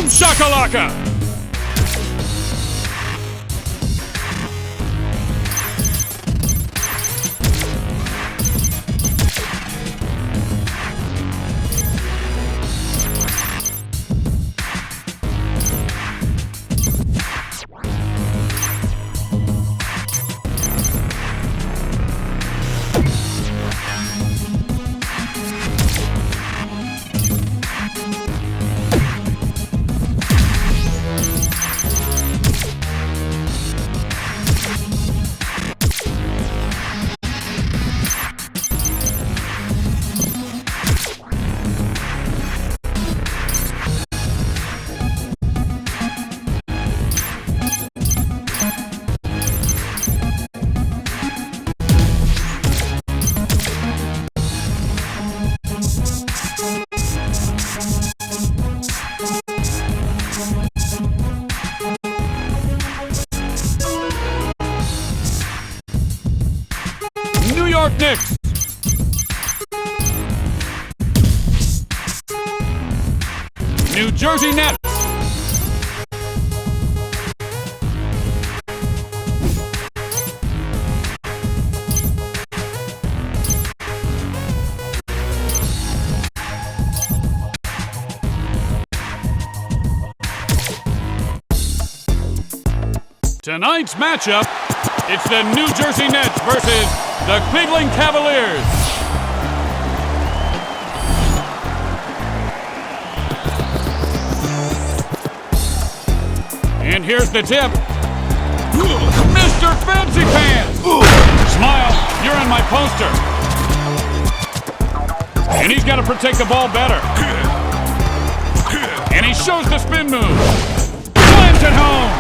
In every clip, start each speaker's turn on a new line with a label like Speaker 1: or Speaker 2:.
Speaker 1: Boom shakalaka! New York Knicks. New Jersey Nets. Tonight's matchup, it's the New Jersey Nets versus the Cleveland Cavaliers. And here's the tip. Mr. Fancy Pants! Smile, you're in my poster. And he's got to protect the ball better. And he shows the spin move. Slams it home.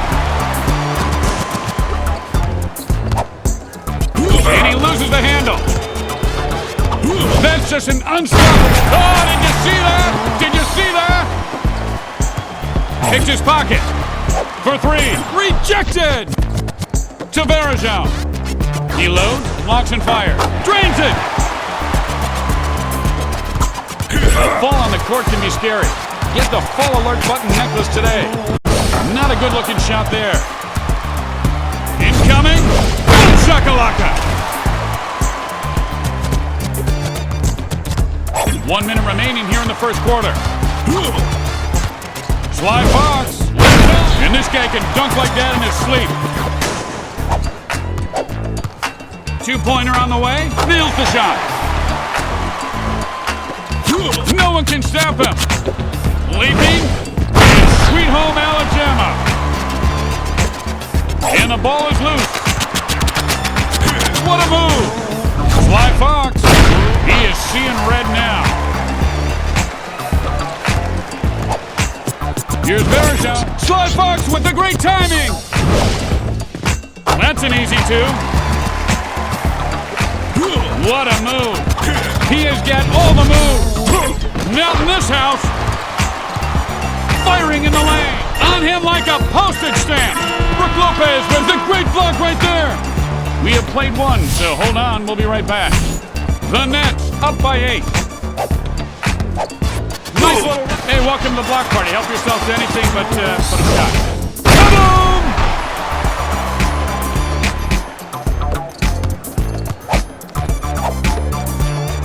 Speaker 1: And he loses the handle. That's just an unstoppable. Oh, did you see that? Did you see that? Hits his pocket. For three. Rejected. To Bergeron. He loads, locks and fires. Drains it. A fall on the court can be scary. Get the fall alert button necklace today. Not a good looking shot there. Incoming. Boom shakalaka. 1 minute remaining here in the first quarter. Sly Fox. And this guy can dunk like that in his sleep. Two-pointer on the way. Nails the shot. No one can stop him. Leaping. And sweet home Alabama. And the ball is loose. What a move. Sly Fox. He is seeing red now. Here's Bergeron. Sly Fox with the great timing. That's an easy two. What a move. He has got all the moves. Not in this house. Firing in the lane. On him like a postage stamp. Brook Lopez with the great block right there. We have played one, so hold on. We'll be right back. The Nets up by 8. Nice little. Hey, welcome to the block party. Help yourself to anything but a shot. Boom!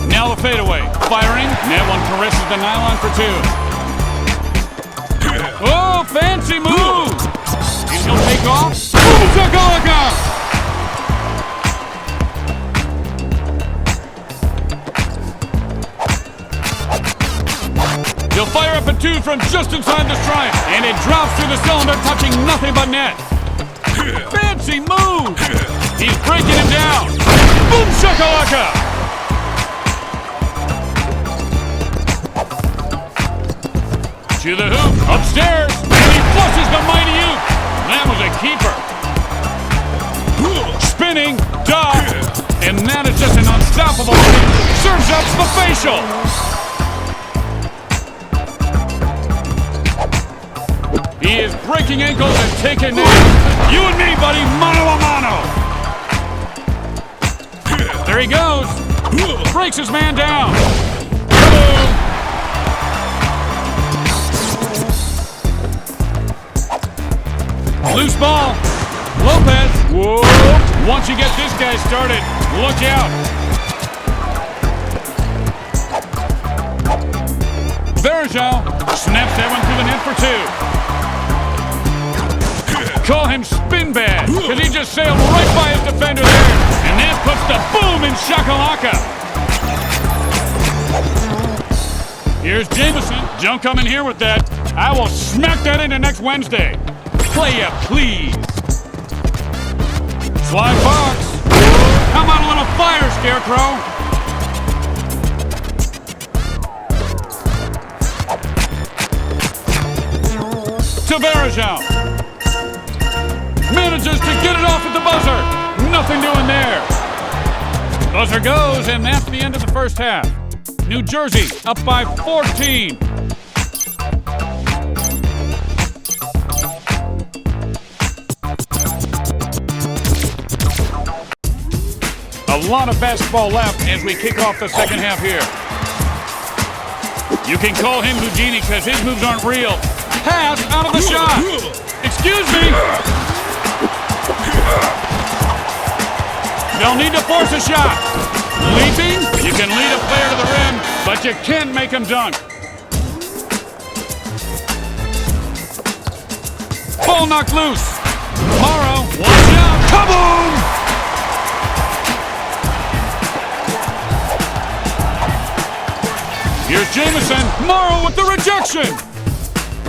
Speaker 1: Now the fadeaway. Firing. That one caresses the nylon for 2. Oh, fancy move! He's gonna take off. Boom shakalaka! He'll fire up a 2 from just inside the stripe. And it drops through the cylinder, touching nothing but net. Fancy move! He's breaking him down. Boom shakalaka! To the hoop, upstairs, and he flushes the mighty oop. That was a keeper. Spinning, dog, and that is just an unstoppable thing. Serves up the facial. He is breaking ankles and taking names. You and me, buddy, mano a mano. There he goes. Breaks his man down. ball. Lopez. Whoa. Once you get this guy started, look out. Verjao snaps that one through the net for 2. Call him spin bad, because he just sailed right by his defender there. And that puts the boom in shakalaka. Here's Jameson. Don't come in here with that. I will smack that into next Wednesday. Play ya, please. Sly Fox. Come on, a little fire, Scarecrow. To Verjao. Manages to get it off at the buzzer. Nothing doing there. Buzzer goes, and that's the end of the first half. New Jersey up by 14. A lot of basketball left as we kick off the second half here. You can call him Houdini because his moves aren't real. Pass out of the shot. Excuse me. They'll need to force a shot. Leaping, you can lead a player to the rim, but you can't make him dunk. Ball knocked loose. Morrow, watch out. Kaboom! Here's Jameson. Morrow with the rejection.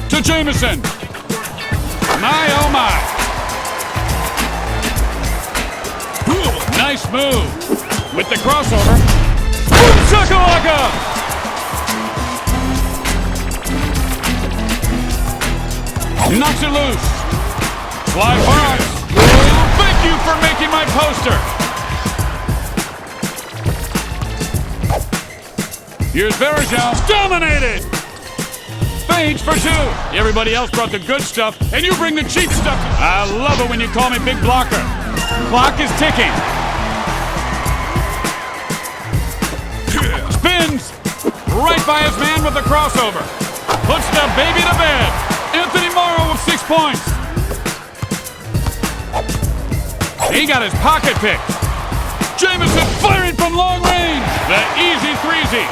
Speaker 1: To Jameson. My, oh my. Nice move. With the crossover. Boom shakalaka! Knocks it loose. Sly Fox. Thank you for making my poster. Here's Verjao. Dominated! Fades for 2. Everybody else brought the good stuff, and you bring the cheap stuff. I love it when you call me Big Blocker. Clock is ticking. Spins right by his man with the crossover. Puts the baby to bed. Anthony Morrow with 6 points. He got his pocket picked. Jameson firing from long range. The easy threesy.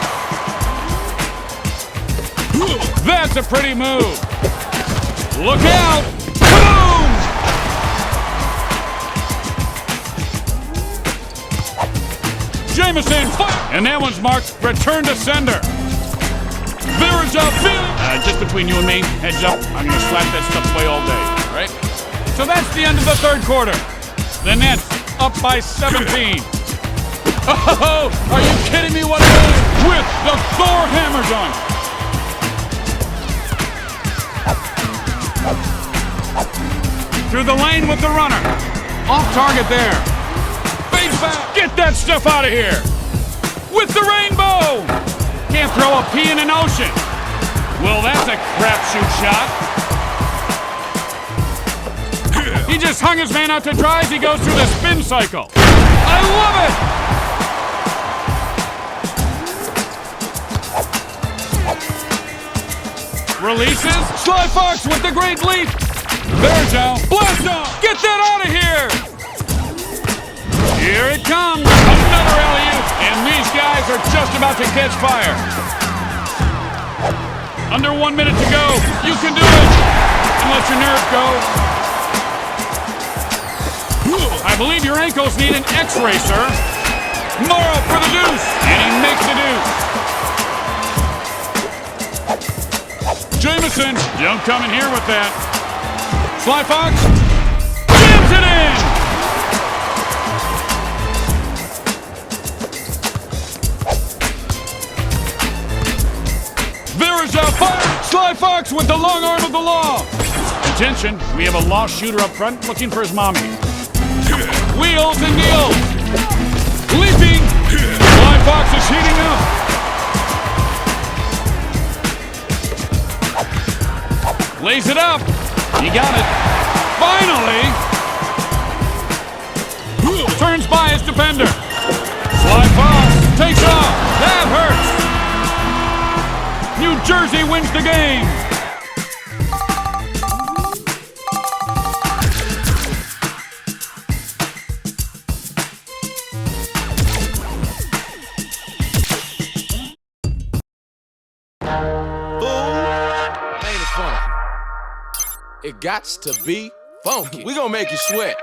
Speaker 1: That's a pretty move. Look out. Boom! Jameson, and that one's marked return to sender. Verjao, just between you and me, heads up, I'm going to slap that stuff away all day, all right? So that's the end of the third quarter. The Nets up by 17. Oh, are you kidding me? What it is? With the Thor hammer dunk. Through the lane with the runner. Off target there. Fades back. Get that stuff out of here. With the rainbow. Can't throw a pea in an ocean. Well, that's a crapshoot shot. He just hung his man out to dry as he goes through the spin cycle. I love it. Releases. Sly Fox with the great leap. Verjao, blast off! Get that out of here! Here it comes, another alley-oop, and these guys are just about to catch fire. Under 1 minute to go, you can do it, and let your nerve go. I believe your ankles need an x-ray, sir. Morrow for the deuce, and he makes the deuce. Jameson, don't come in here with that. Sly Fox jams it in! Verjao fire! Sly Fox with the long arm of the law! Attention, we have a lost shooter up front looking for his mommy. Wheels and deals! Leaping! Sly Fox is heating up! Lays it up! He got it. Finally! Turns by his defender. Sly Fox takes off. That hurts. New Jersey wins the game.
Speaker 2: It gots to be funky. We gonna make you sweat.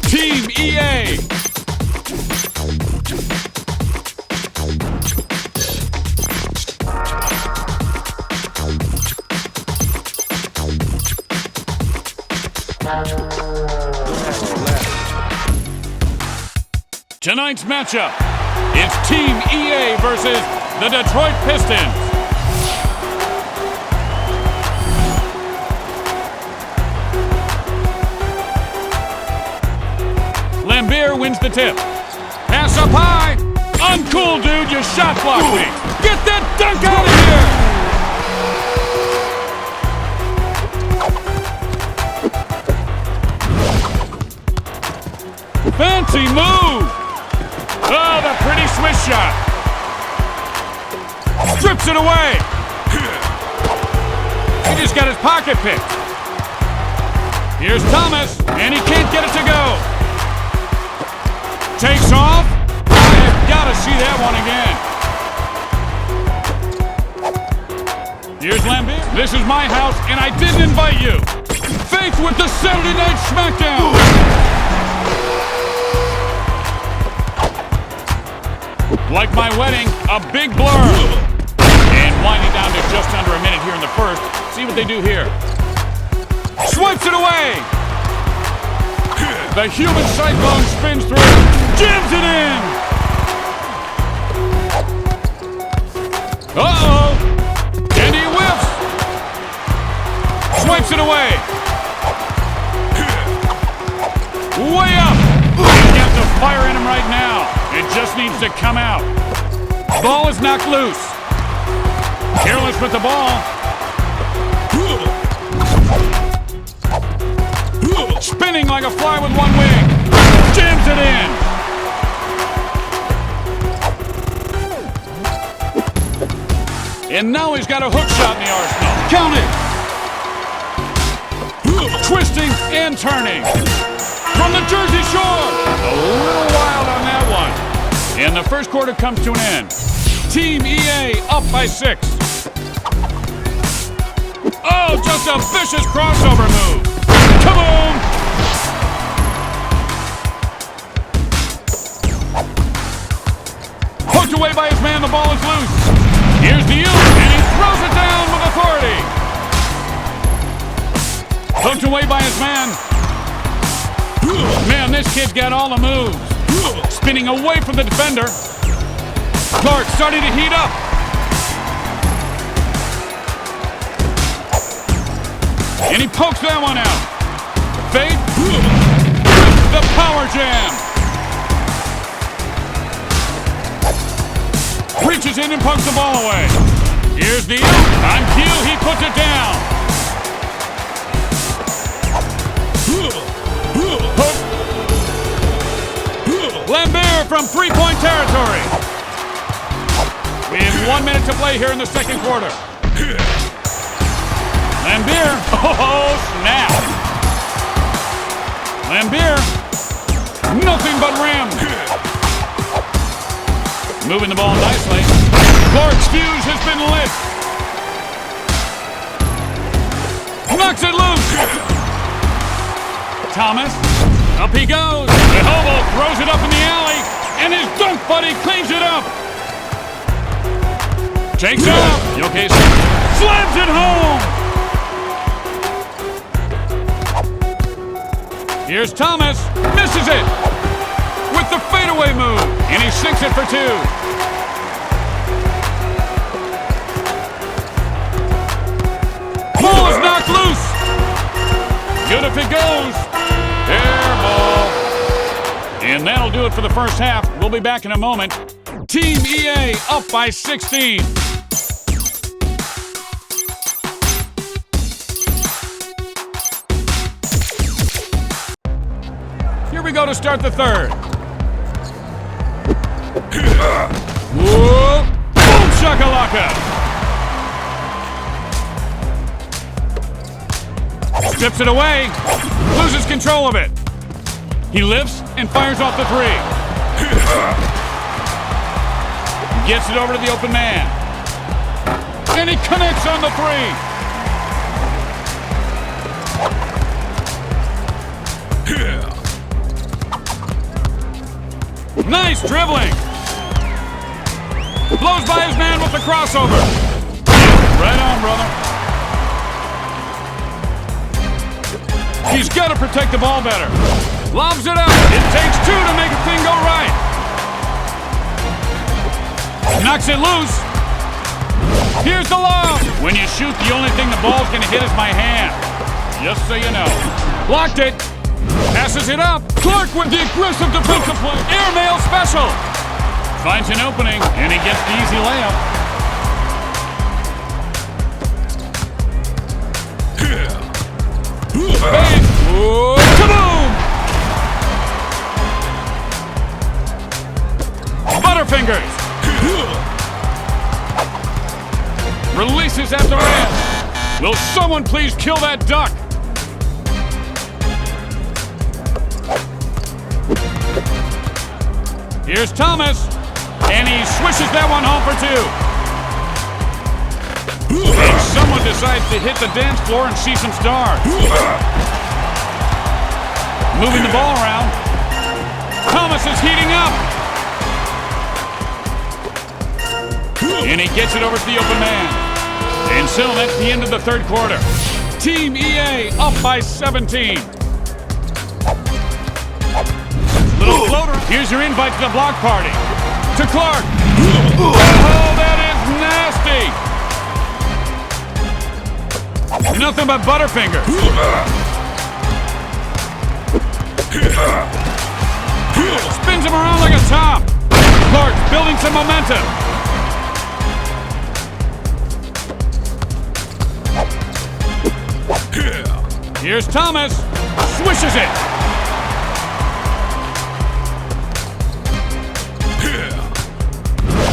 Speaker 1: Team EA. Tonight's matchup, it's Team EA versus the Detroit Pistons. Lambeer wins the tip. Pass up high. Uncool, dude, you shot blocked me. Get that dunk out of here. Fancy move! Oh, the pretty Swiss shot! Strips it away! He just got his pocket picked. Here's Thomas, and he can't get it to go. Takes off. I've got to see that one again. Here's Lambeer. This is my house, and I didn't invite you. Faith with the Saturday Night Smackdown. Like my wedding, a big blur. And winding down to just under a minute here in the first. See what they do here. Swipes it away. The human cyclone spins through. Jams it in. Uh-oh. And he whiffs. Swipes it away. Way up. He's got the fire in him right now. It just needs to come out. Ball is knocked loose. Careless with the ball. Spinning like a fly with one wing. Jams it in. And now he's got a hook shot in the arsenal. Count it. Twisting and turning. From the Jersey Shore. A little wild on that one. And the first quarter comes to an end. Team EA up by 6. Oh, just a vicious crossover move. Kaboom! Hooked away by his man, the ball is loose. Here's the use, and he throws it down with authority. Hooked away by his man. Man, this kid's got all the moves. Spinning away from the defender. Clark starting to heat up. And he pokes that one out. Fade. The power jam. Reaches in and pokes the ball away. Here's the on cue, he puts it down. Lambeer from three-point territory. We have 1 minute to play here in the second quarter. Lambeer, oh snap. Lambeer, nothing but rim. Moving the ball nicely. Clark's fuse has been lit. Knocks it loose. Thomas, up he goes. The hobo throws it up in the alley, and his dunk buddy cleans it up. Takes off. Okay, slams it home. Here's Thomas, misses it with the fadeaway move, and he sinks it for 2. Ball is knocked loose. Good if it goes. Air ball. And that'll do it for the first half. We'll be back in a moment. Team EA up by 16. Here we go to start the third. Whoa! Boom shakalaka! Strips it away, loses control of it. He lifts and fires off the 3. Gets it over to the open man. And he connects on the three. Nice dribbling. Blows by his man with the crossover. Right on, brother. He's got to protect the ball better. Lobs it up. It takes two to make a thing go right. Knocks it loose. Here's the lob. When you shoot, the only thing the ball's going to hit is my hand. Just so you know. Blocked it. Passes it up. Clark with the aggressive defensive play. Airmail special. Finds an opening, and he gets the easy layup. Bang! Whoa, kaboom! Butterfingers. Releases at the rim. Will someone please kill that duck? Here's Thomas, and he swishes that one home for two. And someone decides to hit the dance floor and see some stars. Moving the ball around. Thomas is heating up. And he gets it over to the open man. And so that's the end of the third quarter. Team EA up by 17. Little floater. Here's your invite to the block party. To Clark. Oh, that is nasty. Nothing but Butterfinger. Spins him around like a top. Clark's building some momentum. Here's Thomas. Swishes it.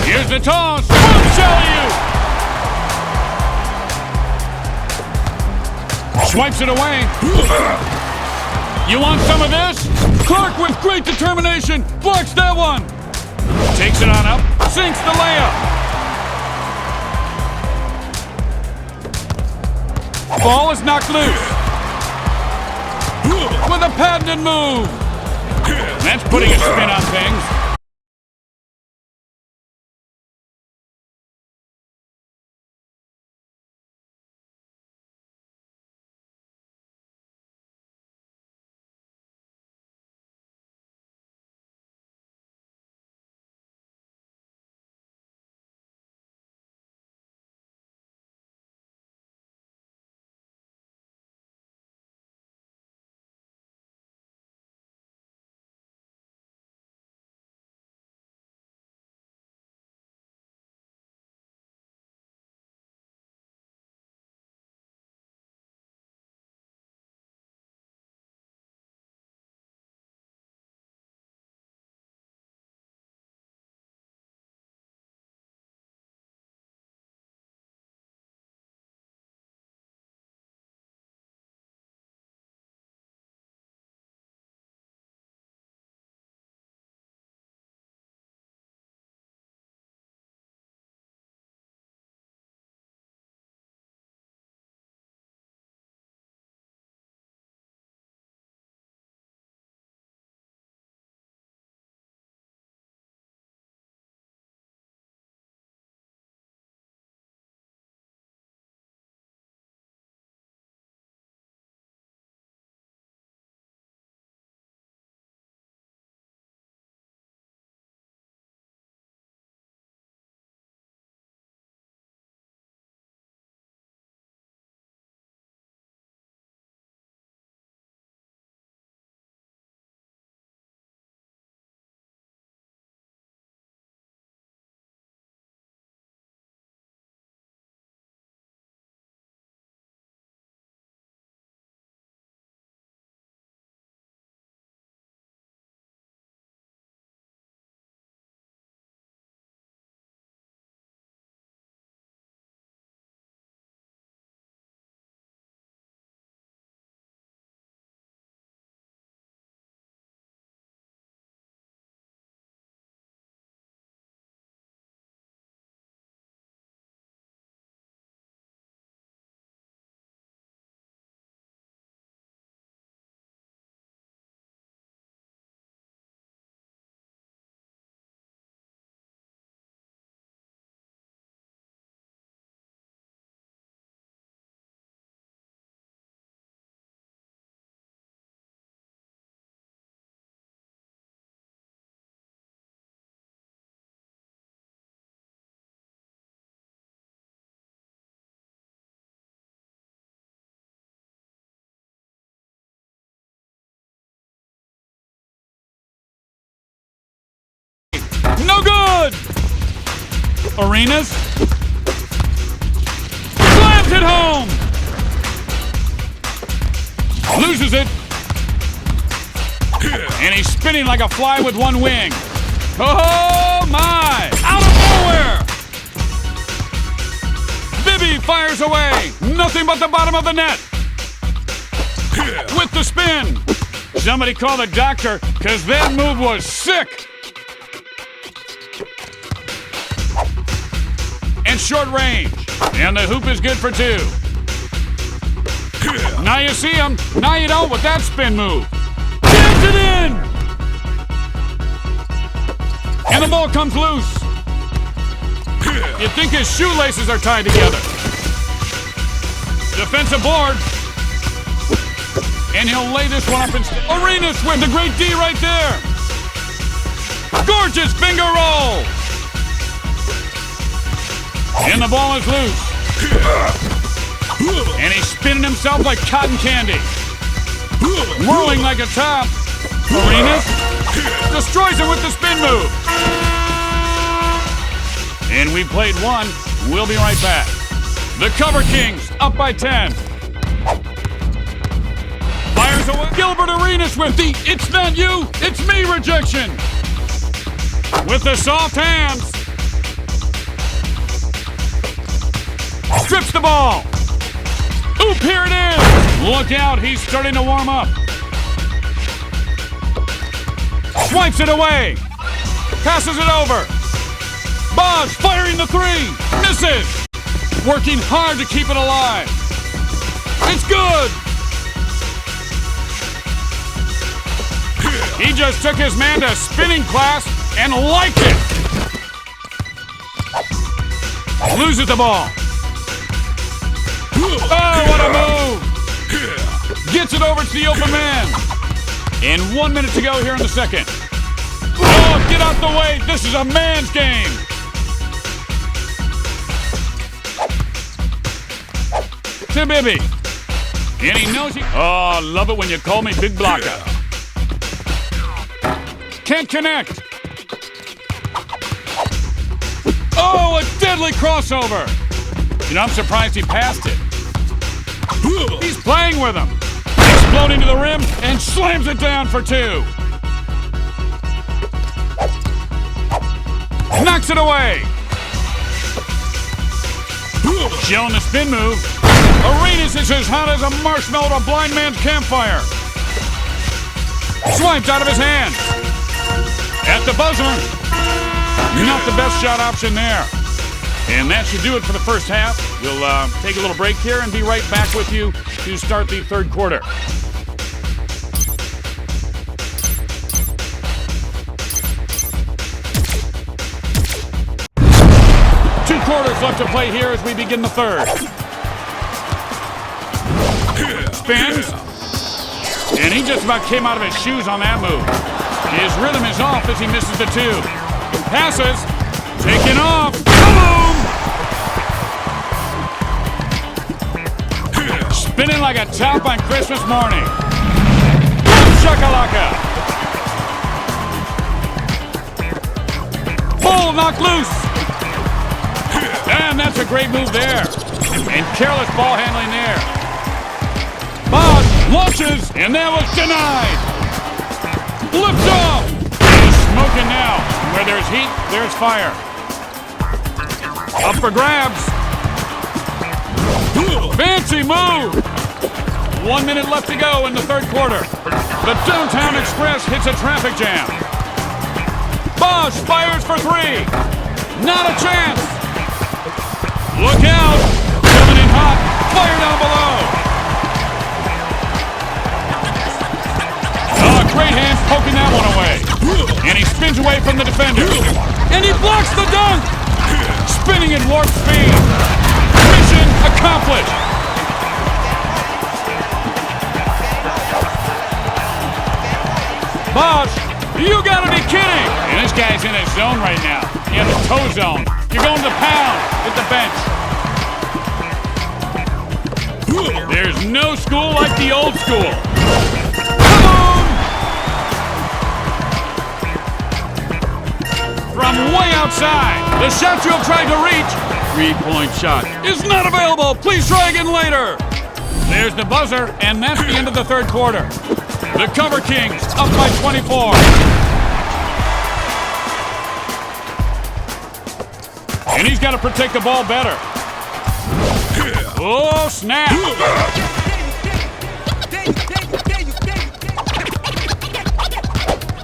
Speaker 1: Here's the toss. Alley-oop. Swipes it away. You want some of this? Clark with great determination blocks that one. Takes it on up. Sinks the layup. Ball is knocked loose. With a patented move. That's putting a spin on things. Arenas. Slams it home. Loses it. And he's spinning like a fly with one wing. Oh my! Out of nowhere! Bibby fires away. Nothing but the bottom of the net. With the spin. Somebody call the doctor, because that move was sick. And short range. And the hoop is good for two. Now you see him. Now you don't with that spin move. Jams it in! And the ball comes loose. You'd think his shoelaces are tied together. Defensive board. And he'll lay this one up in... Arenas with the great D right there. Gorgeous finger roll. And the ball is loose. And he's spinning himself like cotton candy. Whirling like a top. Arenas destroys him with the spin move. And we played one. We'll be right back. The Cover Kings up by 10. Fires away. Gilbert Arenas with the "it's not you, it's me" rejection. With the soft hands. Strips the ball. Oop, here it is. Look out, he's starting to warm up. Swipes it away. Passes it over. Bosch firing the three. Misses. Working hard to keep it alive. It's good. He just took his man to spinning class and liked it. Loses the ball. Oh, what a move. Gets it over to the open man. And 1 minute to go here in the second. Oh, get out the way. This is a man's game. To Bibby. And he knows he... Oh, love it when you call me Big Blocker. Can't connect. Oh, a deadly crossover. You know, I'm surprised he passed it. He's playing with him. Exploding to the rim and slams it down for two. Knocks it away. Showing the spin move. Arenas is as hot as a marshmallow at a blind man's campfire. Swiped out of his hand. At the buzzer. Not the best shot option there. And that should do it for the first half. We'll take a little break here and be right back with you to start the third quarter. Two quarters left to play here as we begin the third. Spins. And he just about came out of his shoes on that move. His rhythm is off as he misses the two. Passes. Taking off. Boom! Spinning like a top on Christmas morning. Boom shakalaka. Ball knocked loose. And that's a great move there. And careless ball handling there. Bosch launches, and that was denied. Lifts off. He's smoking now. Where there's heat, there's fire. Up for grabs. Fancy move. 1 minute left to go in the third quarter. The Downtown Express hits a traffic jam. Bosch fires for three. Not a chance. Look out. Coming in hot. Fire down below. Oh, great hands poking that one away. And he spins away from the defender. And he blocks the dunk. Spinning at warp speed. Mission accomplished. Bosch, you gotta be kidding. And this guy's in his zone right now. He has a toe zone. You're going to pound at the bench. There's no school like the old school. Boom! from way outside. The shot you'll try to reach. 3-point shot is not available. Please try again later. There's the buzzer, and that's the end of the third quarter. The Cover Kings up by 24. And he's got to protect the ball better. Oh, snap.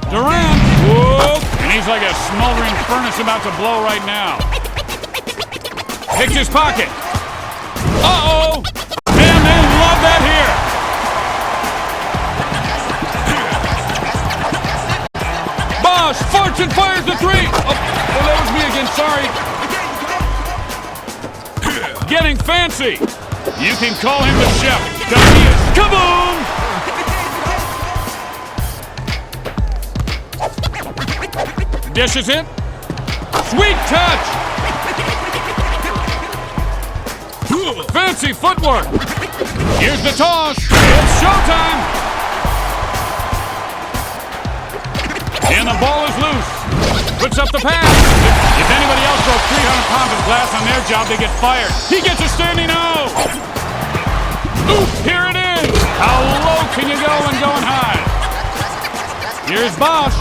Speaker 1: Durant. Whoa. And he's like a smoldering furnace about to blow right now. Picks his pocket. Uh-oh. Man, they love that here. Bosch farts and fires the three. Oh, that was me again, sorry. Getting fancy. You can call him the chef. Because he is. Kaboom! Dishes it. Sweet touch. Fancy footwork. Here's the toss. It's showtime. And the ball is loose. Puts up the pass. If anybody else broke 300 pounds of glass on their job, they get fired. He gets a standing O. Oop, here it is. How low can you go when going high? Here's Bosch.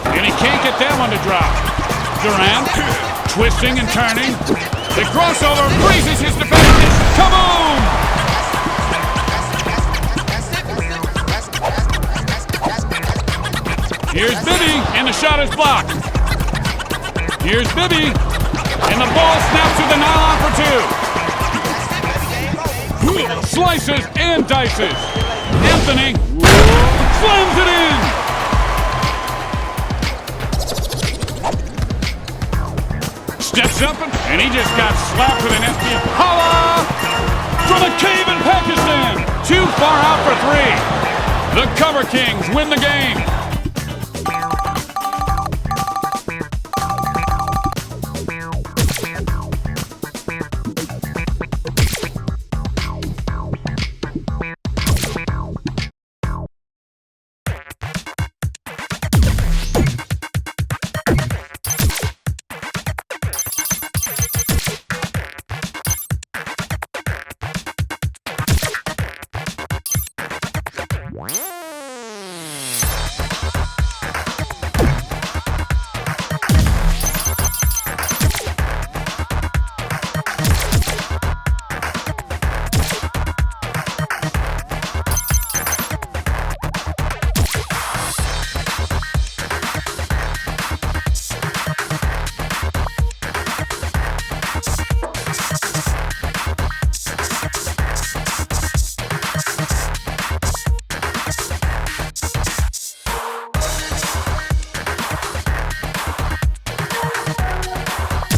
Speaker 1: And he can't get that one to drop. Durant, twisting and turning. The crossover freezes his defenders. Kaboom! Here's Bibby, and the shot is blocked. Here's Bibby, and the ball snaps to the nylon for 2. Slices and dices. Anthony slams it in. Steps up, and he just got slapped with an SPF. Holla! From a cave in Pakistan. Too far out for 3. The Cover Kings win the game.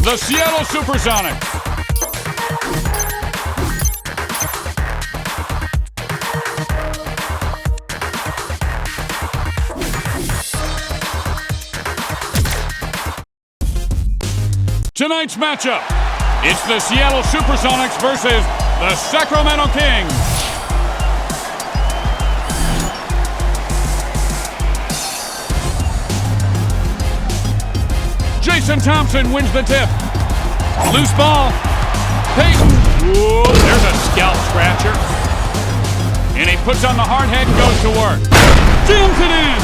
Speaker 1: The Seattle Supersonics. Tonight's matchup, it's the Seattle Supersonics versus the Sacramento Kings. Jason Thompson wins the tip. Loose ball. Peyton. Whoa, there's a scalp scratcher. And he puts on the hard head and goes to work. Jams it in.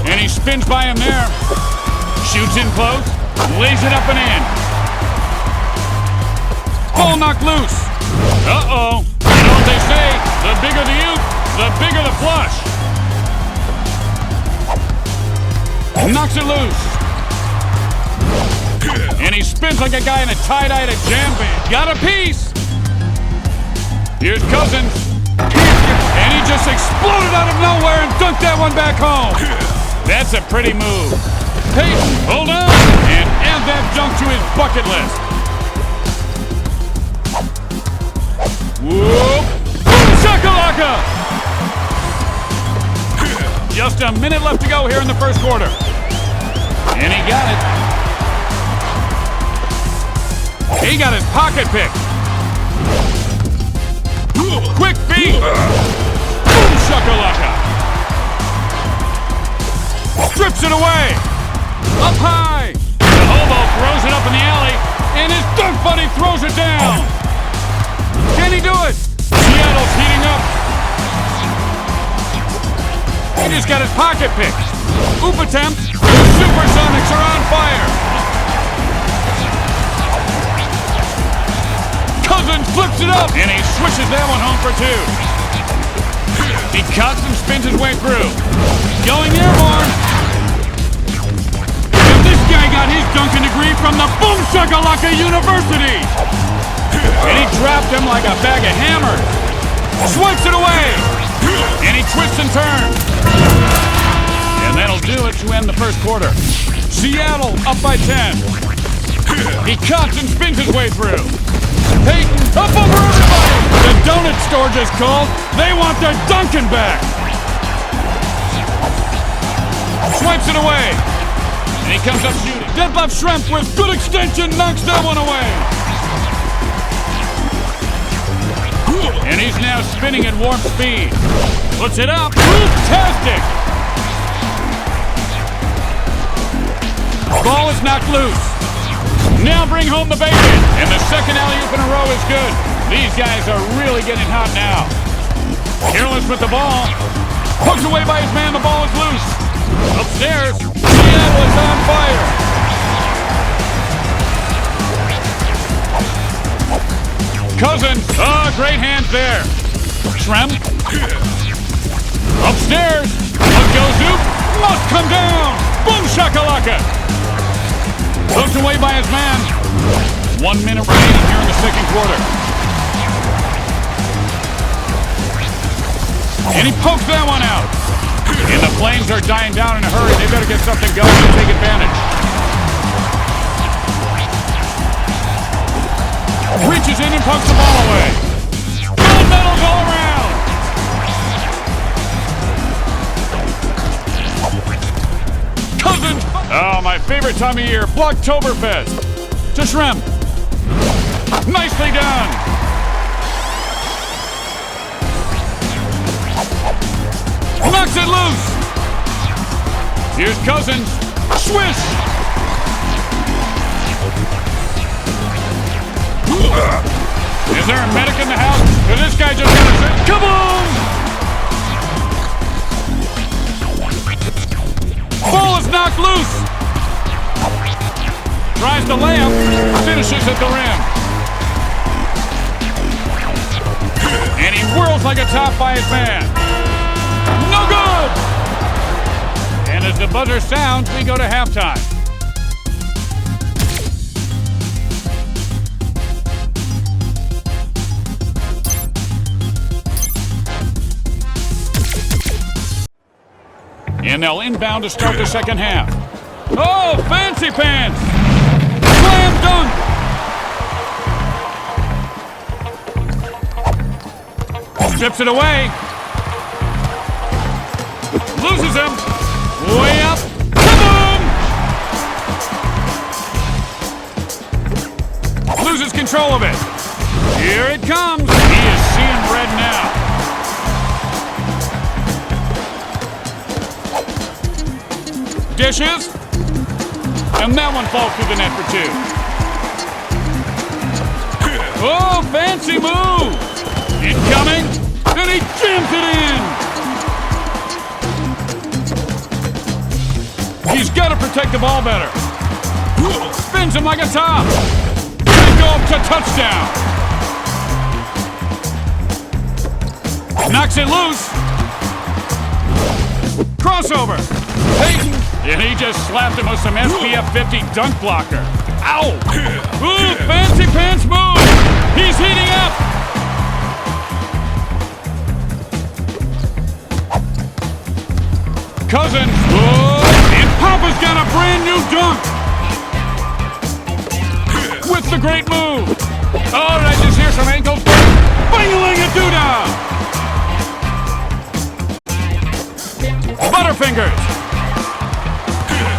Speaker 1: And he spins by him there. Shoots in close. Lays it up and in. Ball knocked loose. Uh-oh. You know what they say? The bigger the youth, the bigger the flush. Knocks it loose. And he spins like a guy in a tie-dye at a jam band. Got a piece. Here's Cousins. And he just exploded out of nowhere and dunked that one back home. That's a pretty move. Peyton, hold on, and add that dunk to his bucket list. Whoop. Boom shakalaka. Just a minute left to go here in the first quarter. And he got it. He got his pocket pick. Quick feet. Boom shakalaka. Strips it away. Up high. The hobo throws it up in the alley, and his dunk buddy throws it down. Can he do it? Seattle's heating up. He just got his pocket picked. Oop attempt. The Supersonics are on fire. Cousins flips it up, and he swishes that one home for two. He cuts and spins his way through. Going airborne. And this guy got his dunking degree from the Boom Shakalaka University. And he dropped him like a bag of hammers. Swipes it away. And he twists and turns. And that'll do it to end the first quarter. Seattle up by 10. He cuts and spins his way through. Peyton up over everybody. The donut store just called. They want their Dunkin' back. Swipes it away. And he comes up shooting. Deadlift Shrimp with good extension knocks that one away. And he's now spinning at warp speed. Puts it up. Fantastic. Ball is knocked loose. Now bring home the bacon. And the second alley-oop in a row is good. These guys are really getting hot now. Careless with the ball. Poked away by his man. The ball is loose. Upstairs. Seattle is on fire. Cousins. Oh, great hands there. Shrem. Upstairs. What goes oop? Must come down. Boom shakalaka. Poked away by his man. 1 minute remaining here in the second quarter. And he pokes that one out. And the Flames are dying down in a hurry. They better get something going to take advantage. Reaches in and pokes the ball away. Gold medals all around. Cousins. Oh, my favorite time of year, Blocktoberfest. To Shrimp. Nicely done. Knocks it loose. Here's Cousins. Swish. Is there a medic in the house? Or this guy just got a shot. Kaboom! Ball is knocked loose. Tries the layup. Finishes at the rim. And he whirls like a top by his man. No good! And as the buzzer sounds, we go to halftime. And they'll inbound to start the second half. Oh, fancy pants! Slam dunk! Strips it away. Loses him. Way up. Kaboom! Loses control of it. Here it comes. He is seeing red now. Dishes. And that one falls through the net for two. Oh, fancy move. Incoming. And he jams it in. He's got to protect the ball better. Spins him like a top. Can go up to touchdown. Knocks it loose. Crossover. Peyton. And he just slapped him with some SPF 50 dunk blocker. Ow! Ooh, fancy pants move. He's heating up. Cousins. Whoa. And Papa's got a brand new dunk. With the great move. Oh, did I just hear some ankles? Bing-a-ling-a-doo-dah. Butterfingers.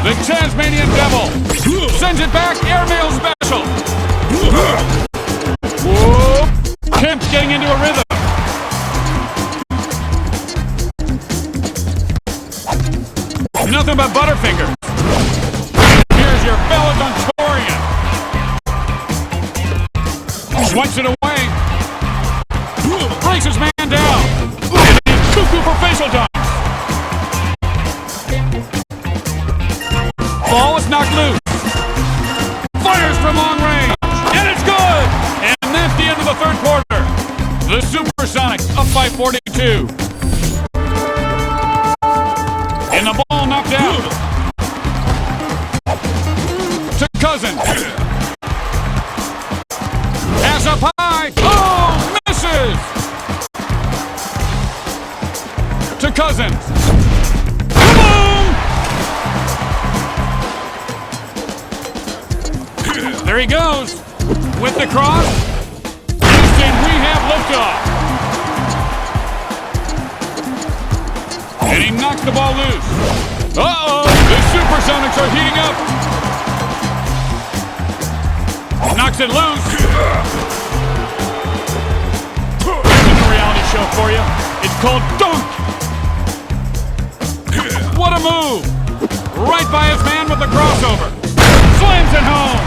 Speaker 1: The Tasmanian Devil sends it back, airmail special. Whoa. Kemp's getting into a rhythm. Nothing but Butterfingers. Points it away. Breaks his man down. And he's cuckoo for facial dunk. Ball is knocked loose. Fires from long range. And it's good. And that's the end of the third quarter. The Supersonics up by 42. And the ball knocked out. To Cousins. Pass up high. Oh, misses. To Cousins. Boom! There he goes. With the cross. Houston, we have liftoff. And he knocks the ball loose. Uh-oh! The Supersonics are heating up. Knocks it loose. Here's a new reality show for you. It's called Dunk. What a move. Right by his man with the crossover. Slams it home.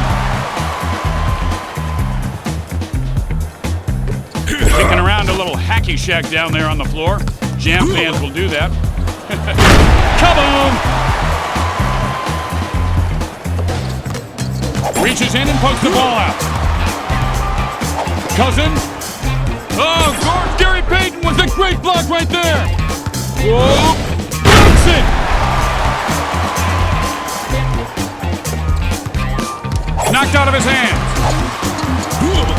Speaker 1: Kicking around a little hacky shack down there on the floor. Jam fans will do that. Kaboom! Reaches in and pokes the ball out. Cousins. Oh, Gary Payton was a great block right there. Whoa! Dunks it! Knocked out of his hands.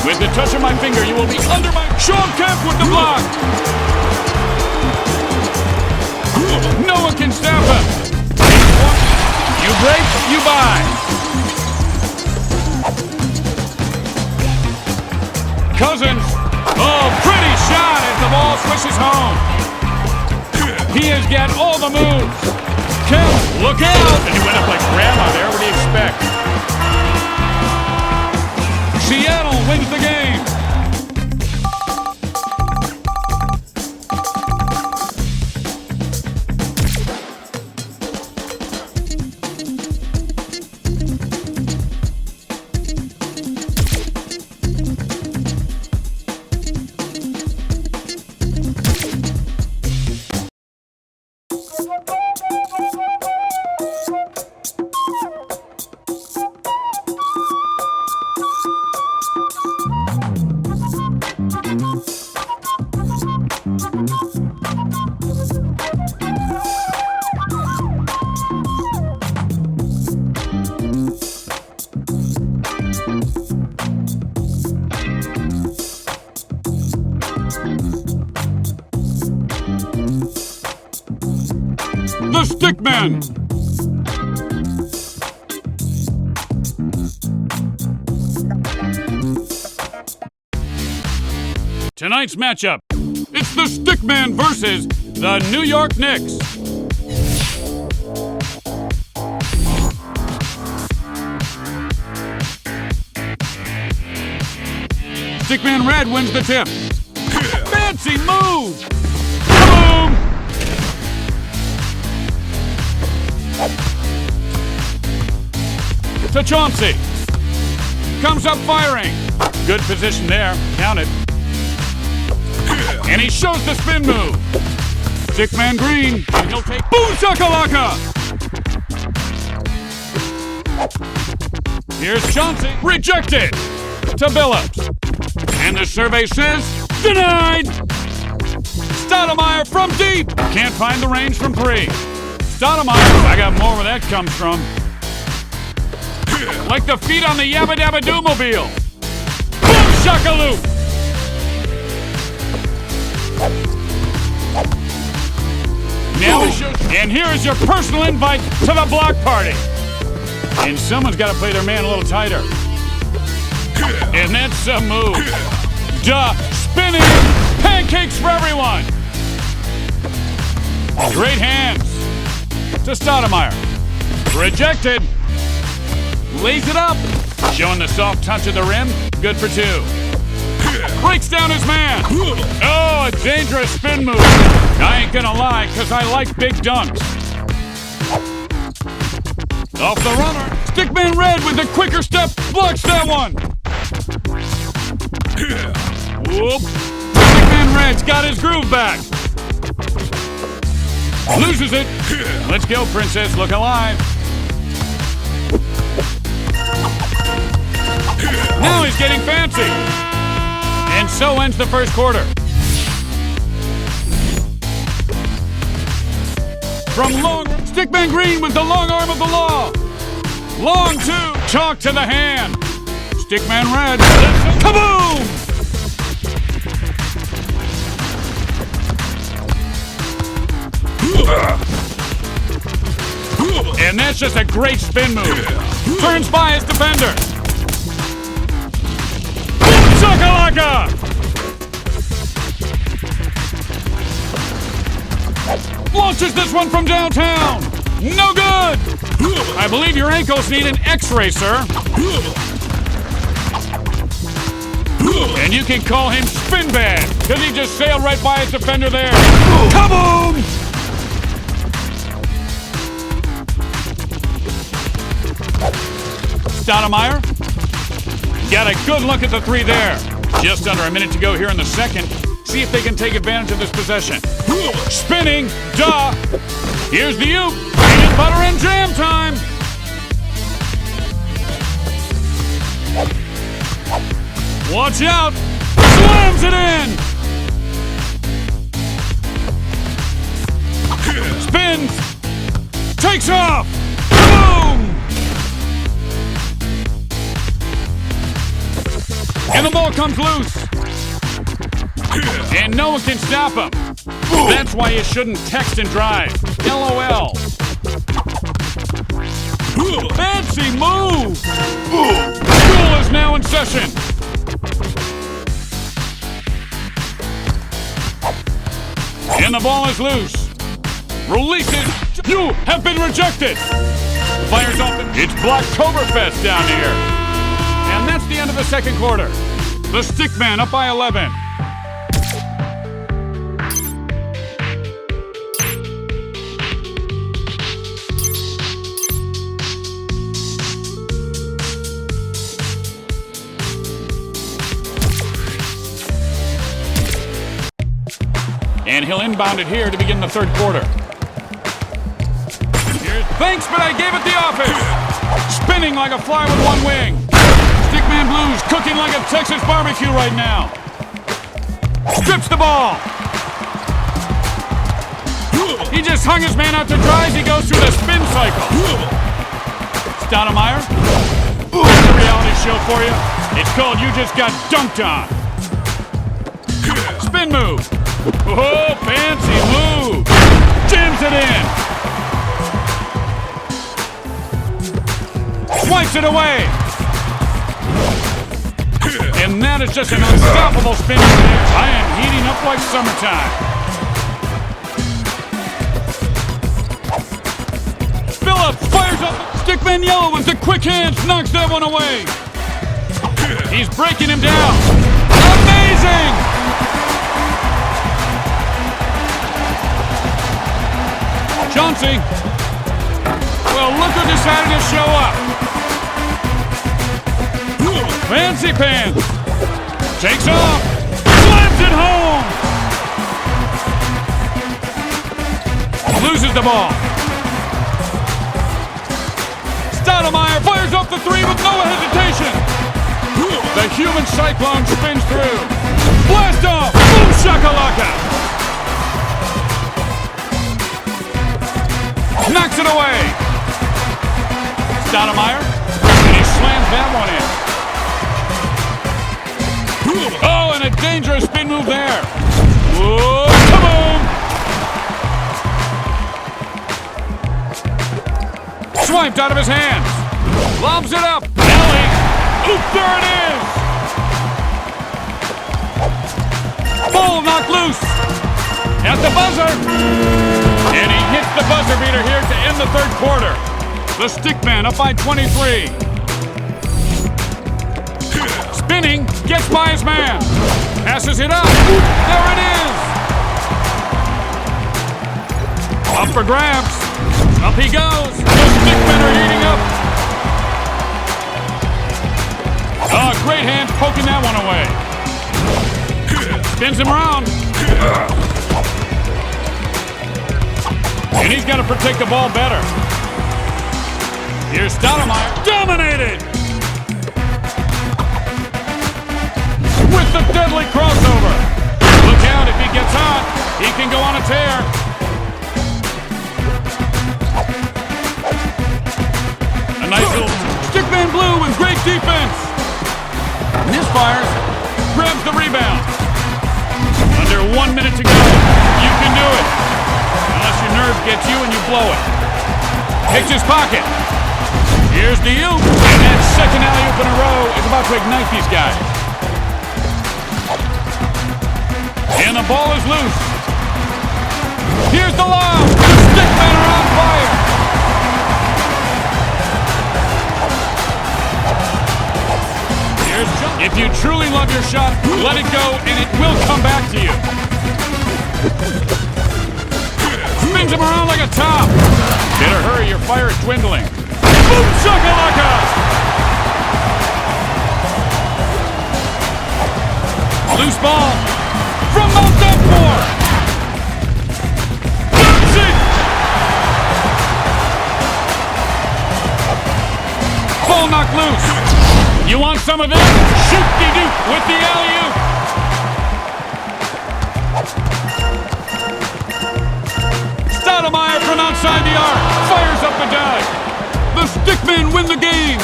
Speaker 1: With the touch of my finger, you will be under my... Sean Kemp with the block. No one can stop him. You break, you buy. Cousins. Oh, pretty shot as the ball swishes home. He has got all the moves. Kemp, look out. And he went up like grandma there. What do you expect? Seattle wins the game. The Stickmen! Tonight's matchup, it's the Stickmen versus the New York Knicks. Stickman Red wins the tip. Fancy move! Boom! To Chauncey. Comes up firing. Good position there. Count it. And he shows the spin move. Stickman Green. And he'll take... Boom shakalaka! Here's Chauncey. Rejected. To Billups. And the survey says... Denied! Stoudemire from deep. Can't find the range from three. Stoudemire. I got more where that comes from. Like the feet on the Yabba Dabba Doo mobile. Boom shakaloo! Now he shows, and here is your personal invite to the block party. And someone's got to play their man a little tighter. And that's a move. Duh, spinning pancakes for everyone. Great hands to Stoudemire. Rejected. Lays it up. Showing the soft touch of the rim. Good for two. Breaks down his man. Oh, a dangerous spin move. I ain't gonna lie, because I like big dunks. Off the runner. Stickman Red with the quicker step blocks that one. Whoop. Stickman Red's got his groove back. Loses it. Let's go, Princess. Look alive. Now he's getting fancy. And so ends the first quarter. From long, Stickman Green with the long arm of the law. Long two, chalk to the hand. Stickman Red, kaboom! And that's just a great spin move. Turns by his defender. Shakalaka! Launches this one from downtown. No good! I believe your ankles need an x-ray, sir. And you can call him Spin Bad, because he just sailed right by his defender there. Kaboom! Stoudemire got a good look at the three there. Just under a minute to go here in the second. See if they can take advantage of this possession. Spinning, duh. Here's the oop. Peanut butter and jam time. Watch out. Slams it in. Spins. Takes off. Boom. And the ball comes loose. And no one can stop him. That's why you shouldn't text and drive. LOL. Fancy move. School is now in session. And the ball is loose. Releases. You have been rejected. Fires off. It's Blocktoberfest down here. And that's the end of the second quarter. The Stickman up by 11. And he'll inbound it here to begin the third quarter. Thanks, but I gave it the office. Spinning like a fly with one wing. Stickman Blues cooking like a Texas barbecue right now. Strips the ball. He just hung his man out to dry as he goes through the spin cycle. Stoudemire. Here's a reality show for you. It's called You Just Got Dunked On. Spin move. Oh, fancy move. Jams it in. Swipes it away. And that is just an unstoppable spin. I am heating up like summertime. Phillips fires up. Stickman Yellow with the quick hands knocks that one away. He's breaking him down. Amazing! Chauncey. Well, look who decided to show up. Fancy pants. Takes off. Slams it home. Loses the ball. Stoudemire fires off the three with no hesitation. The human cyclone spins through. Blast off. Boom shakalaka. Knocks it away. Stoudemire. And he slams that one in. Oh, and a dangerous spin move there. Whoa, kaboom! Swiped out of his hands. Lobs it up. Ellie. Oop, there it is. Ball knocked loose. At the buzzer. And he hits the buzzer beater here to end the third quarter. The Stickman up by 23. Spinning, gets by his man. Passes it up. There it is. Up for grabs. Up he goes. The Stickmen are heating up. Oh, great hands poking that one away. Spins him around. And he's got to protect the ball better. Here's Stoudemire. Dominated! With the deadly crossover. Look out, if he gets hot, he can go on a tear. A nice little stickman blue with great defense. Misfires, grabs the rebound. Under 1 minute to go. You can do it. Unless your nerve gets you and you blow it. Hits his pocket. Here's the oop. And that second alley-oop in a row is about to ignite these guys. And the ball is loose. Here's the lob. The stickmen are on fire. If you truly love your shot, let it go and it will come back to you. Spins him around like a top. Better hurry, your fire is dwindling. Boom shakalaka! Loose ball from Mount Duckmore. Ball knocked loose. You want some of this? Shoot-de-doop with the alley-oop. Stoudemire from outside the arc fires up the dive. The Stickmen win the game.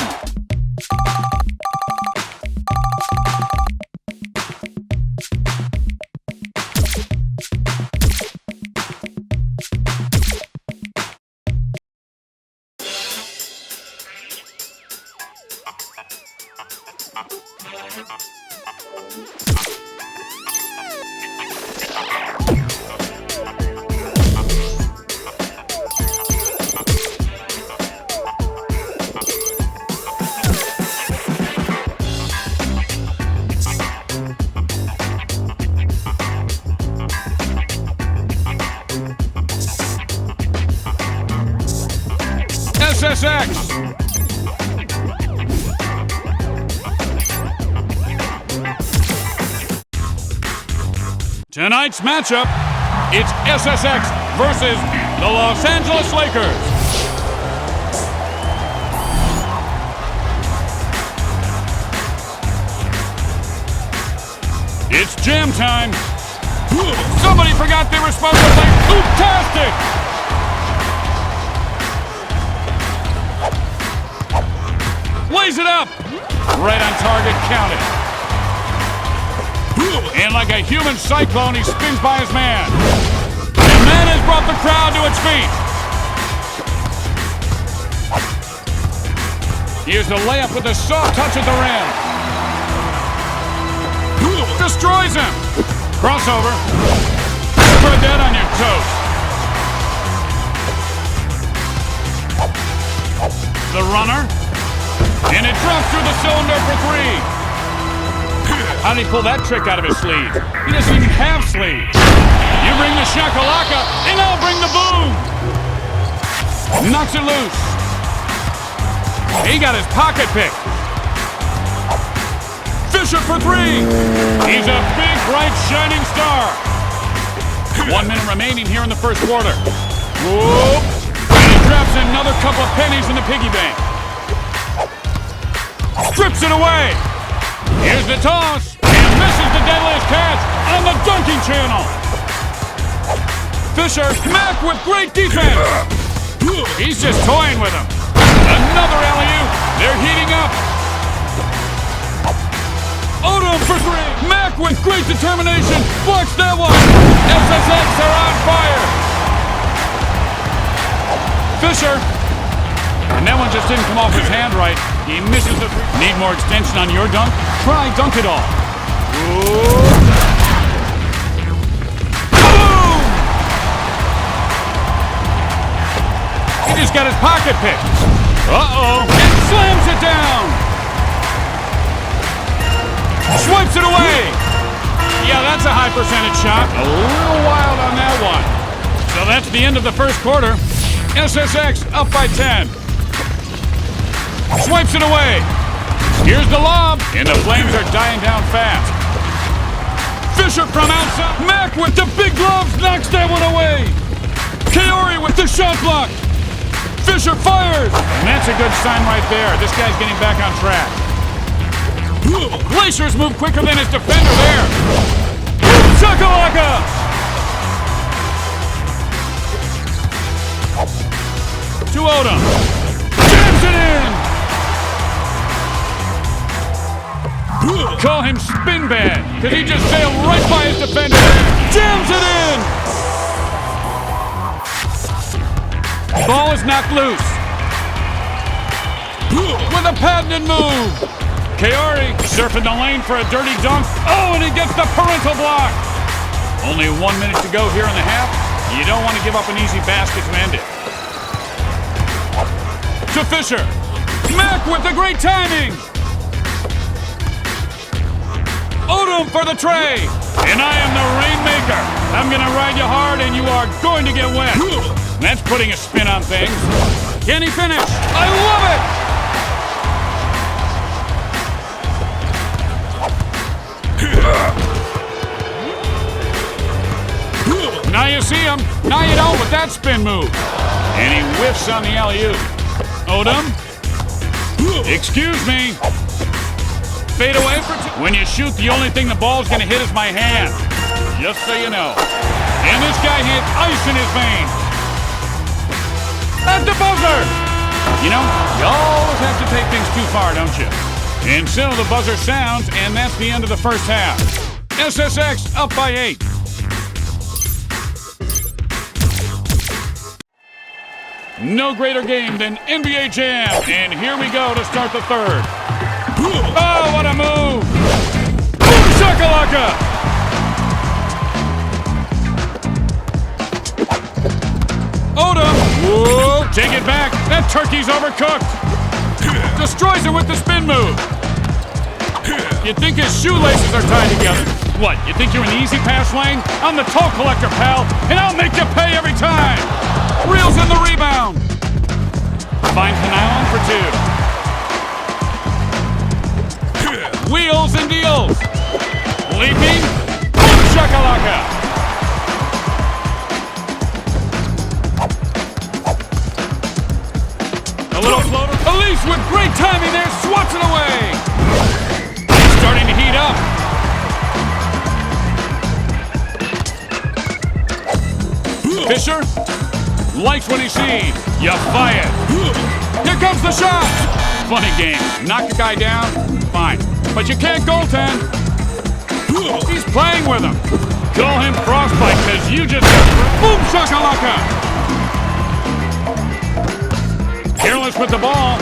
Speaker 1: SSX. Tonight's matchup, it's SSX versus the Los Angeles Lakers. It's jam time. Somebody forgot they were supposed to play Ooptastic. Lays it up. Right on target, counted. And like a human cyclone, he spins by his man. And that has brought the crowd to its feet. Here's the layup with a soft touch at the rim. Destroys him. Crossover. Spread that on your toast. The runner. And it drops through the cylinder for three. How did he pull that trick out of his sleeve? He doesn't even have sleeves. You bring the shakalaka, and I'll bring the boom. Knocks it loose. He got his pocket pick. Fisher for three. He's a big, bright, shining star. 1 minute remaining here in the first quarter. Whoop. And he drops another couple of pennies in the piggy bank. Strips it away. Here's the toss. And misses the deadliest catch on the dunking channel. Fisher, Mack with great defense. He's just toying with him. Another alley-oop. They're heating up. Odom for three. Mack with great determination. Blocks that one. SSX are on fire. Fisher. And that one just didn't come off his hand right. He misses the... Need more extension on your dunk? Try dunk it all. Ooh. Boom! He just got his pocket picked. Uh-oh. And slams it down. Swipes it away. Yeah, that's a high percentage shot. A little wild on that one. So that's the end of the first quarter. SSX up by 10. Swipes it away. Here's the lob. And the Flames are dying down fast. Fisher from outside. Mack with the big gloves knocks that one away. Kaori with the shot block. Fisher fires. And that's a good sign right there. This guy's getting back on track. Glacier's move quicker than his defender there. Shakalaka! To Odom. Jams it in! Call him spin bad, because he just sailed right by his defender. Jams it in! Ball is knocked loose. With a patented move. Kaori surfing the lane for a dirty dunk. Oh, and he gets the parental block. Only 1 minute to go here in the half. You don't want to give up an easy basket to end it. To Fisher. Mack with the great timing. Odom for the tray. And I am the rainmaker. I'm going to ride you hard and you are going to get wet. That's putting a spin on things. Can he finish? I love it! Now you see him. Now you don't with that spin move. And he whiffs on the alley-oop. Odom. Excuse me. Fade away for two. When you shoot, the only thing the ball's going to hit is my hand. Just so you know. And this guy hit ice in his veins. At the buzzer! You know, you always have to take things too far, don't you? And so the buzzer sounds, and that's the end of the first half. SSX up by 8. No greater game than NBA Jam, and here we go to start the third. Oh, what a move! Boom shakalaka! Odom! Whoa! Take it back. That turkey's overcooked. Destroys it with the spin move. You think his shoelaces are tied together? What, you think you're in the easy pass lane? I'm the toll collector, pal, and I'll make you pay every time. Reels in the rebound. Finds the nylon for 2. Wheels and deals. Leaping. Boom shakalaka. A little floater. Elise with great timing there, swats it away. He's starting to heat up. Fisher likes what he sees. You fire. Here comes the shot. Funny game. Knock a guy down, fine. But you can't goaltend. He's playing with him. Call him frostbite, because you just... Boom shakalaka. Careless with the ball.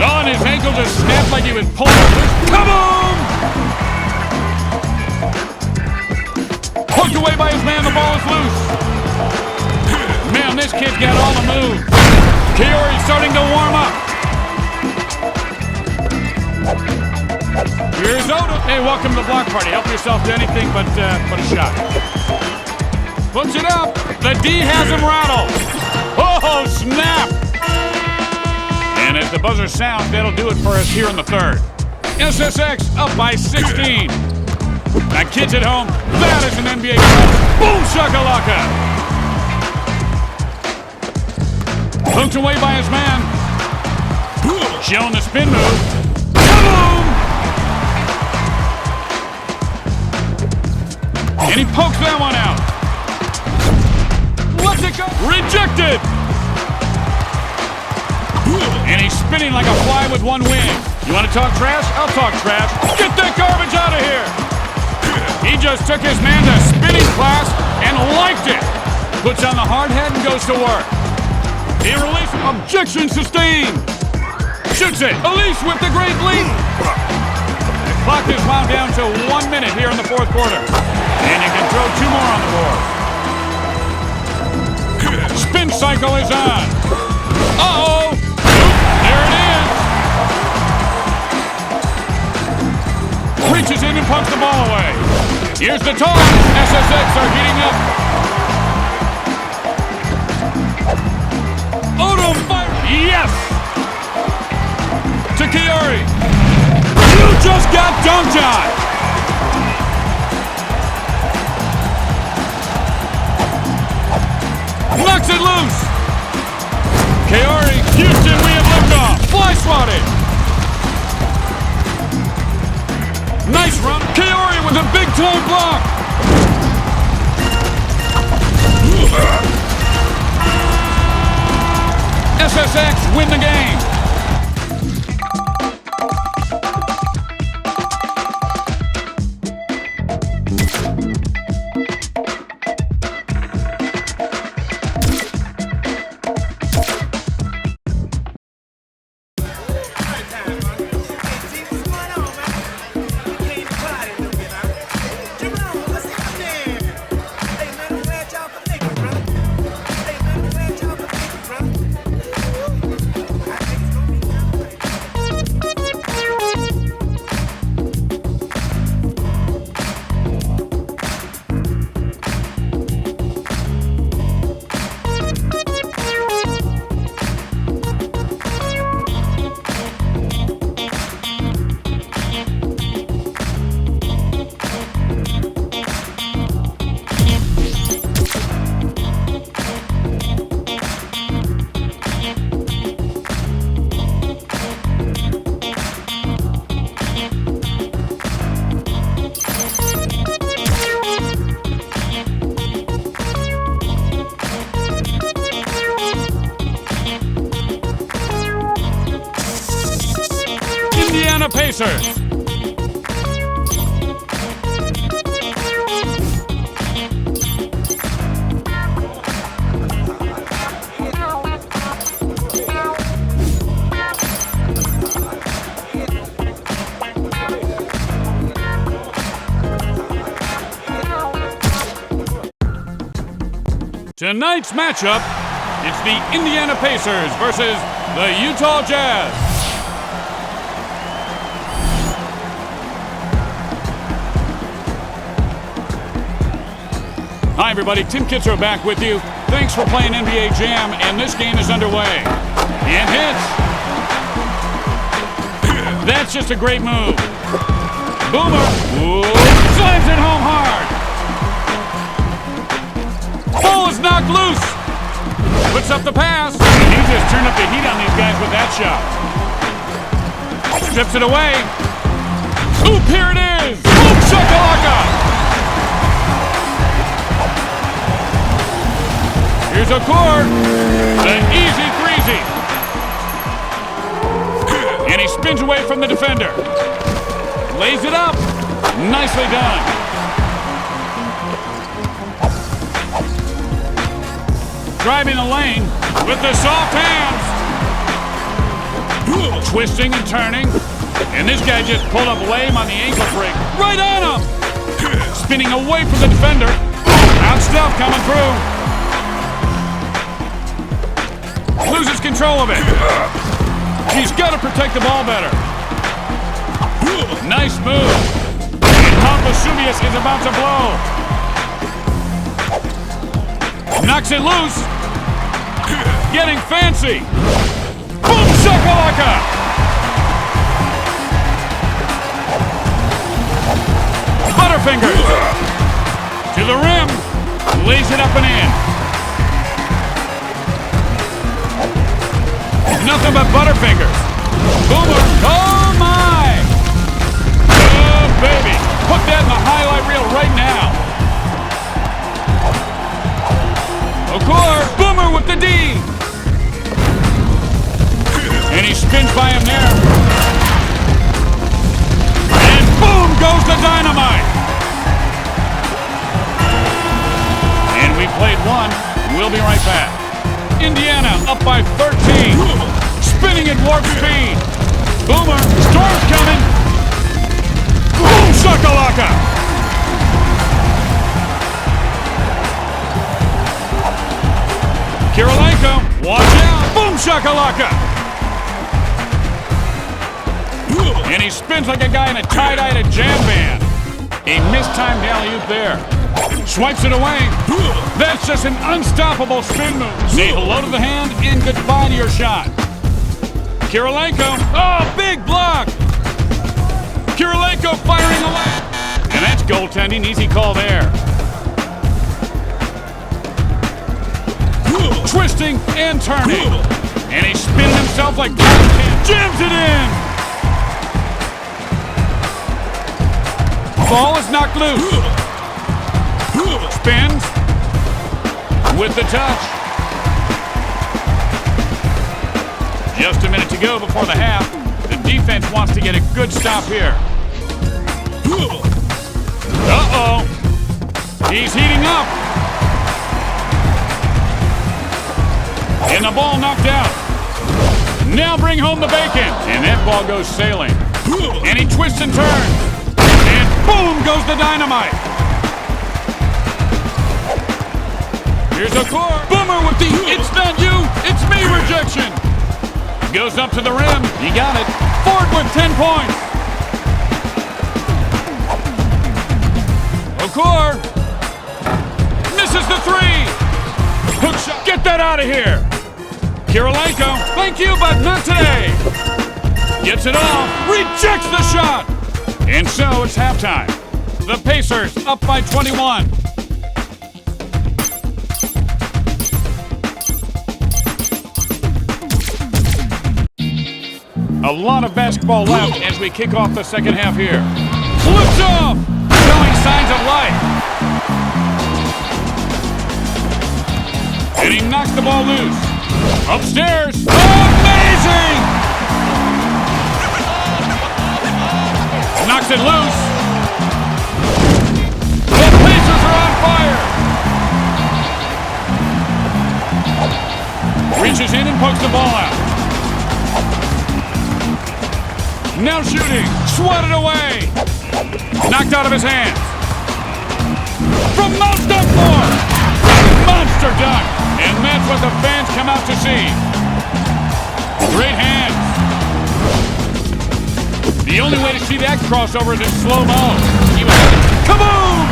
Speaker 1: Oh, and his ankle just snapped like he was pulling it. Kaboom! Hooked away by his man, the ball is loose. Man, this kid's got all the moves. Kaori's starting to warm up. Here's Odom. Hey, welcome to the block party. Help yourself to anything but a shot. Puts it up. The D has him rattled. Oh, snap! And as the buzzer sounds, that'll do it for us here in the third. SSX up by 16. Now, kids at home, that is an NBA clutch. Boom shakalaka! Hooked away by his man. Showing the spin move. Boom! And he pokes that one out. Let's it go. Rejected! And he's spinning like a fly with one wing. You want to talk trash? I'll talk trash. Get that garbage out of here! He just took his man to spinning class and liked it. Puts on the hard hat and goes to work. He releases. Objection sustained. Shoots it. Elise with the great lead. The clock is wound down to 1 minute here in the fourth quarter. And you can throw 2 more on the board. Spin cycle is on. Uh-oh. There it is. Reaches in and punts the ball away. Here's the toss. SSX are heating up. Odom fire. Yes. To Kaori. You just got dunked on. Big-time block! SSX win the game! Indiana Pacers. Tonight's matchup, it's the Indiana Pacers versus the Utah Jazz. Hi everybody, Tim Kitzer back with you. Thanks for playing NBA Jam, and this game is underway. And hits. That's just a great move. Boomer. Ooh, slams it home hard. Ball is knocked loose. Puts up the pass. He just turned up the heat on these guys with that shot. Strips it away. Oop, here it is. Boom, shakalaka. Here's a cord. The easy breezy. And he spins away from the defender. Lays it up. Nicely done. Driving the lane with the soft hands. Twisting and turning. And this guy just pulled up lame on the ankle break. Right on him. Spinning away from the defender. Out stuff coming through. Loses control of it. He's got to protect the ball better. Nice move. And Vesuvius is about to blow. Knocks it loose. Getting fancy. Boom shakalaka. Butterfingers. To the rim. Lays it up and in. Nothing but Butterfingers. Boomer. Oh my. Oh baby. Put that in the highlight reel right now. Okur. Boomer with the D. And he spins by him there. And boom goes the dynamite. And we played one. We'll be right back. Indiana up by 13. Spinning at warp speed. Boomer. Storm's coming. Boom shakalaka. Kirilenko. Watch out. Boom shakalaka. And he spins like a guy in a tie-dye at a jam band. A mistimed alley-oop there. Swipes it away. That's just an unstoppable spin move. Say hello to the hand and goodbye to your shot. Kirilenko. Oh, big block. Kirilenko firing away. And that's goaltending. Easy call there. Twisting and turning. And he's spinning himself like jams it in. Ball is knocked loose. Spins with the touch. Just a minute to go before the half. The defense wants to get a good stop here. Uh-oh. He's heating up. And the ball knocked out. Now bring home the bacon. And that ball goes sailing. And he twists and turns. And boom goes the dynamite. Here's a core. Boomer with the "it's not you, it's me" rejection. Goes up to the rim. He got it. Ford with 10 points. Okor misses the three. Hook shot. Get that out of here. Kirilenko, thank you, but not today. Gets it off. Rejects the shot. And so it's halftime. The Pacers up by 21. A lot of basketball left as we kick off the second half here. Flips off, showing signs of life. And he knocks the ball loose. Upstairs, amazing! Knocks it loose. The Pacers are on fire. Reaches in and pokes the ball out. Now shooting, swatted away. Knocked out of his hands. From Mount Duckmore. Monster dunk. And that's what the fans come out to see. Great hands. The only way to see that crossover is in slow-mo. He was kaboom!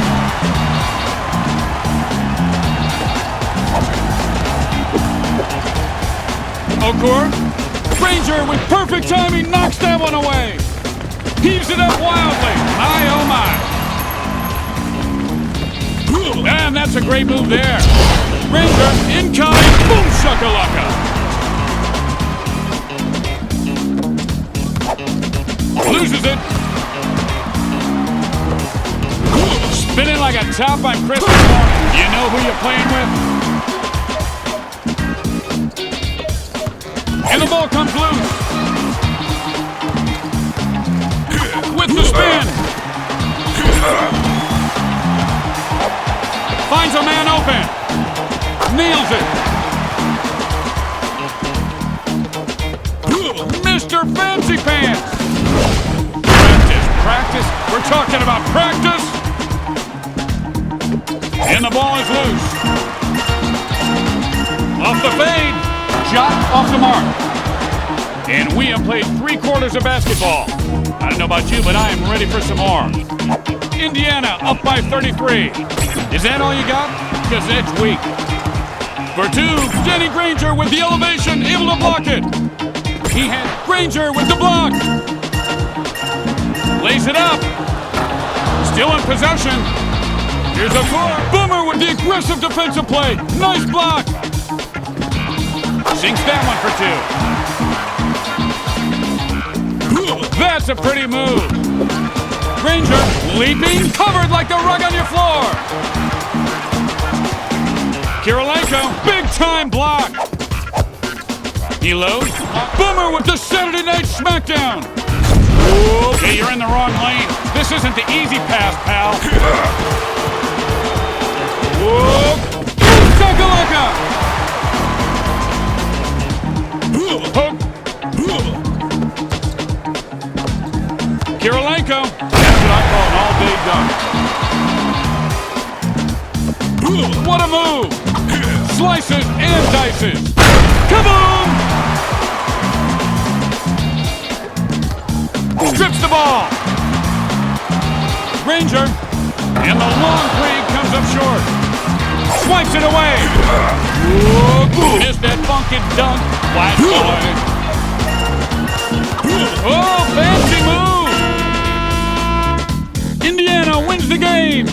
Speaker 1: Okor. Granger with perfect timing knocks that one away. Heaves it up wildly. My, oh my. And that's a great move there. Granger incoming. Boom shakalaka. Loses it. Spinning like a top on Christmas morning. You know who you're playing with? And the ball comes loose. With the spin. Finds a man open. Nails it. Mr. Fancy Pants. Practice, practice. We're talking about practice. And the ball is loose. Off the fade. Shot off the mark. And we have played 3 quarters of basketball. I don't know about you, but I am ready for some more. Indiana up by 33. Is that all you got? Because it's weak. For 2, Danny Granger with the elevation, able to block it. He had Granger with the block. Lays it up. Still in possession. Here's a core. Boomer with the aggressive defensive play. Nice block. Sinks that one for 2. That's a pretty move. Granger leaping, covered like the rug on your floor. Kirilenko, big time block. He loads. Boomer with the Saturday Night Smackdown. Okay, you're in the wrong lane. This isn't the easy pass, pal. Whoa. Shakalaka. Hook. Kirilenko. That's what I call an all-day dunk. What a move. Slices and dices. Kaboom! Strips the ball. Granger. And the long three comes up short. Swipes it away. Missed that funky dunk. Flash away. Oh, fancy move. Indiana wins the game.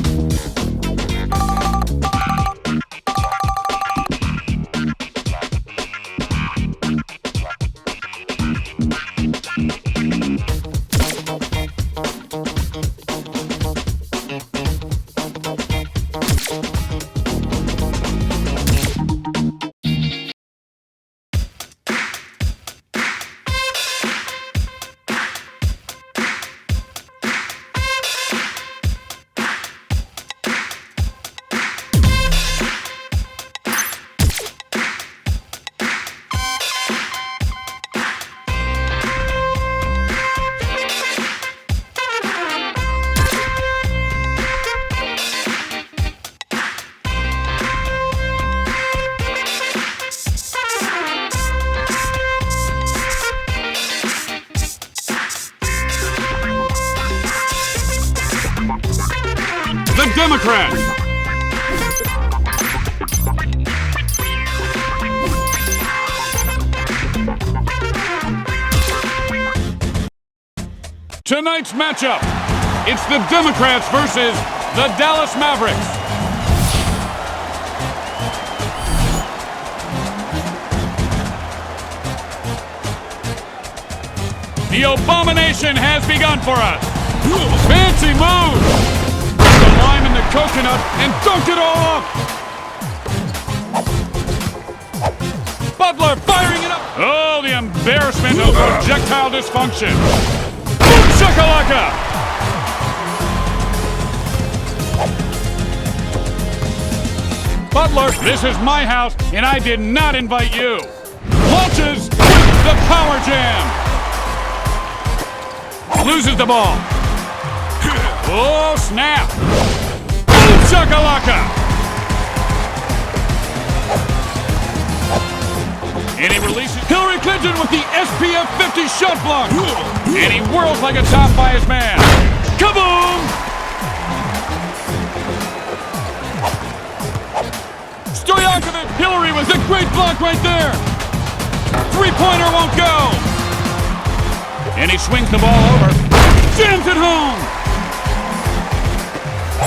Speaker 1: Democrats. Tonight's matchup, it's the Democrats versus the Dallas Mavericks. The abomination has begun for us. Fancy move! The lime in the coconut and dunked it all up! Butler firing it up! Oh, the embarrassment of projectile dysfunction! Boom shakalaka! Butler, this is my house, and I did not invite you. Launches with the power jam! Loses the ball. Oh, snap! Boom shakalaka! And he releases Hillary Clinton with the SPF 50 shot block. And he whirls like a top by his man. Kaboom! Stoyakovich, Hillary with a great block right there. Three-pointer won't go. And he swings the ball over. Jams it home.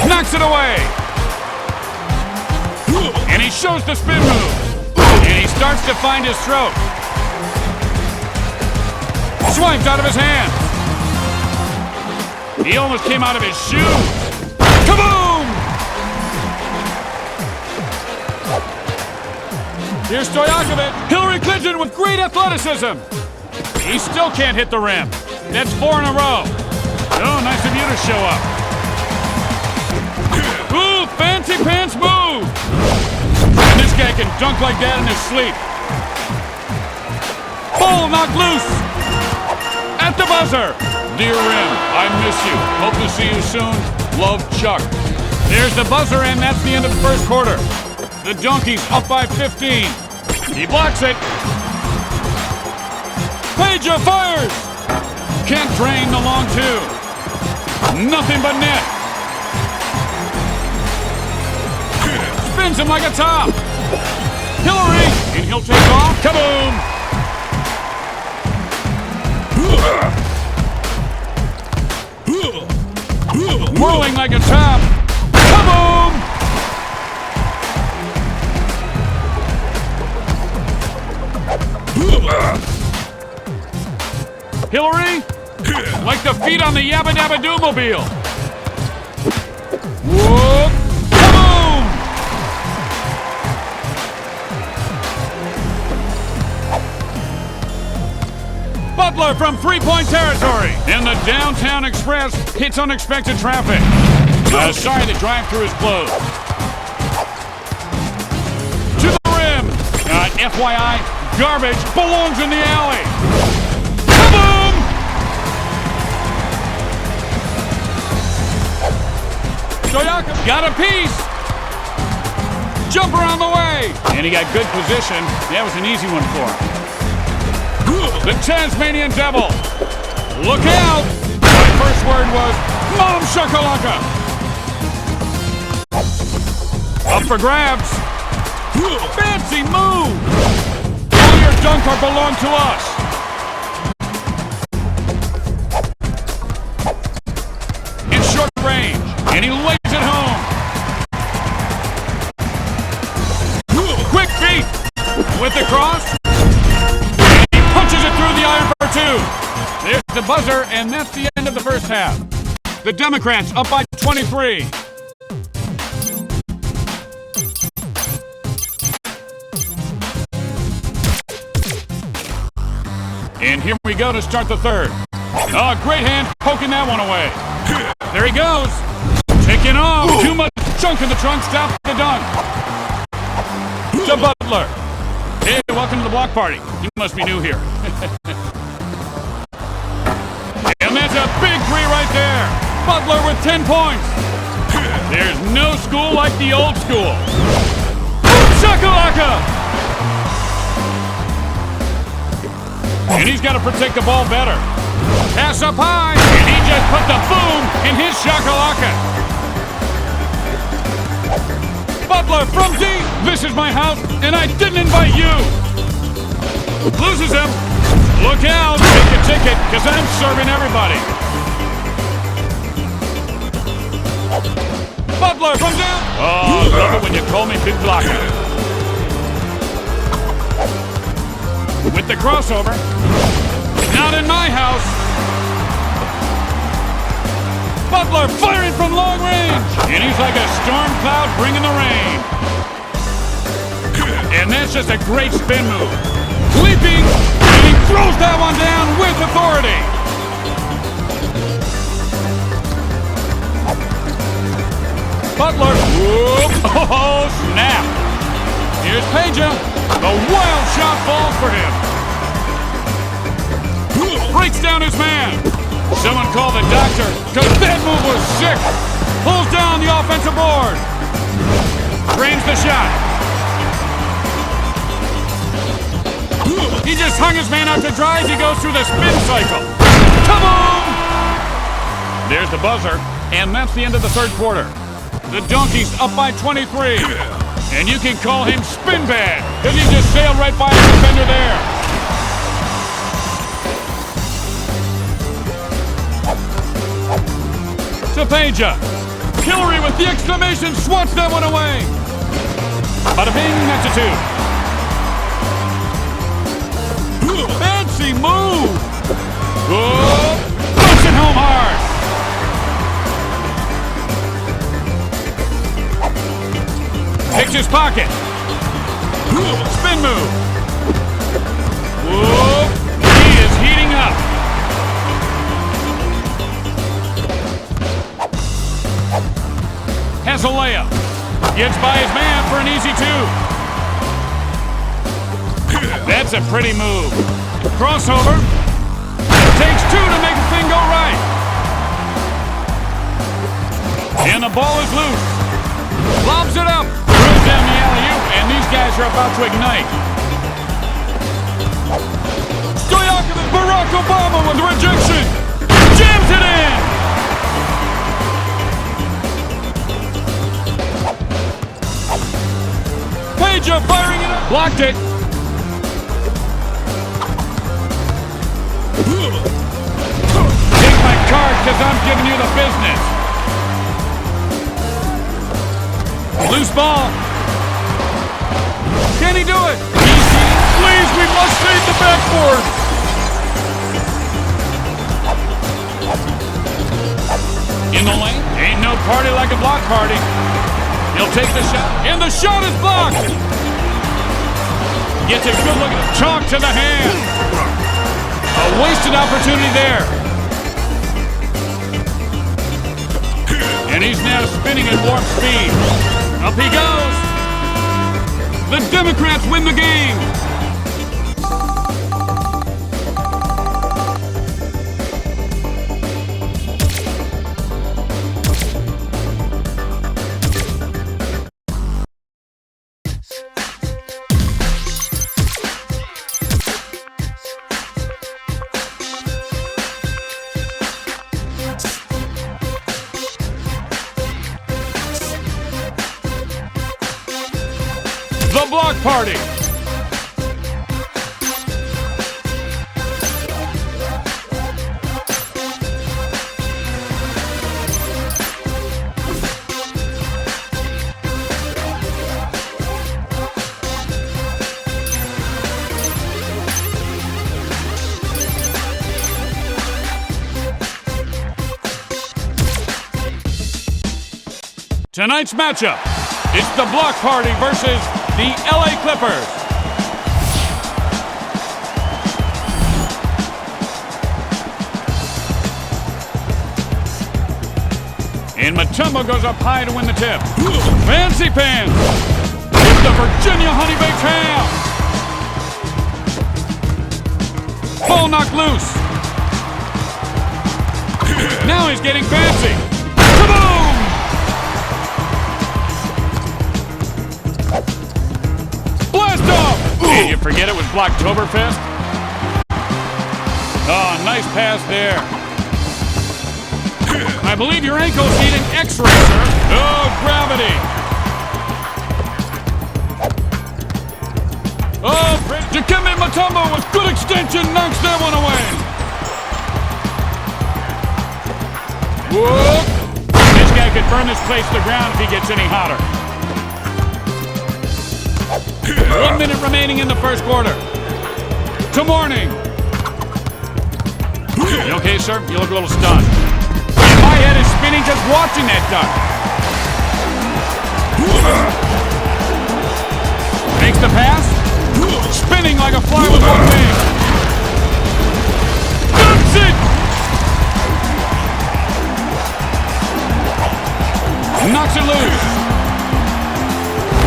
Speaker 1: Knocks it away. And he shows the spin move. And he starts to find his throat. Swipes out of his hands. He almost came out of his shoes. Kaboom! Here's Stoyakovich. Hillary Clinton with great athleticism. He still can't hit the rim. That's 4 in a row. Oh, nice of you to show up. Ooh, fancy pants move. And this guy can dunk like that in his sleep. Ball knocked loose. At the buzzer. Dear Rim, I miss you. Hope to see you soon. Love, Chuck. There's the buzzer, and that's the end of the first quarter. The Donkeys up by 15. He blocks it. Pager fires. Can't drain the long two. Nothing but net. Spins him like a top. Hillary, and he'll take off. Kaboom! Whirling like a top. Kaboom! Hillary, like the feet on the Yabba Dabba Doo-mobile. Whoop! Kaboom! Butler from three-point territory. And the Downtown Express hits unexpected traffic. Sorry, the drive-thru is closed. To the rim. FYI, garbage belongs in the alley. Kaboom! Stoyakovich got a piece. Jumper on the way. And he got good position. That was an easy one for him. The Tasmanian Devil. Look out! My first word was Mom Shakalaka. Up for grabs. Fancy move. All your dunk or belong to us. In short range. And he lays it home. Quick feet. With the cross. Punches it through the iron for two. There's the buzzer, and that's the end of the first half. The Democrats up by 23. And here we go to start the third. Oh, great hand poking that one away. There he goes. Taking off. Too much chunk in the trunk. Stop the dunk. To Butler. Hey, welcome to the block party. You must be new here. And that's a big three right there. Butler with 10 points. There's no school like the old school. Shakalaka! And he's got to protect the ball better. Pass up high, and he just put the boom in his shakalaka. Butler from deep. This is my house, and I didn't invite you. Loses him. Look out. Take a ticket, because I'm serving everybody. Butler from down. Oh, love it when you call me Big Blocker. With the crossover. Not in my house. Butler firing from long range. And he's like a storm cloud bringing the rain. And that's just a great spin move. Leaping, and he throws that one down with authority. Butler, whoop, oh snap. Here's Peja. The wild shot falls for him. Breaks down his man. Someone call the doctor, because that move was sick. Pulls down the offensive board. Drains the shot. He just hung his man out to dry as he goes through the spin cycle. Come on! There's the buzzer, and that's the end of the third quarter. The Donkeys up by 23. And you can call him Spin Bad, because he just sailed right by his defender there. To Peja. Hillary with the exclamation swats that one away. Bada bing, that's a two. Fancy move. Oh, puts it home hard. Picks his pocket. Spin move. Whoa, he is heating up. Has a layup. Gets by his man for an easy two. That's a pretty move. Crossover. It takes two to make the thing go right. And the ball is loose. Lobs it up. Throws down the alley-oop, and these guys are about to ignite. Stoyakovich, Barack Obama with rejection. Jams it in. Peja firing it up. Blocked it. Take my card, because I'm giving you the business. Loose ball. Can he do it? Please, we must save the backboard. In the lane. Ain't no party like a block party. He'll take the shot, and the shot is blocked. Gets a good look at it. Chalk to the hand. A wasted opportunity there. And he's now spinning at warp speed. Up he goes. The Democrats win the game. The block party. Tonight's matchup, it's the block party versus the LA Clippers. And Mutombo goes up high to win the tip. Fancy pants. It's the Virginia Honey Baked Ham. Ball knocked loose. Now he's getting fancy. Kaboom! Blast off! Did you forget it was Blocktoberfest? Oh, nice pass there. I believe your ankles need an X-ray, sir. Oh, gravity. Oh, Dikembe Mutombo with good extension knocks that one away. Whoop! This guy could burn this place to the ground if he gets any hotter. 1 minute remaining in the first quarter. To Morning. You okay, sir? You look a little stunned. My head is spinning just watching that duck. Makes the pass. Spinning like a fly with one wing. Dunks it! Knocks it loose.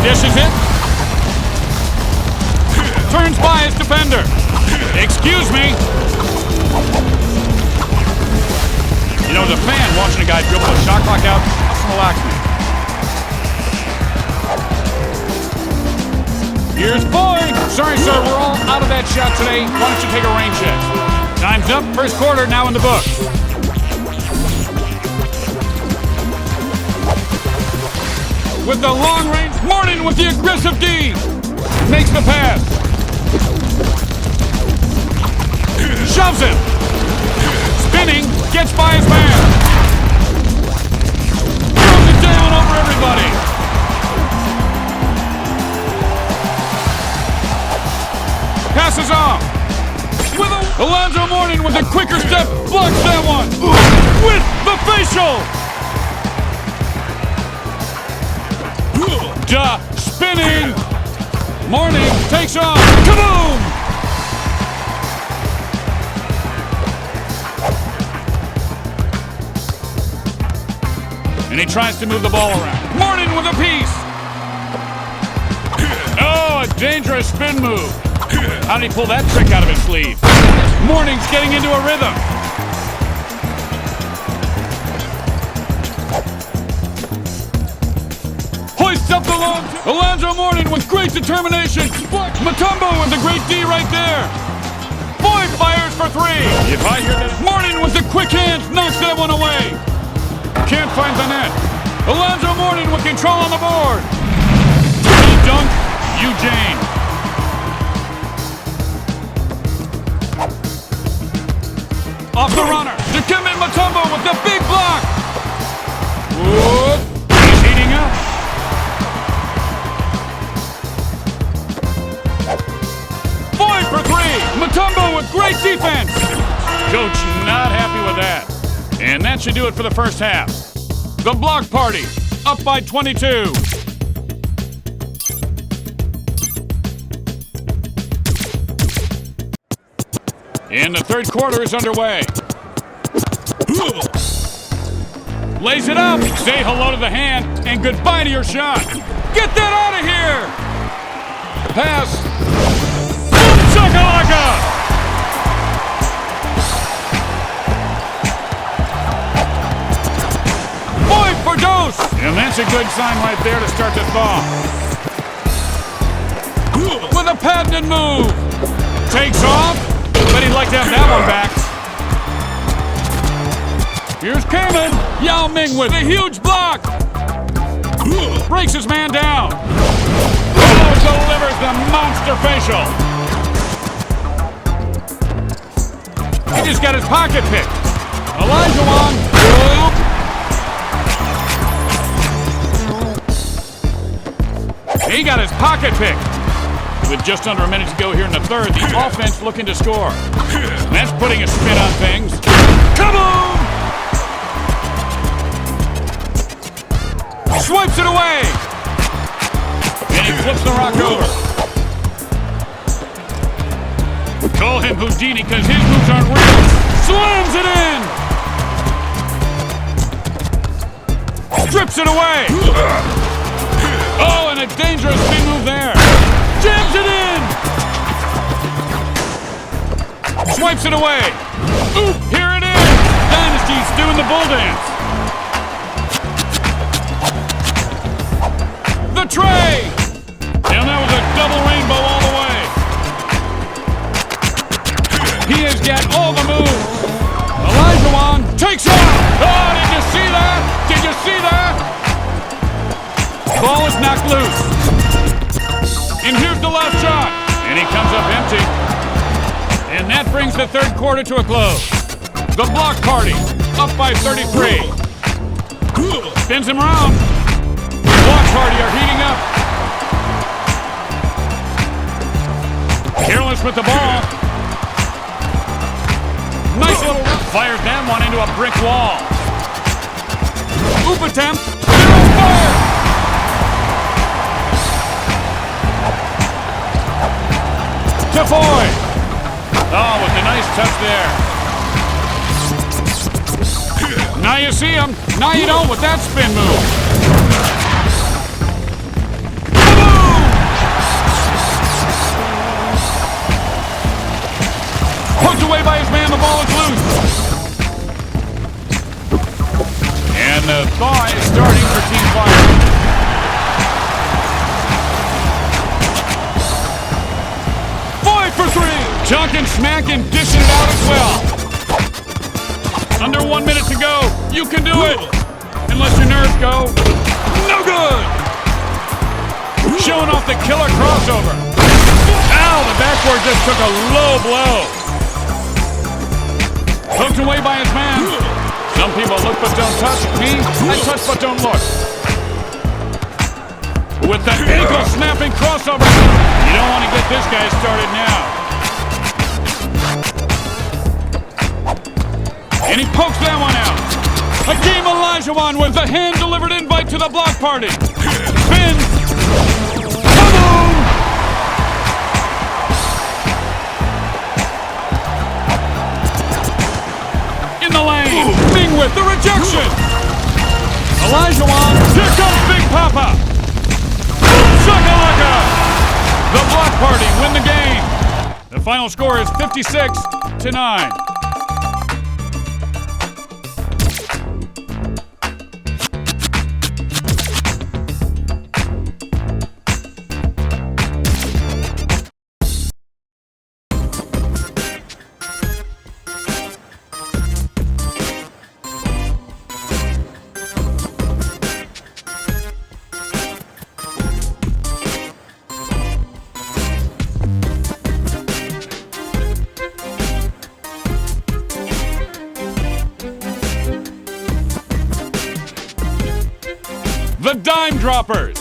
Speaker 1: Dishes it. Turns by his defender. Excuse me. You know, as a fan, watching a guy dribble a shot clock out, that's relaxing. Here's Boyd. Sorry, sir, we're all out of that shot today. Why don't you take a rain check? Time's up. First quarter now in the books. With the long range, Morning with the aggressive D. Makes the pass. Shoves it. Spinning, gets by his man. Throws it down over everybody. Passes off. With Alonzo Morning with a quicker step, blocks that one. With the facial. Spinning. Morning takes off. Kaboom! And he tries to move the ball around. Morning with a piece. Oh, a dangerous spin move. How did he pull that trick out of his sleeve? Morning's getting into a rhythm. Hoists up the long. Alonzo Morning with great determination. Mutombo with the great D right there. Boyd fires for three. If I hear that. Morning with the quick hands knocks that one away. Can't find the net. Alonzo Morning with control on the board. Dunk, Eugene. Off the runner. Dikembe Mutombo with the big block. Whoop. He's heating up. Boyd for three. Mutombo with great defense. Coach not happy with that. And that should do it for the first half. The block party, up by 22. And the third quarter is underway. Lays it up. Say hello to the hand and goodbye to your shot. Get that out of here. Pass. Boom shakalaka. For dose! And that's a good sign right there to start to thaw. With a patented move. Takes off, but he'd like to have that one back. Here's Kamen. Yao Ming with a huge block. Breaks his man down. Oh, delivers the monster facial. He just got his pocket picked. Elijah Wong. He got his pocket picked. With just under a minute to go here in the third, the offense looking to score. That's putting a spin on things. Kaboom! Swipes it away. And he flips the rock over. Call him Houdini because his moves aren't real. Slams it in. Strips it away. Oh, and a dangerous spin move there. Jams it in. Swipes it away. Oop, here it is. Dynasty's doing the bull dance. The tray. And that was a double rainbow all the way. He has got all the moves. Elijah Wan takes off. Oh, did you see that? Did you see that? Ball is knocked loose. And here's the last shot. And he comes up empty. And that brings the third quarter to a close. The block party, up by 33. Spins him around. The block party are heating up. Careless with the ball. Nice little fires that one into a brick wall. Oop attempt. They're on fire. Tafoy. Oh, with a nice touch there. Now you see him. Now you don't with that spin move. Kaboom! Hooked away by his man. The ball is loose. And the thaw is starting for Team Fire. For three. Chunking, smacking, dishing it out as well. Under 1 minute to go. You can do it. Unless your nerves go. No good. Showing off the killer crossover. Ow, the backboard just took a low blow. Hooked away by his man. Some people look but don't touch. Me, I touch but don't look. With the ankle snapping crossover. You don't want to get this guy started now. And he pokes that one out. Hakeem Olajuwon with the hand-delivered invite to the block party. Spins. Kaboom! In the lane. Ming with the rejection. Olajuwon. Here comes Big Papa. Shakalaka! The block party win the game. The final score is 56-9. The Dime Droppers.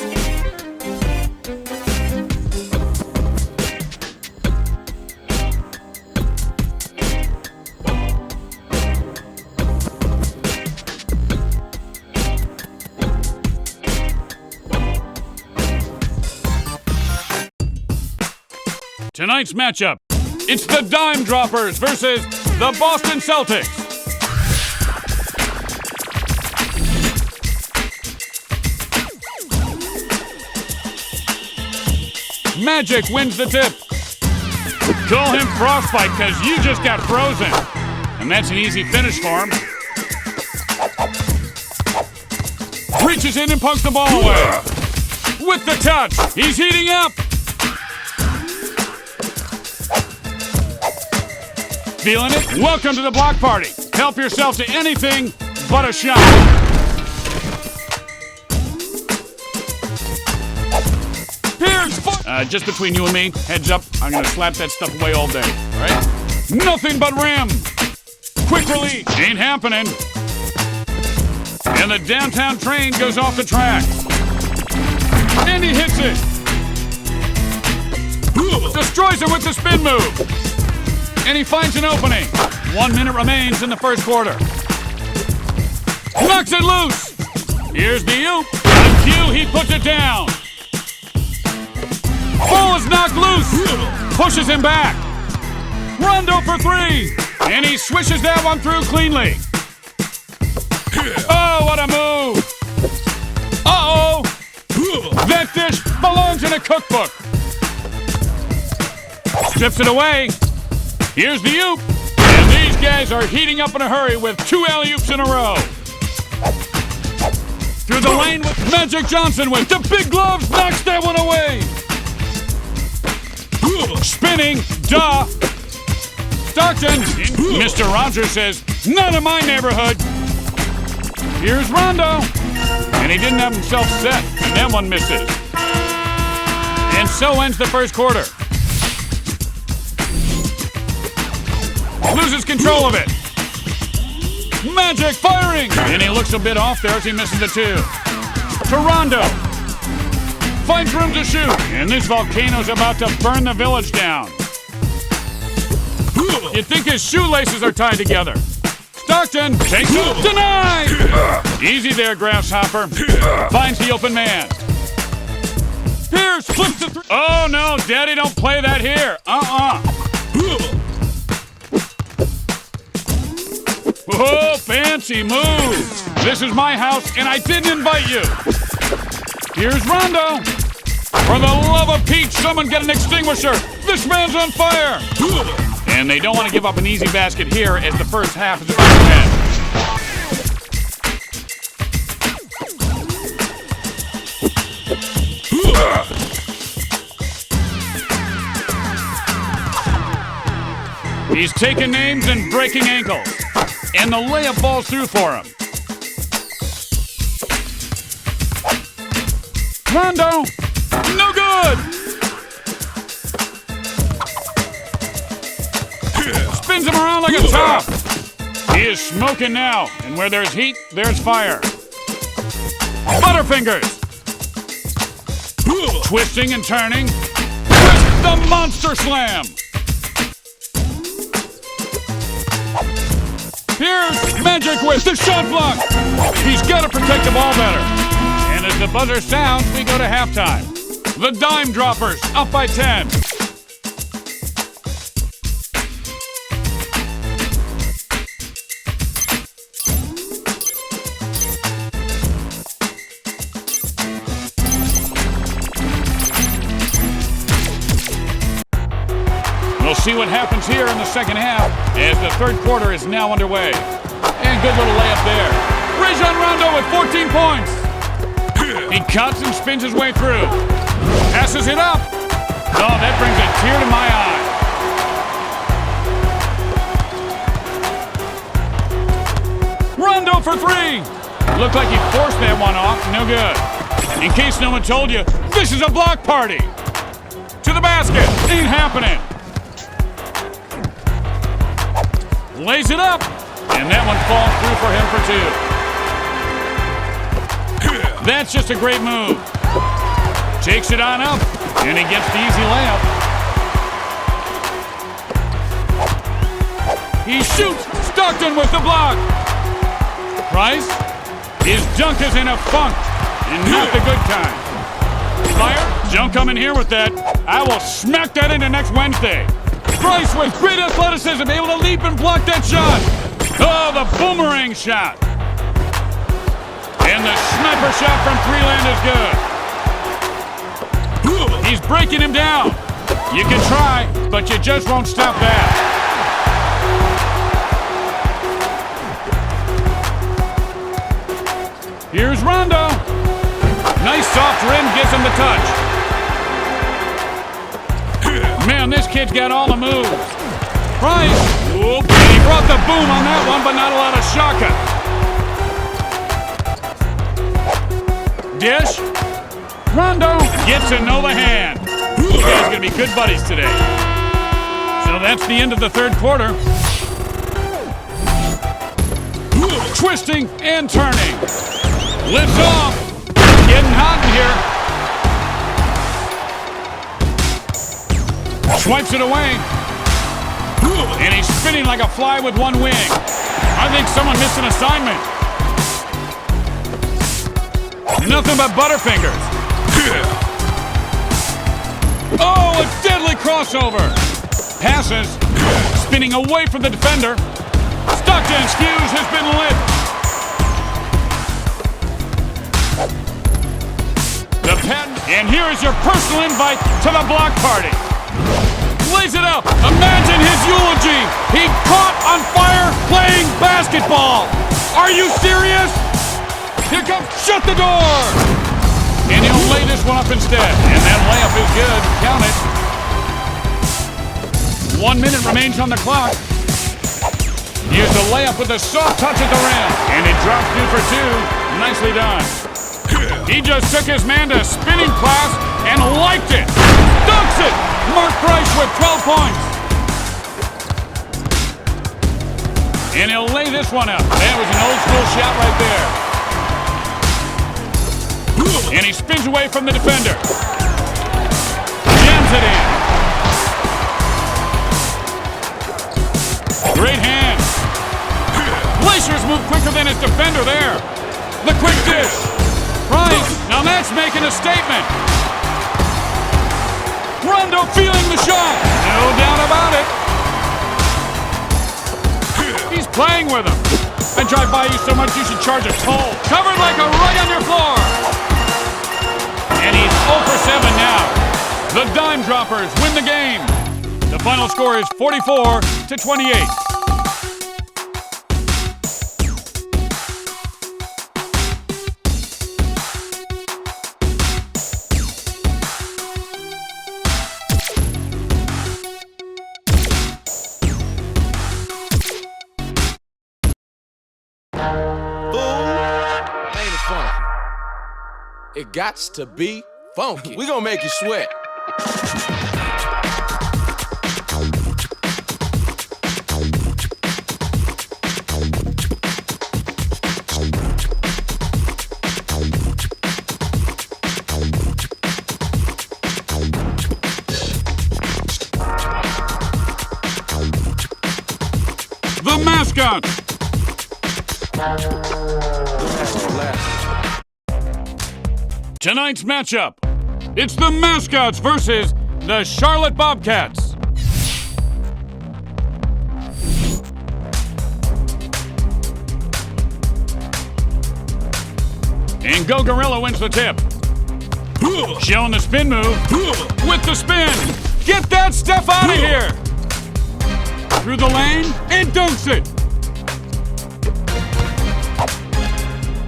Speaker 1: Tonight's matchup, it's the Dime Droppers versus the Boston Celtics. Magic wins the tip. Call him Frostbite because you just got frozen. And that's an easy finish for him. Reaches in and punks the ball away. With the touch, he's heating up. Feeling it? Welcome to the block party. Help yourself to anything but a shot. Just between you and me, heads up, I'm gonna slap that stuff away all day, all right? Nothing but rim. Quick release, ain't happening. And the downtown train goes off the track. And he hits it. Destroys it with the spin move. And he finds an opening. 1 minute remains in the first quarter. Knocks it loose. Here's the oop. On cue, he puts it down. Ball is knocked loose. Pushes him back. Rondo for three. And he swishes that one through cleanly. Oh, what a move. Uh-oh. That dish belongs in a cookbook. Strips it away. Here's the oop. And these guys are heating up in a hurry with 2 alley-oops in a row. Through the lane with Magic Johnson with the big gloves. Knocks that one away. Spinning, duh. Stockton. Mr. Rogers says, none in my neighborhood. Here's Rondo. And he didn't have himself set, and that one misses. And so ends the first quarter. loses control of it. Magic firing! And he looks a bit off there as he misses the two. To Rondo. Finds room to shoot. And this volcano's about to burn the village down. You'd think his shoelaces are tied together. Stockton takes it. Denied! Easy there, Grasshopper. Finds the open man. Pierce flips the three. Oh, no, Daddy, don't play that here. Oh, fancy moves. This is my house, and I didn't invite you. Here's Rondo. For the love of Pete, someone get an extinguisher. This man's on fire. And they don't want to give up an easy basket here as the first half is about to end. He's taking names and breaking ankles. And the layup falls through for him. Rondo! No good! Spins him around like a top. He is smoking now. And where there's heat, there's fire. Butterfingers! Twisting and turning. With the monster slam! Here's Magic with the shot block. He's got to protect the ball better. And as the buzzer sounds, we go to halftime. The Dime Droppers up by 10. We'll see what happens here in the second half as the third quarter is now underway. And good little layup there. Rajon Rondo with 14 points. He cuts and spins his way through. Passes it up. Oh, that brings a tear to my eye. Rondo for three. Looked like he forced that one off. No good. In case no one told you, this is a block party. To the basket. Ain't happening. Lays it up, and that one falls through for him for two. That's just a great move. Takes it on up, and he gets the easy layup. He shoots, Stockton with the block. Price, his dunk is in a funk, and not the good kind. Fire, don't come in here with that. I will smack that into next Wednesday. Price with great athleticism, able to leap and block that shot. Oh, the boomerang shot. And the sniper shot from three-land is good. He's breaking him down. You can try, but you just won't stop that. Here's Rondo. Nice soft rim gives him the touch. Man, this kid's got all the moves. Price. Whoop. And he brought the boom on that one, but not a lot of shaka. Dish. Rondo gets a Nova hand. These guys are going to be good buddies today. So that's the end of the third quarter. Twisting and turning. Lifts off. Getting hot in here. Swipes it away. And he's spinning like a fly with one wing. I think someone missed an assignment. Nothing but butterfingers. Oh, a deadly crossover. Passes. Spinning away from the defender. Stockton's fuse has been lit. The pen. And here is your personal invite to the block party. Lays it up. Imagine his eulogy. He caught on fire playing basketball. Are you serious? Here comes. Shut the door. And he'll lay this one up instead. And that layup is good. Count it. 1 minute remains on the clock. Here's the layup with a soft touch at the rim. And it drops through for two. Nicely done. He just took his man to spinning class and liked it. Dunks it. Mark Price with 12 points. And he'll lay this one up. That was an old school shot right there. And he spins away from the defender. Jams it in. Great hand. Glacier's moved quicker than his defender there. The quick dish. Price, now that's making a statement. Rondo feeling the shot. No doubt about it. He's playing with him. I drive by you so much you should charge a toll. Covered like a rug on your floor. And he's 0 for 7 now. The Dime Droppers win the game. The final score is 44-28.
Speaker 2: It gots to be funky. We gonna make you sweat.
Speaker 1: The mascots. Tonight's matchup, it's the Mascots versus the Charlotte Bobcats. And Go Gorilla wins the tip. Showing the spin move with the spin. Get that stuff out of here. Through the lane and dunks it.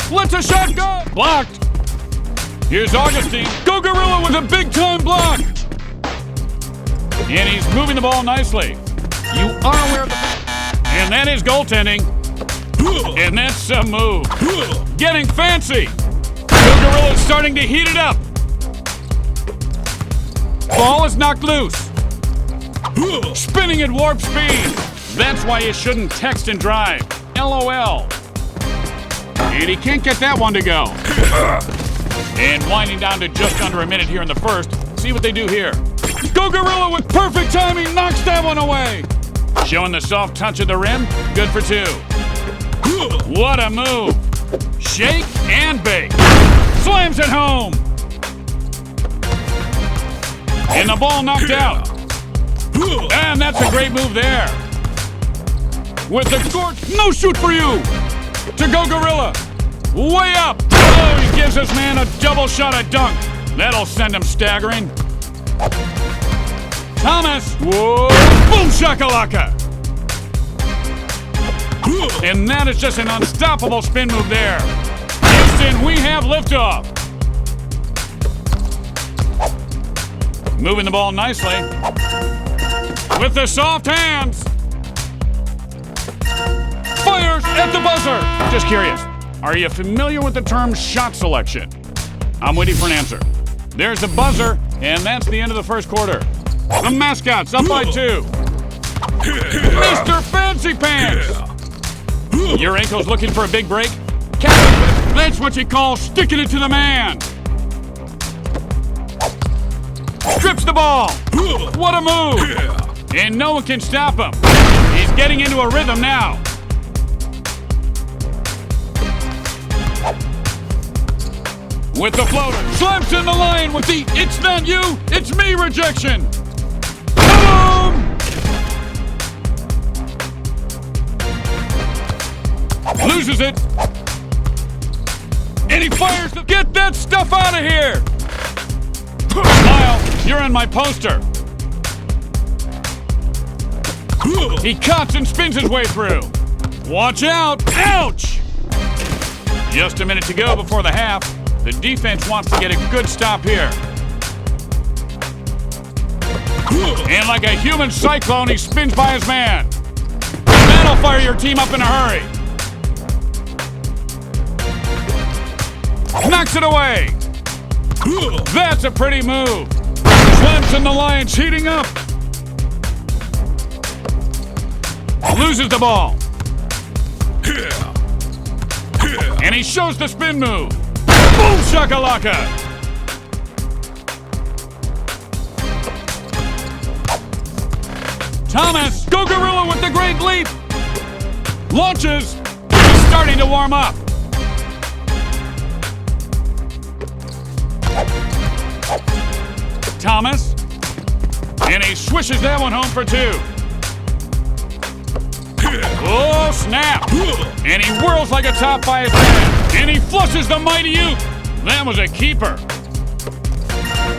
Speaker 1: Lets a shot go. Blocked. Here's Augustine. Go Gorilla with a big-time block. And he's moving the ball nicely. You are aware of the... And that is goaltending. And that's some move. Getting fancy. Go Gorilla is starting to heat it up. Ball is knocked loose. Spinning at warp speed. That's why you shouldn't text and drive. LOL. And he can't get that one to go. And winding down to just under a minute here in the first. See what they do here. Go Gorilla with perfect timing knocks that one away. Showing the soft touch of the rim. Good for 2. What a move. Shake and bake. Slams it home. And the ball knocked out. And that's a great move there. With the score. No shoot for you. To Go Gorilla. Way up. Oh, he gives this man a double shot at dunk. That'll send him staggering. Thomas. Whoa. Boom shakalaka. And that is just an unstoppable spin move there. Houston, we have liftoff. Moving the ball nicely. With the soft hands. Fires at the buzzer. Just curious. Are you familiar with the term shot selection? I'm waiting for an answer. There's the buzzer, and that's the end of the first quarter. The Mascots up by 2. Mr. Fancy Pants! Your ankle's looking for a big break? That's what you call sticking it to the man. Strips the ball. What a move. And no one can stop him. He's getting into a rhythm now. With the floater, slams in the lane with the "it's not you, it's me" rejection. Boom! Loses it. And he fires the... Get that stuff out of here! Smile, you're on my poster. He cuts and spins his way through. Watch out! Ouch! Just a minute to go before the half. The defense wants to get a good stop here. And like a human cyclone, he spins by his man. That'll fire your team up in a hurry. Knocks it away. That's a pretty move. Clemson, the Lions heating up. Loses the ball. And he shows the spin move. Boom shakalaka! Thomas, go gorilla with the great leap! Launches! He's starting to warm up. Thomas. And he swishes that one home for 2. Oh, snap! And he whirls like a top by his head. And he flushes the mighty oop. That was a keeper.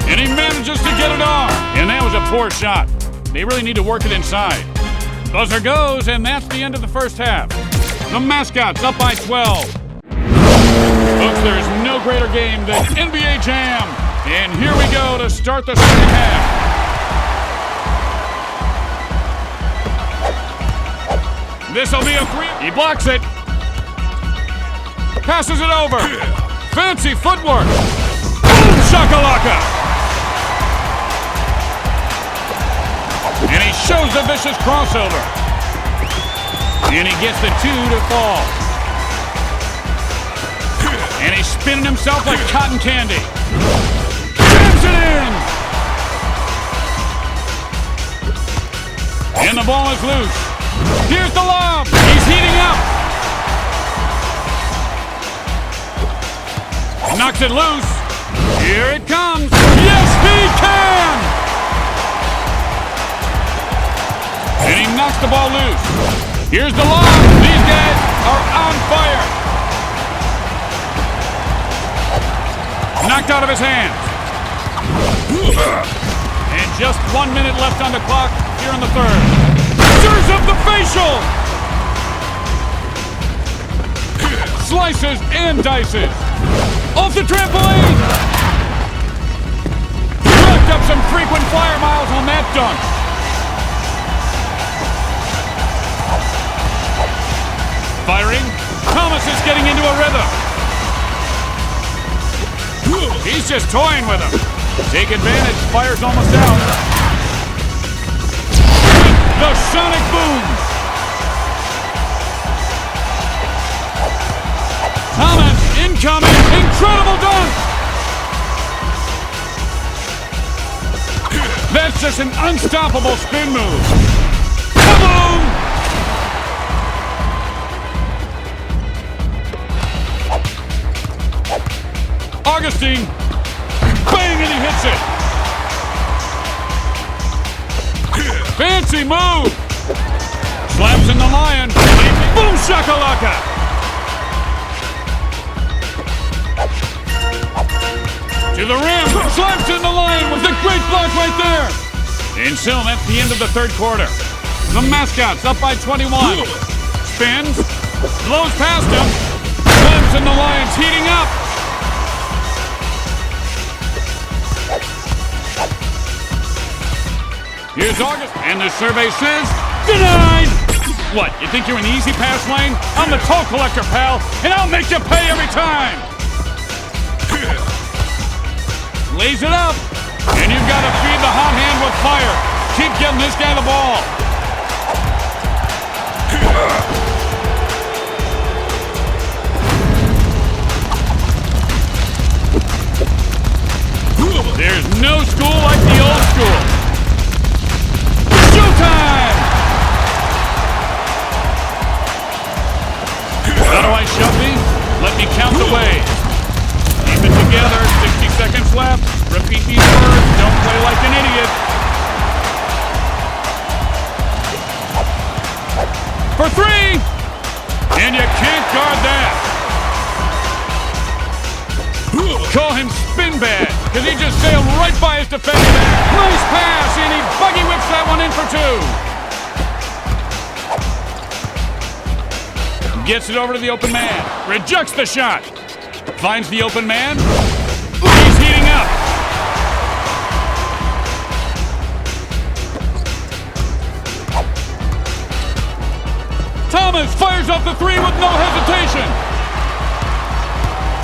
Speaker 1: And he manages to get it off. And that was a poor shot. They really need to work it inside. Buzzer goes, and that's the end of the first half. The Mascots up by 12. Folks, there's no greater game than NBA Jam. And here we go to start the second half. This'll be a 3. He blocks it. Passes it over. Fancy footwork. Boom shakalaka. And he shows the vicious crossover. And he gets the 2 to fall. And he's spinning himself like cotton candy. Jams it in. And the ball is loose. Here's the lob. He's heating up. Knocks it loose. Here it comes. Yes, he can. And he knocks the ball loose. Here's the lob. These guys are on fire. Knocked out of his hands. And just 1 minute left on the clock here in the third. Stirs up the facial! Slices and dices. Off the trampoline! Racked up some frequent flyer miles on that dunk. Firing. Thomas is getting into a rhythm. He's just toying with him. Take advantage. Fire's almost out. The sonic boom! Thomas incoming! Incredible dunk! That's just an unstoppable spin move. Kaboom! Augustine! Bang! And he hits it! Fancy move! Slaps in the lion. Boom shakalaka! To the rim. Slaps in the lion with a great block right there. And so that's the end of the third quarter. The Mascots up by 21. Spins. Blows past him. Slaps in the Lions heating up. Here's August, and the survey says, denied! What, you think you're in the easy pass lane? I'm the toll collector, pal, and I'll make you pay every time! Lays it up, and you've got to feed the hot hand with fire. Keep getting this guy the ball. There's no school like the old school. Showtime! How do I shove these? Let me count the ways. Keep it together, 60 seconds left. Repeat these words, don't play like an idiot. For 3! And you can't guard that. Call him spin bad, because he just sailed right by his defender. Nice pass, and he buggy whips that one in for 2. Gets it over to the open man. Rejects the shot. Finds the open man. He's heating up. Thomas fires off the 3 with no hesitation.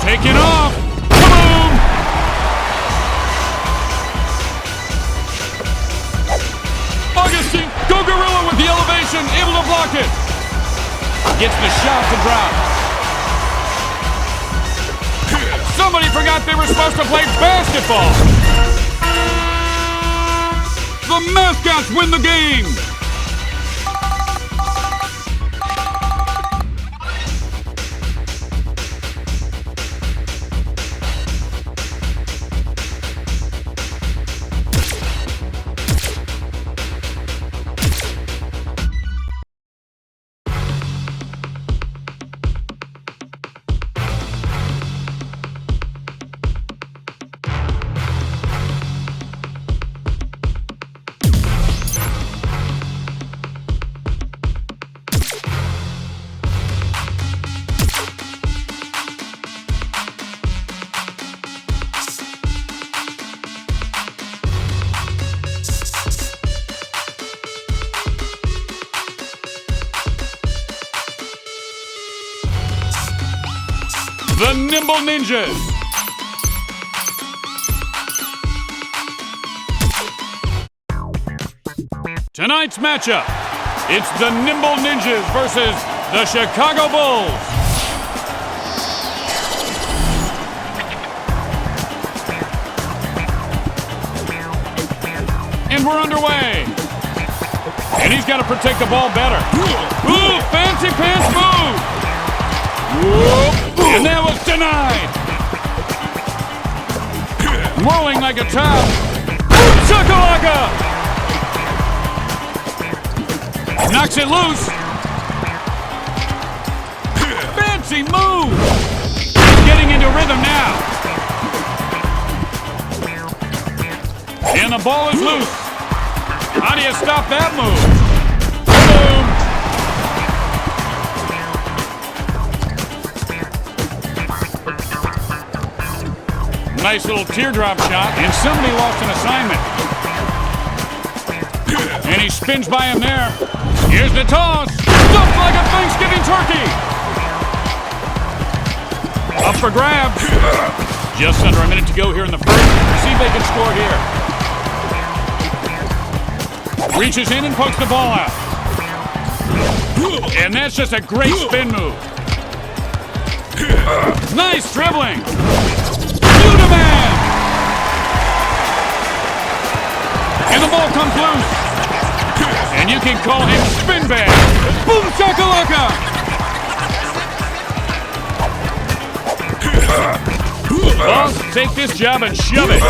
Speaker 1: Taking off. Boom! Augustine, go gorilla with the elevation, able to block it. Gets the shot to drop. Somebody forgot they were supposed to play basketball. The Mascots win the game. The Nimble Ninjas. Tonight's matchup, it's the Nimble Ninjas versus the Chicago Bulls. And we're underway. And he's got to protect the ball better. Ooh, fancy pants move. Whoop. And that was denied. Rolling like a top. Chakalaka! Knocks it loose. Fancy move. He's getting into rhythm now. And the ball is loose. How do you stop that move? Boom. Nice little teardrop shot, and somebody lost an assignment. And he spins by him there. Here's the toss. Stuffed like a Thanksgiving turkey. Up for grabs. Just under a minute to go here in the first. See if they can score here. Reaches in and pokes the ball out. And that's just a great spin move. Nice dribbling. Man. And the ball comes loose. And you can call him spin bag. Boom shakalaka. Boss, take this job and shove it.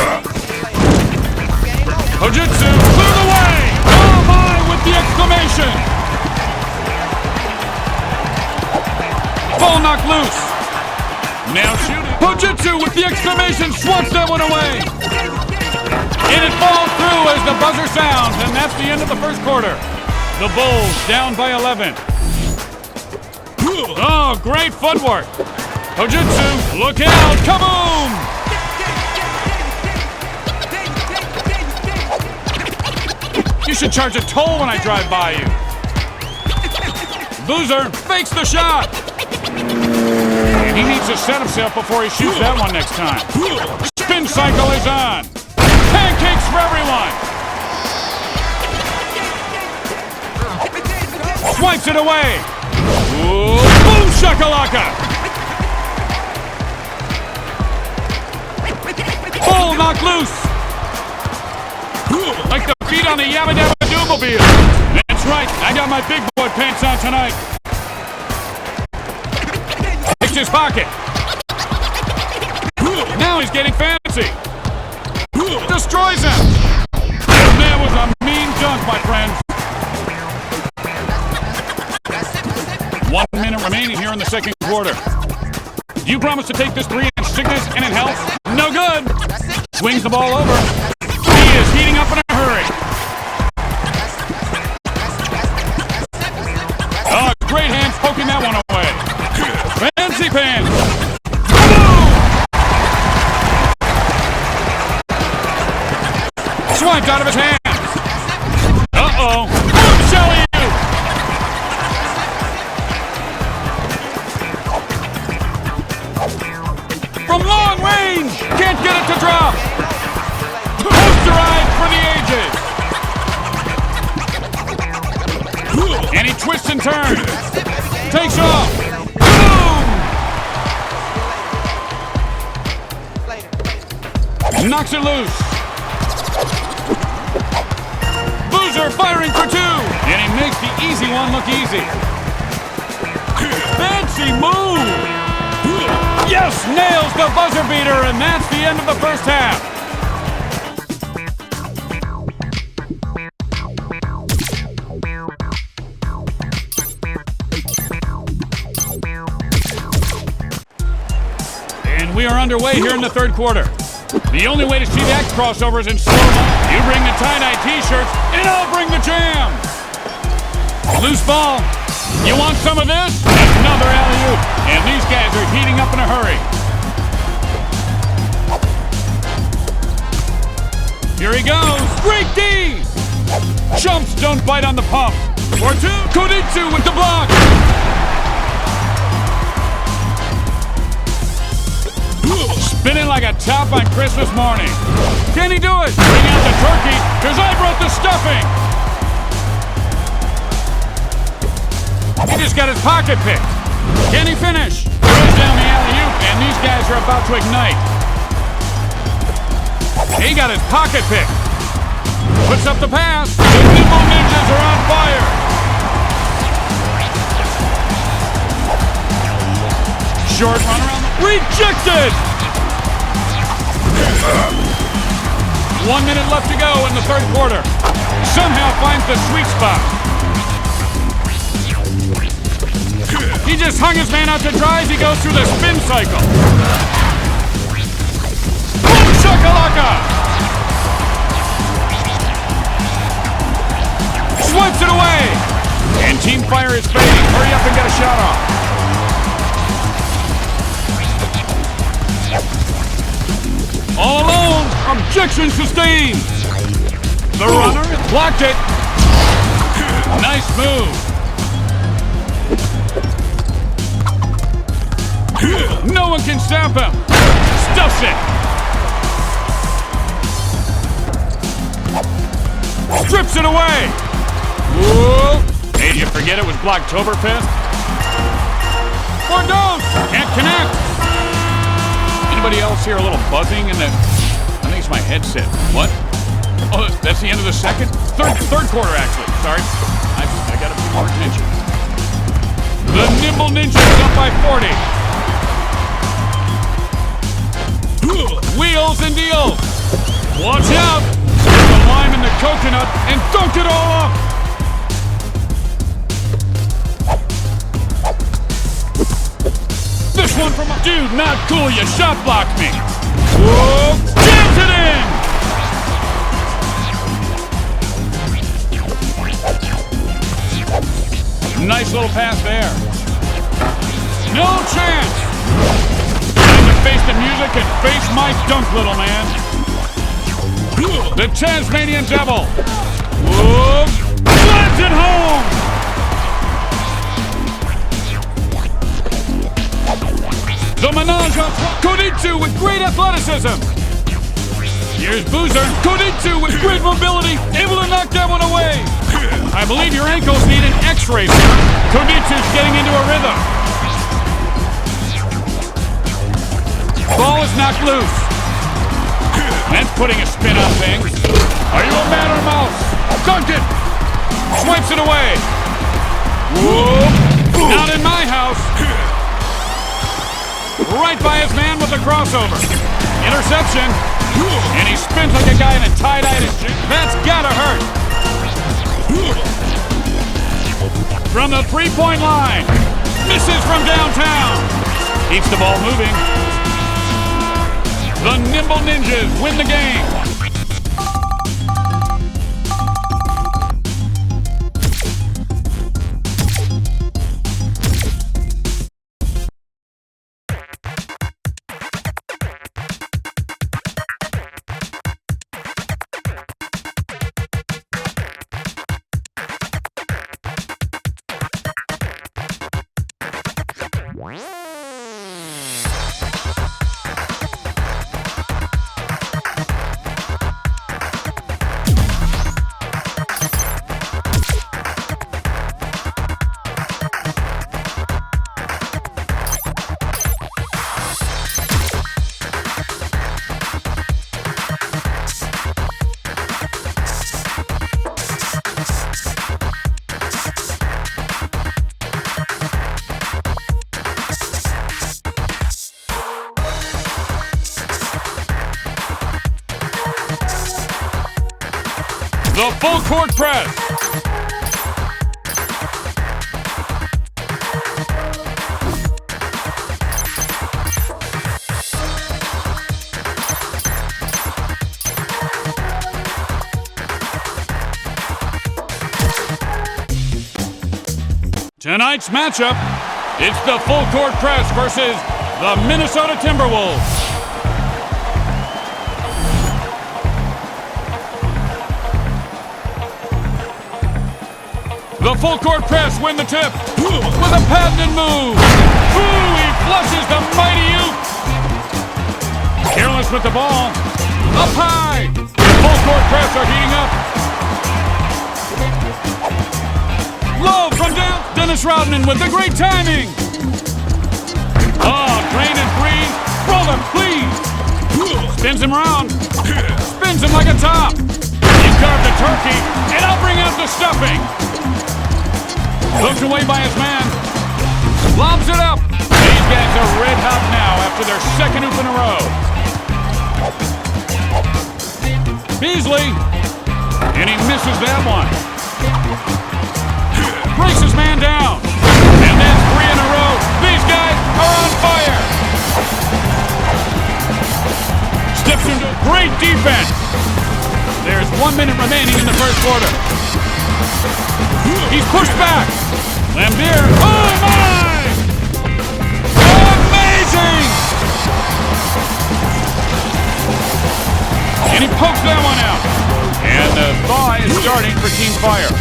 Speaker 1: Hojutsu, clear the way. Oh my, with the exclamation. Ball knocked loose. Now shooting. Hojutsu with the exclamation swats that one away. And it falls through as the buzzer sounds, and that's the end of the first quarter. The Bulls down by 11. Oh, great footwork. Hojutsu, look out, kaboom! You should charge a toll when I drive by you. Boozer fakes the shot. And he needs to set himself before he shoots that one next time. Spin cycle is on. Pancakes for everyone. Swipes it away. Ooh, boom shakalaka. Ball knocked loose. Like the feet on the Yabba Dabba Dooblemobile. That's right, I got my big boy pants on tonight. His pocket. Now he's getting fancy. Destroys him. And that was a mean dunk, my friends. 1 minute remaining here in the second quarter. You promised to take this 3-inch sickness and it helps? No good. Swings the ball over. He is heating up in a hurry. Oh, great hands poking that one away. Fancy pants! Swiped out of his hands! Uh-oh! Boom, Shelly! From long range! Can't get it to drop! Posterized for the ages! And he twists and turns! Takes off. Boom! Knocks it loose. Boozer firing for 2. And he makes the easy one look easy. Fancy move. Yes, nails the buzzer beater, and that's the end of the first half. And we are underway here in the third quarter. The only way to see that crossover is in slow-mo. You bring the tie-dye t-shirts, and I'll bring the jam. Loose ball. You want some of this? Another alley-oop. And these guys are heating up in a hurry. Here he goes. Great D. Chumps don't bite on the pump. For 2. Koditsu with the block. Spinning like a top on Christmas morning. Can he do it? Bring out the turkey, because I brought the stuffing. He just got his pocket picked. Can he finish? Throws down the alley-oop, and these guys are about to ignite. He got his pocket picked. Puts up the pass. The Nimble Ninjas are on fire. Short run around. Rejected! 1 minute left to go in the third quarter. Somehow finds the sweet spot. He just hung his man out to dry as he goes through the spin cycle. Boom shakalaka! Swipes it away! And team fire is fading. Hurry up and get a shot off. All alone, objection sustained. The runner blocked it. Nice move. No one can stop him. Stuffs it. Strips it away. Whoa. Hey, did you forget it was Blocktoberfest? Bordeaux can't connect. Anybody else hear a little buzzing in the... I think it's my headset. What? Oh, that's the end of the second? Third quarter, actually. Sorry. I gotta pay more attention. The Nimble Ninjas up by 40. Wheels and deals. Watch out. Get the lime and the coconut and dunk it all up. This one from a... Dude, not cool. You shot blocked me. Whoa. Jams it in. Nice little pass there. No chance. Time to face the music and face my dunk, little man. The Tasmanian Devil. Whoa. Slams it home. The Menage a Koditsu with great athleticism. Here's Boozer. Koditsu with great mobility, able to knock that one away. I believe your ankles need an x-ray, sir. Koditsu's getting into a rhythm. Ball is knocked loose. That's putting a spin on things. Are you a man or a mouse? Dunked it. Swipes it away. Whoa. Not in my house. Right by his man with the crossover. Interception. And he spins like a guy in a tie-dye. That's gotta hurt. From the three-point line. Misses from downtown. Keeps the ball moving. The Nimble Ninjas win the game. full court press. Tonight's matchup, it's the full court press versus the Minnesota Timberwolves. The full court press win the tip with a patented move. Ooh, he flushes the mighty Uke. Careless with the ball. Up high. The full court press are heating up. Low from down. Dennis Rodman with the great timing. Oh, drain and breathe. Brother, please. Spins him around. Spins him like a top. You carved the turkey, and I'll bring out the stuffing. Hooked away by his man. Lobs it up. These guys are red hot now after their second hoop in a row. Beasley. And he misses that one. Breaks his man down. And that's 3 in a row. These guys are on fire. Steps into great defense. There's 1 minute remaining in the first quarter. He's pushed back. Lambier. Oh my! Amazing! And he pokes that one out. And the thaw is starting for Team Fire.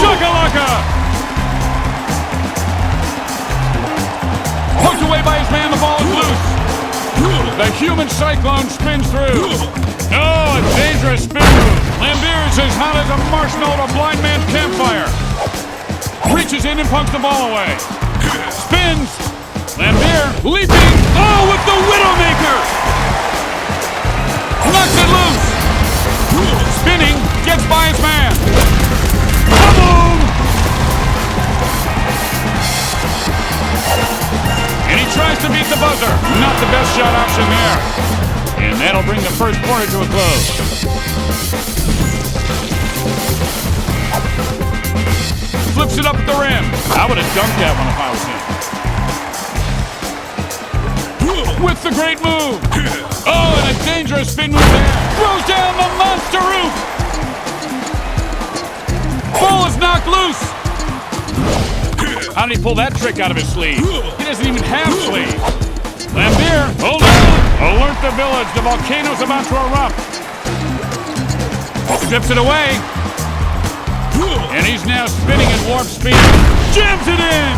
Speaker 1: Shakalaka! Poked away by his man, the ball is loose. The human cyclone spins through. Oh, a dangerous spin move. Lambier is as hot as a marshmallow at a blind man's campfire. Reaches in and punks the ball away. Spins. Lambier leaping. Oh, with the Widowmaker! Knocks it loose. Spinning, gets by his man. Boom! And he tries to beat the buzzer. Not the best shot option there. And that'll bring the first quarter to a close. Flips it up at the rim. I would have dunked that one if I was him. With the great move. Oh, and a dangerous spin move there. Throws down the monster roof. Ball is knocked loose. How did he pull that trick out of his sleeve? He doesn't even have sleeves. Lambier, hold on. Alert the village. The volcano's about to erupt. Strips it away. And he's now spinning at warp speed. Jams it in.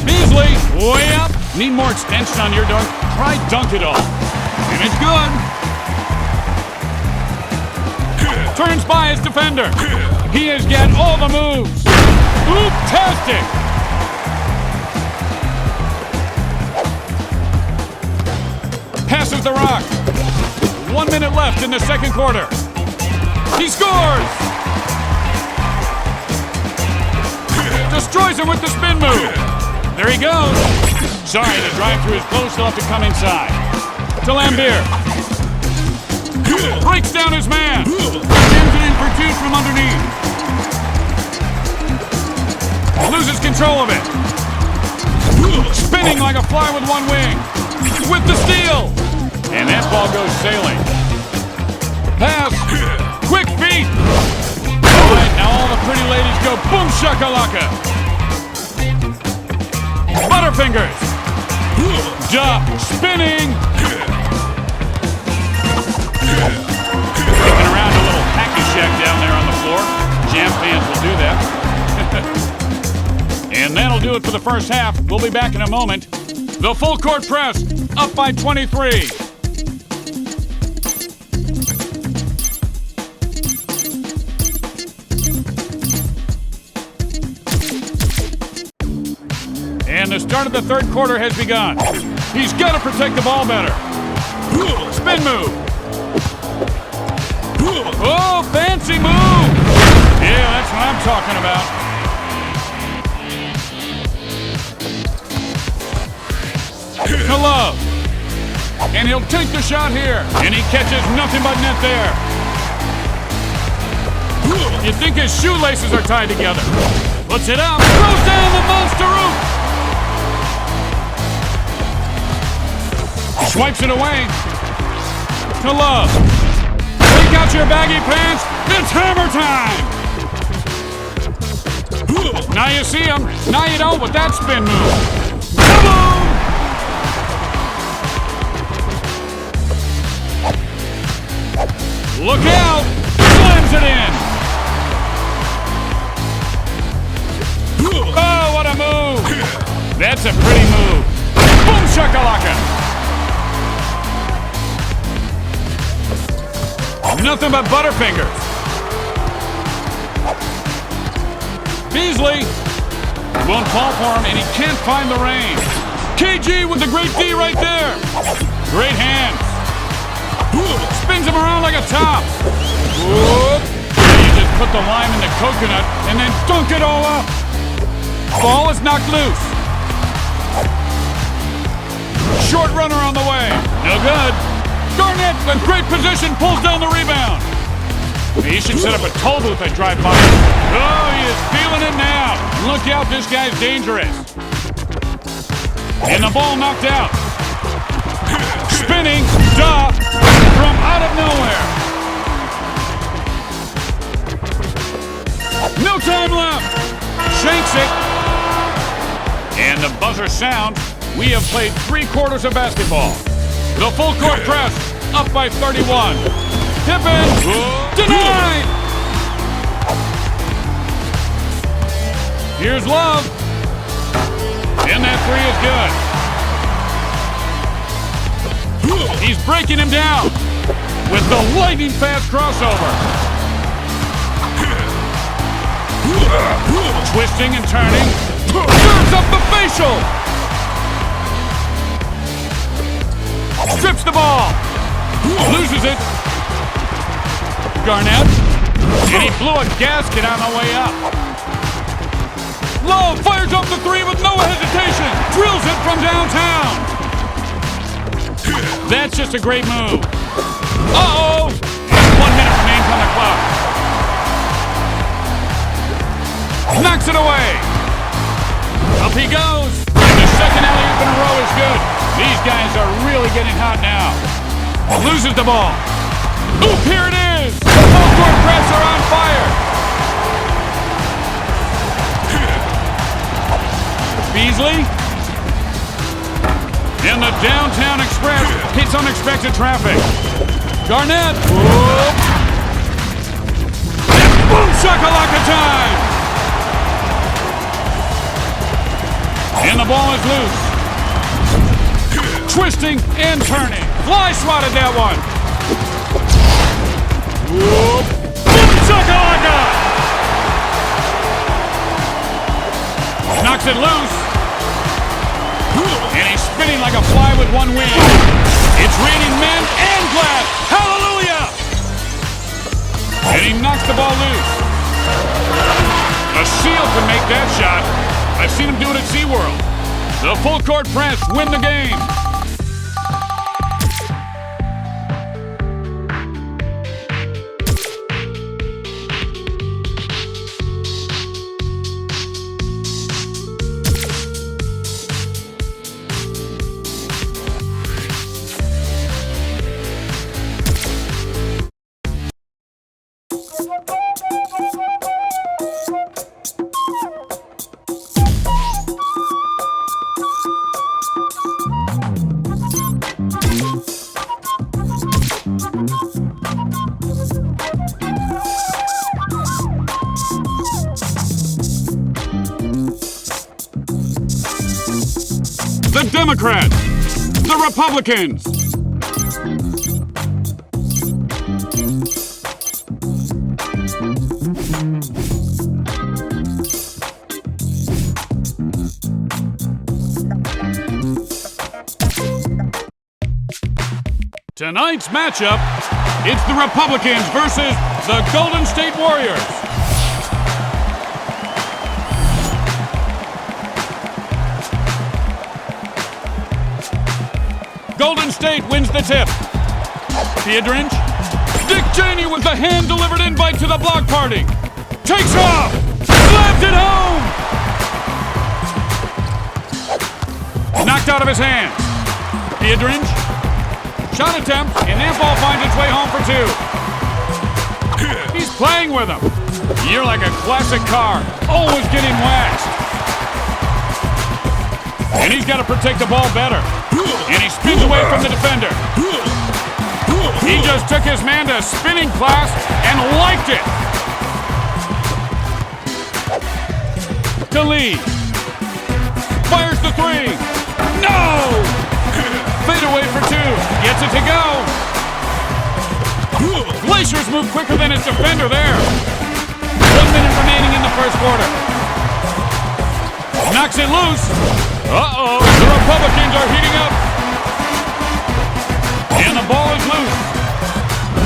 Speaker 1: Beasley, way up. Need more extension on your dunk? Try dunk it all. And it's good. Turns by his defender. He has got all the moves. Oop-tastic. Passes the rock. 1 minute left in the second quarter. He scores. Destroys him with the spin move. There he goes. Sorry, the drive through is close. He'll have to come inside. To Lambier. Breaks down his man. Jams it in for 2 from underneath. Loses control of it. Spinning like a fly with one wing. With the steal. And that ball goes sailing. Pass. Quick feet. All right, now all the pretty ladies go boom shakalaka. Butterfingers. Duck. Spinning. Kicking around a little hacky shack down there on the floor. Jam fans will do that. And that'll do it for the first half. We'll be back in a moment. The full court press, up by 23. And the start of the third quarter has begun. He's got to protect the ball better. Spin move. Oh, fancy move. Yeah, that's what I'm talking about. To Love. And he'll take the shot here. And he catches nothing but net there. You think his shoelaces are tied together. Puts it up. Throws down the monster root. Swipes it away. To Love. Take out your baggy pants. It's hammer time. Now you see him. Now you don't with that spin move. Kaboom! Look out! Slams it in! Oh, what a move! That's a pretty move. Boom shakalaka! Nothing but butterfingers. Beasley won't fall for him, and he can't find the range. KG with the great D right there. Great hands. Spins him around like a top. Whoop. You just put the lime in the coconut and then dunk it all up. Ball is knocked loose. Short runner on the way. No good. Garnett with great position pulls down the rebound. He should set up a toll booth and drive by. Oh, he is feeling it now. Look out, this guy's dangerous. And the ball knocked out. Spinning, duh, from out of nowhere. No time left. Shanks it. And the buzzer sounds. We have played 3 quarters of basketball. The full court press, up by 31. Tippin, denied! Here's Love. And that 3 is good. He's breaking him down with the lightning fast crossover. Twisting and turning. Serves up the facial. Strips the ball. Loses it. Garnett. And he blew a gasket on the way up. Love fires up the 3 with no hesitation. Drills it from downtown. That's just a great move. Uh-oh. 1 minute remains on the clock. Knocks it away. Up he goes. And the second alley-oop in a row is good. These guys are really getting hot now. Loses the ball. Oop, here it is. The full court press are on fire. Beasley. And the downtown express hits unexpected traffic. Garnett. Whoop. Boom shakalaka time. And the ball is loose. Twisting and turning. Fly swatted that one. Whoop. Boom shakalaka. Knocks it loose. And he's spinning like a fly with one wing. It's raining men and glass. Hallelujah! And he knocks the ball loose. A seal can make that shot. I've seen him do it at SeaWorld. The full court press win the game. The Democrats, the Republicans. Tonight's matchup, it's the Republicans versus the Golden State Warriors. Golden State wins the tip. Theodrinch. Dick Cheney with the hand-delivered invite to the block party. Takes off. Slams it home. Knocked out of his hands. Theodrinch. Shot attempt, and that ball finds its way home for two. He's playing with him. You're like a classic car, always getting waxed. And he's got to protect the ball better. And he spins away from the defender. He just took his man to spinning class and liked it. To Lee. Fires the three. No! Fade away for two. Gets it to go. Glacier's move quicker than his defender there. 1 minute remaining in the first quarter. Knocks it loose. Uh-oh. The Republicans are heating up. And the ball is loose.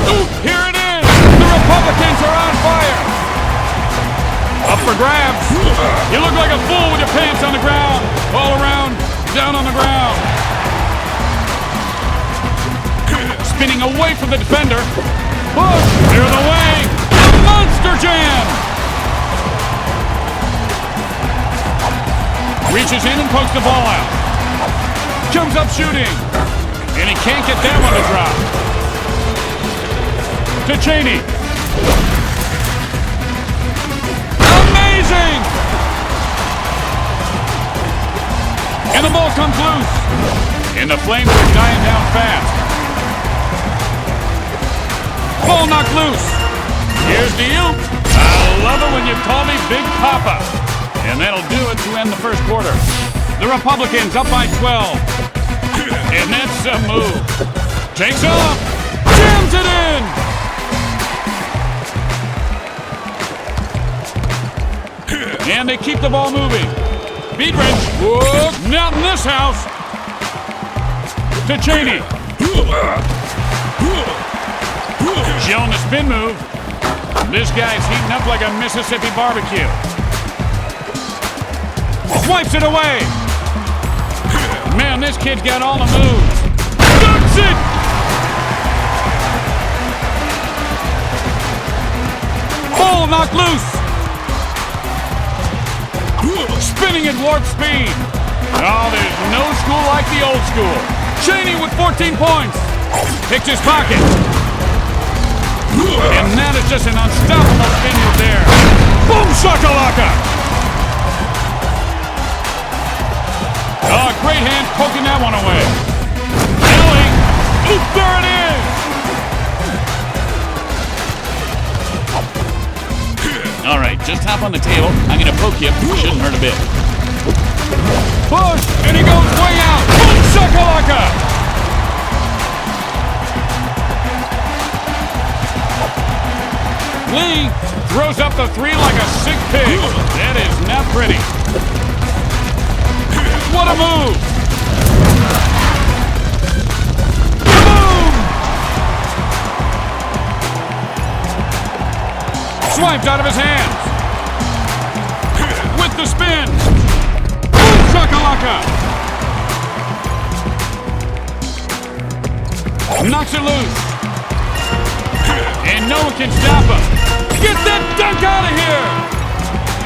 Speaker 1: Ooh, here it is. The Republicans are on fire. Up for grabs. You look like a fool with your pants on the ground. All around. Down on the ground. Spinning away from the defender. Push. Clear the way. A monster jam. Reaches in and pokes the ball out. Comes up shooting. And he can't get that one to drop. To Cheney. Amazing! And the ball comes loose. And the Flames are dying down fast. Ball knocked loose. Here's the oop. I love it when you call me Big Papa. And that'll do it to end the first quarter. The Republicans up by 12. And that's a move. Takes off. Jams it in. And they keep the ball moving. Beadridge. Whoa. Not in this house. To Cheney. Showing the spin move. This guy's heating up like a Mississippi barbecue. Swipes it away. Man, this kid's got all the moves. Dunks it! Ball knocked loose. Spinning at warp speed. Oh, there's no school like the old school. Cheney with 14 points. Picks his pocket. And that is just an unstoppable spin move there. Boom shakalaka! Oh, great hand poking that one away. Ellie. Oop, there it is. All right, just hop on the table. I'm going to poke you. Shouldn't hurt a bit. Push, and he goes way out. Boom shakalaka! Lee throws up the three like a sick pig. That is not pretty. What a move! Boom! Swiped out of his hands. With the spin. Boom shakalaka! Knocks it loose. And no one can stop him. Get that dunk out of here!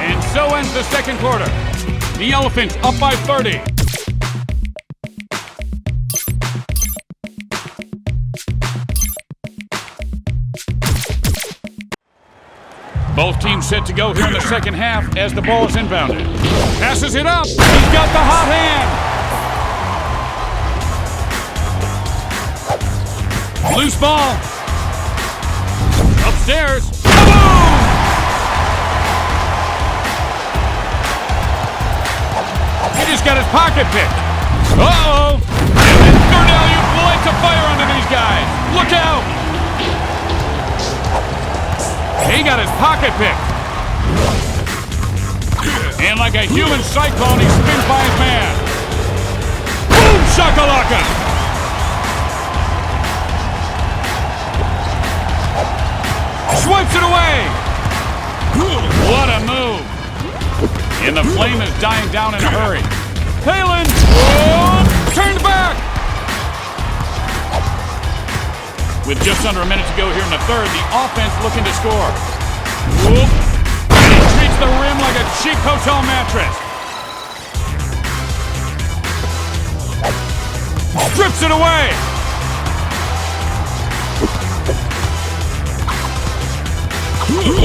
Speaker 1: And so ends the second quarter. The Elephants up by 30. Both teams set to go here in the second half as the ball is inbounded. Passes it up. He's got the hot hand. Loose ball. Upstairs. Boom! He just got his pocket picked. Uh-oh! And then third alley-oop lights a fire under these guys. Look out! He got his pocket picked. And like a human cyclone, he spins by his man. Boom shakalaka! Swipes it away! What a move! And the flame is dying down in a hurry. Palin! Whoa! Turned back! With just under a minute to go here in the third, the offense looking to score. Whoop. And he treats the rim like a cheap hotel mattress. Strips it away.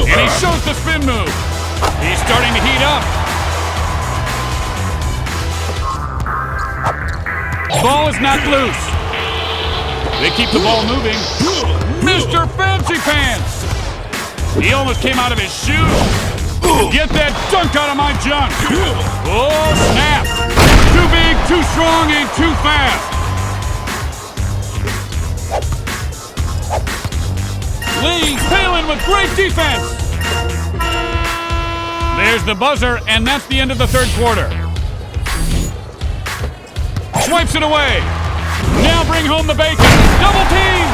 Speaker 1: And he shows the spin move. He's starting to heat up. Ball is knocked loose. They keep the ball moving. Mr. Fancy Pants! He almost came out of his shoes. Get that dunk out of my junk. Oh, snap. Too big, too strong, and too fast. Lee Palin with great defense. There's the buzzer, and that's the end of the third quarter. Swipes it away. Now bring home the bacon. Double team.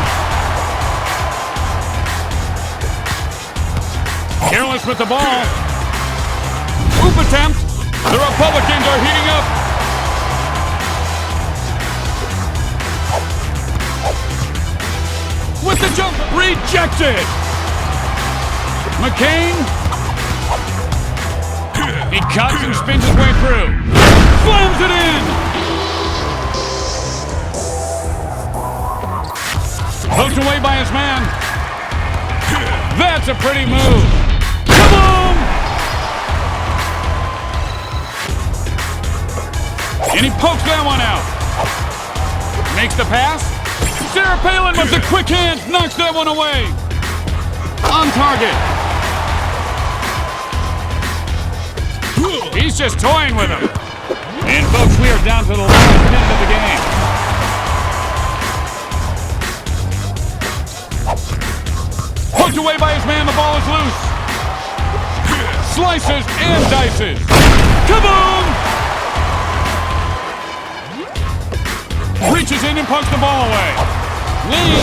Speaker 1: Careless with the ball. Oop attempt. The Republicans are heating up. With the jump. Rejected. McCain. He cuts and spins his way through. Slams it in. Poked away by his man. That's a pretty move. Kaboom! And he pokes that one out. Makes the pass. Sarah Palin with the quick hands knocks that one away. On target. He's just toying with him. And folks, we are down to the last minute of the game. Poked away by his man, the ball is loose. Slices and dices. Kaboom! Reaches in and pokes the ball away. Lee,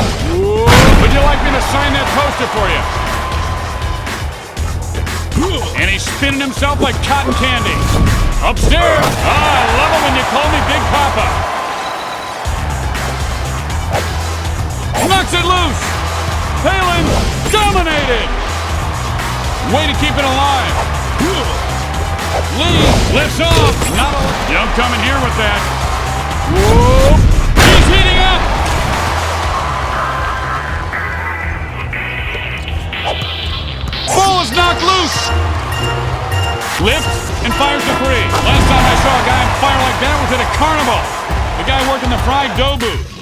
Speaker 1: would you like me to sign that poster for you? And he's spinning himself like cotton candy. Upstairs. I love it when you call me Big Papa. Knocks it loose. Palin dominated. Way to keep it alive. Lee lifts off. Not a don't come in here with that. Whoa. He's heating up. Ball is knocked loose. Lifts and fires the three. Last time I saw a guy fire like that was at a carnival. The guy working the fried dough booth.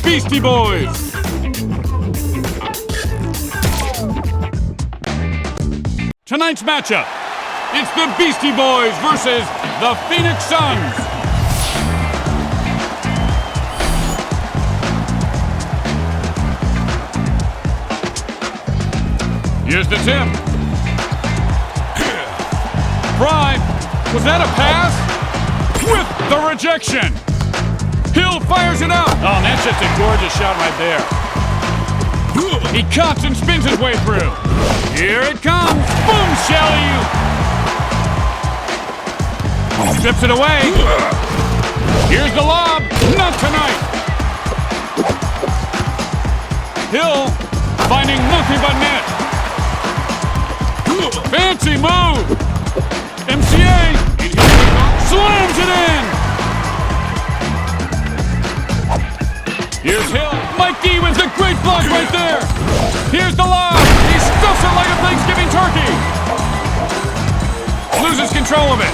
Speaker 1: Beastie Boys! Tonight's matchup, it's the Beastie Boys versus the Phoenix Suns. Here's the tip. Fry, was that a pass? With the rejection. Hill fires it out. Oh, and that's just a gorgeous shot right there. He cuts and spins his way through. Here it comes. Boom, Shelly. Strips it away. Here's the lob. Not tonight. Hill finding nothing but net. Fancy move. MCA slams it in. Here's Hill. Mikey with the great block right there. Here's the lob. He stuffs it like a Thanksgiving turkey. Loses control of it.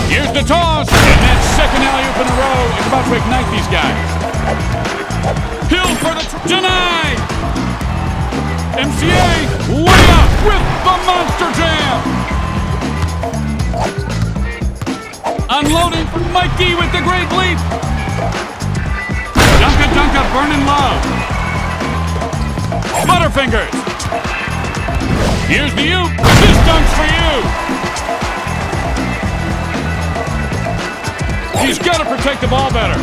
Speaker 1: Here's the toss. And that second alley-oop in a row is about to ignite these guys. Hill for the denied. MCA way up with the monster jam. Unloading for Mikey with the great leap. Dunka, burning love. Butterfingers. Here's the oop. This dunk's for you. He's got to protect the ball better.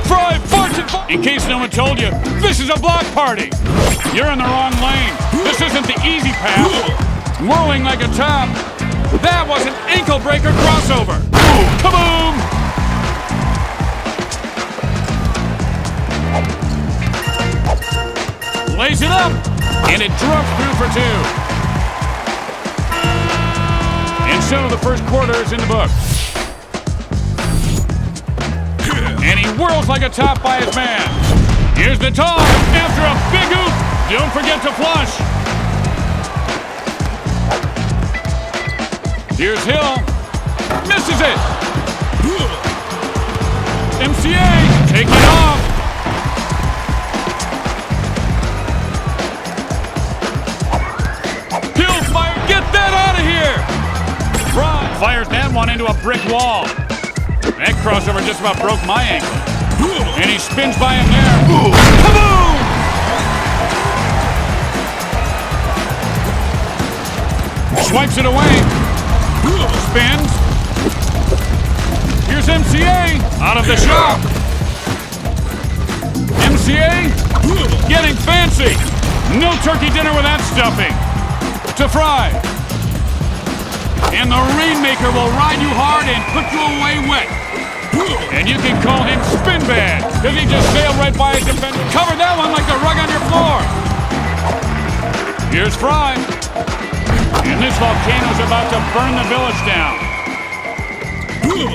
Speaker 1: Fry farts and in case no one told you, this is a block party. You're in the wrong lane. This isn't the easy path. Whirling like a top. That was an ankle breaker crossover. Kaboom! Lays it up, and it drops through for two. And so the first quarter is in the books. And he whirls like a top by his man. Here's the toss after a big hoop. Don't forget to flush. Here's Hill. Misses it. MCA taking off. Hill fire. Get that out of here. Fry fires that one into a brick wall. That crossover just about broke my ankle. And he spins by him there. Kaboom! Swipes it away. Spins. Here's MCA out of the shop. MCA getting fancy. No turkey dinner with that stuffing. To Fry. And the Rainmaker will ride you hard and put you away wet. And you can call him Spin Bad, because he just sailed right by his defender. Cover that one like the rug on your floor. Here's Fry. And this volcano's about to burn the village down.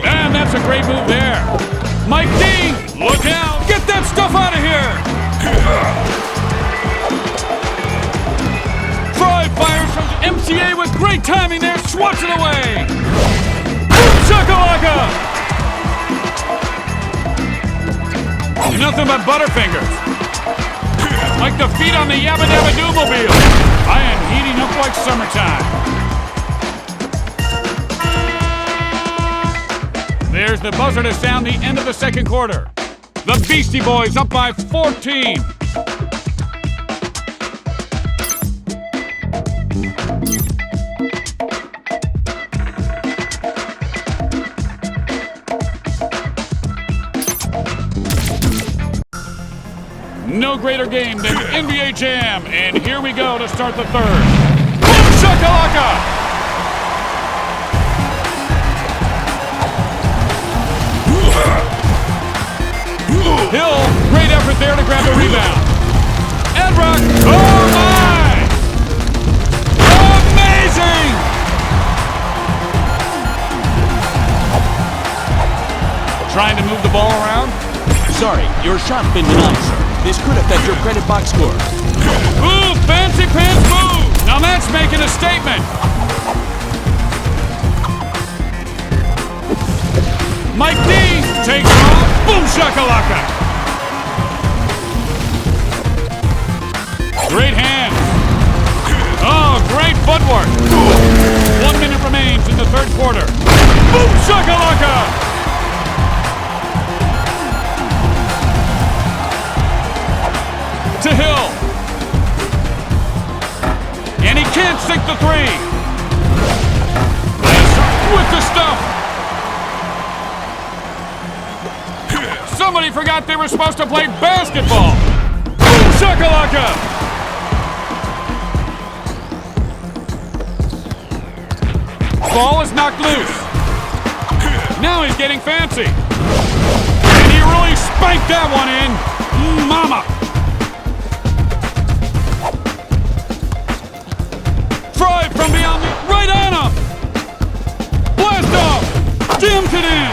Speaker 1: And that's a great move there. Mike D, look out. Get that stuff out of here. Fry fires from MCA with great timing there. Swats it away. Boom shakalaka. Nothing but butterfingers. Like the feet on the Yabba Dabba Dooblemobile. I am heating up like summertime. There's the buzzer to sound the end of the second quarter. The Beastie Boys up by 14. No greater game than NBA Jam, and here we go to start the third. Boom shakalaka! Hill, great effort there to grab the rebound. Edrock, oh my! Amazing! Trying to move the ball around?
Speaker 3: Sorry, your shot's been denied, sir. This could affect your credit box score.
Speaker 1: Ooh, fancy pants move! Now that's making a statement. Mike D takes off. Boom shakalaka! Great hand. Oh, great footwork. 1 minute remains in the third quarter. Boom shakalaka! To Hill. And he can't sink the three. With the stuff. Somebody forgot they were supposed to play basketball. Boom shakalaka. Ball is knocked loose. Now he's getting fancy. And he really spanked that one in. Mama. Fry from beyond the... Right on him. Blast off. Jams it in.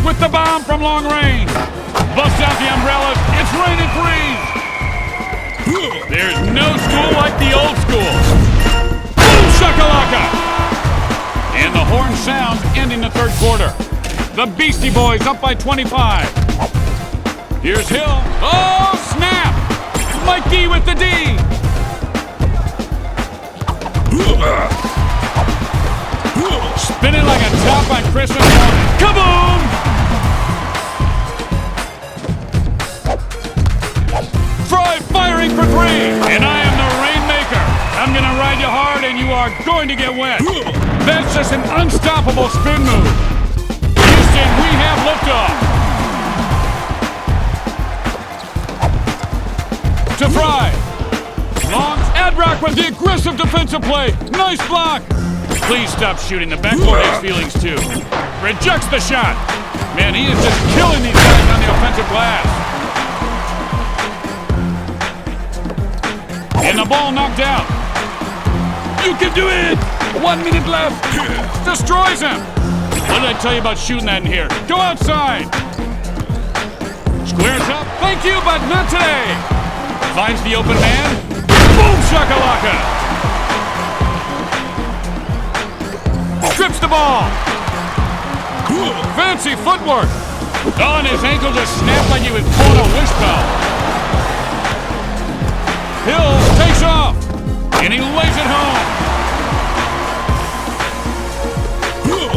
Speaker 1: With the bomb from long range. Busts out the umbrellas. It's raining threes. There's no school like the old school. Boom shakalaka! And the horn sounds ending the third quarter. The Beastie Boys up by 25. Here's Hill. Oh, snap! Mike D with the D. Spinning like a top on Christmas morning. Kaboom! Fry firing for three. And I am the rainmaker. I'm going to ride you hard and you are going to get wet. That's just an unstoppable spin move. Houston, we have liftoff. To Fry. Long. Adrock with the aggressive defensive play. Nice block. Please stop shooting. The backcourt has feelings too. Rejects the shot. Man, he is just killing these guys on the offensive glass. And the ball knocked out. You can do it! 1 minute left. Destroys him. What did I tell you about shooting that in here? Go outside. Squares up. Thank you, but not today. Finds the open man. Boom shakalaka. Strips the ball. Fancy footwork. Oh, and his ankle just snapped like he was pulling a wishbone. Hill takes off, and he lays it home.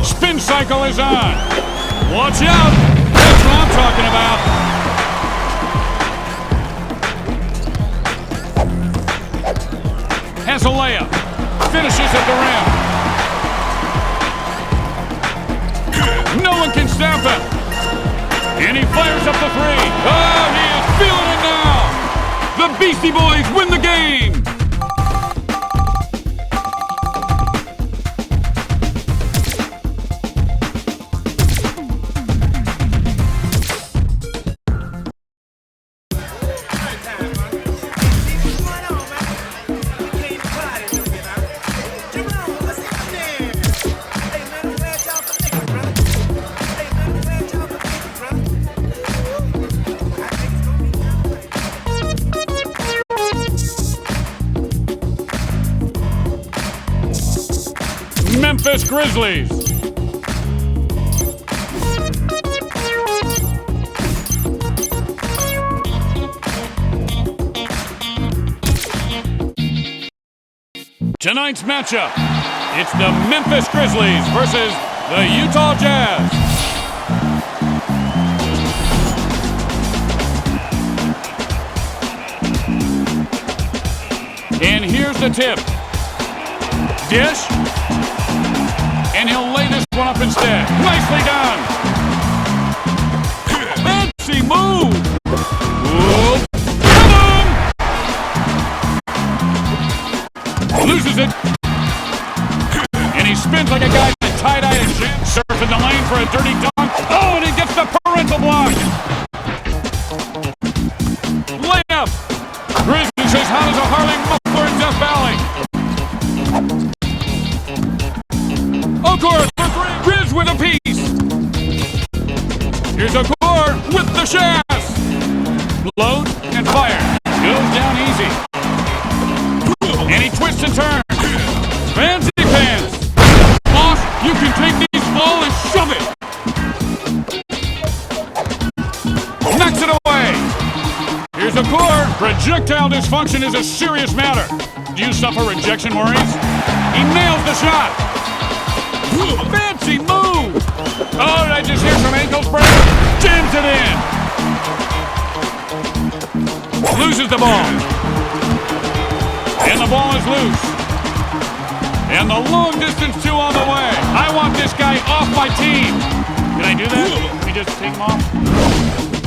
Speaker 1: Spin cycle is on. Watch out. That's what I'm talking about. Has a layup. Finishes at the rim. No one can stop him. And he fires up the three. Oh, he is feeling it now. The Beastie Boys win the game. Memphis Grizzlies. Tonight's matchup, it's the Memphis Grizzlies versus the Utah Jazz. And here's the tip. Dish. And he'll lay this one up instead. Nicely done. Fancy move. Whoop. Boom. Loses it. And he spins like a guy in a tie-dye and gym. Surfing the lane for a dirty dunk. Oh, and he gets the parental block. Layup. Grizzlies as hot as a Harley muffler in Death Valley. Court for three. Grizz with a piece. Here's a court with the shafts. Load and fire. Goes down easy. And he twists and turns. Fancy pants. Boss, you can take these ball and shove it. Knocks it away. Here's a court. Projectile dysfunction is a serious matter. Do you suffer rejection worries? He nails the shot. Fancy move! Oh, did I just hear some ankle sprain? Jams it in! Loses the ball. And the ball is loose. And the long distance two on the way. I want this guy off my team. Can I do that? Can we just take him off?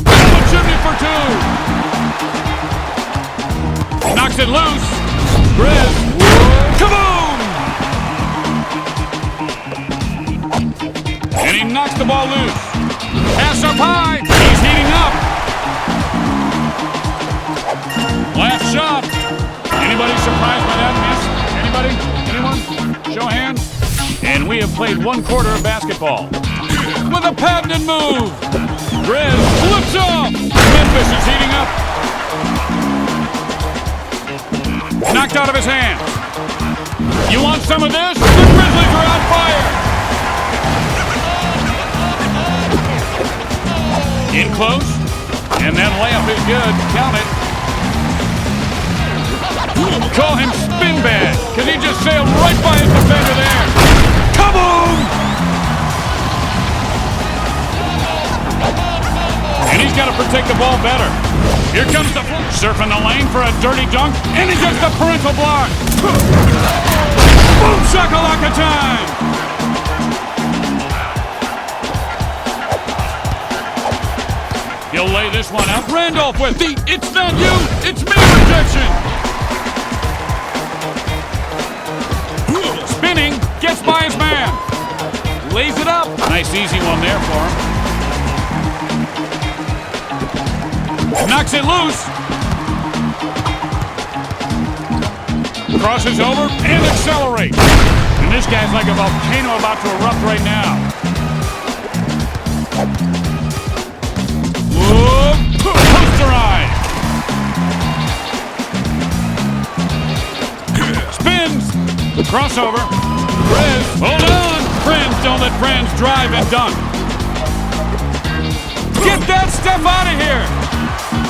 Speaker 1: A chimney for two! Knocks it loose. Grizz. Kaboom! And he knocks the ball loose. Pass up high. He's heating up. Last shot. Anybody surprised by that miss? Anybody? Anyone? Show of hands. And we have played 1 quarter of basketball. With a patented move. Grizz flips off. Memphis is heating up. Knocked out of his hands. You want some of this? The Grizzlies are on fire. In close. And that layup is good. Count it. Call him spin bag, because he just sailed right by his defender there. Kaboom! And he's got to protect the ball better. Here comes the surfing the lane for a dirty dunk, and he gets the parental block. Boom shakalaka time! He'll lay this one out. Randolph with the "it's not you, it's me" rejection. Spinning, gets by his man. Lays it up. Nice easy one there for him. Knocks it loose. Crosses over and accelerates. And this guy's like a volcano about to erupt right now. Whoa! Posterize. Spins. Crossover. Grizz. Hold on. Friends don't let friends drive and dunk. Get that stuff out of here.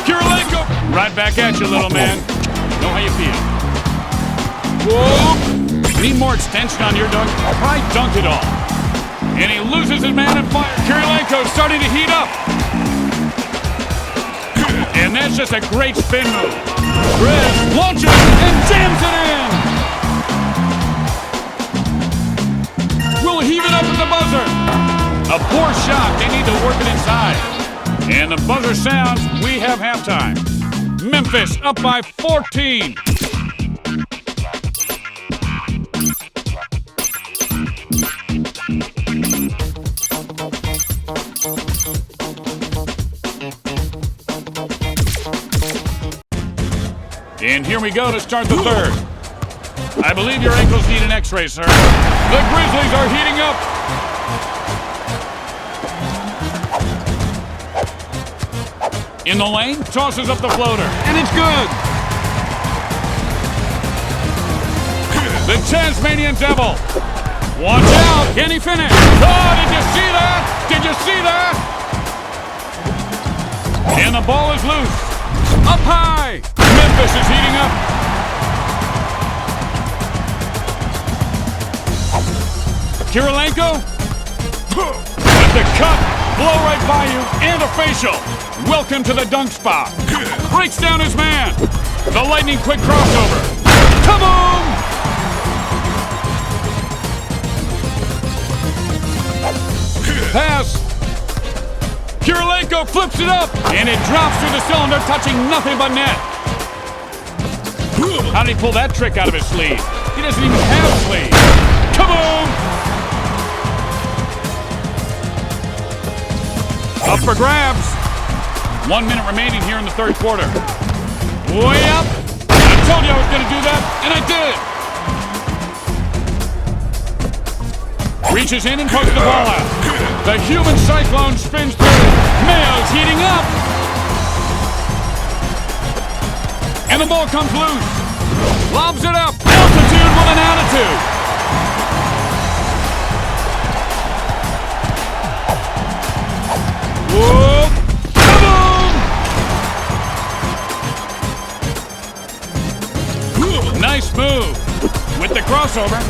Speaker 1: Kirilenko. Right back at you, little man. Know how you feel. Whoa! Need more extension on your dunk? Try dunk it all. And he loses his man and fire. Kirilenko's starting to heat up. And that's just a great spin move. Grizz launches and jams it in. We'll heave it up at the buzzer. A poor shot. They need to work it inside. And the buzzer sounds. We have halftime. Memphis up by 14. And here we go to start the third. I believe your ankles need an x-ray, sir. The Grizzlies are heating up. In the lane, tosses up the floater, and it's good. The Tasmanian Devil. Watch out, can he finish? Oh, did you see that? Did you see that? And the ball is loose. Up high. Memphis is heating up. Kirilenko. With the cut. Blow right by you. And a facial. Welcome to the dunk spot. Breaks down his man. The lightning quick crossover. Kaboom! Pass. Kirilenko flips it up, and it drops through the cylinder, touching nothing but net. How did he pull that trick out of his sleeve? He doesn't even have a sleeve. Kaboom! Up for grabs. 1 minute remaining here in the third quarter. Way up. I told you I was going to do that, and I did. Reaches in and pokes the ball out. The human cyclone spins through. Mayo's heating up. And the ball comes loose. Lobs it up. Altitude with an attitude. Whoa. Kaboom! Nice move. With the crossover.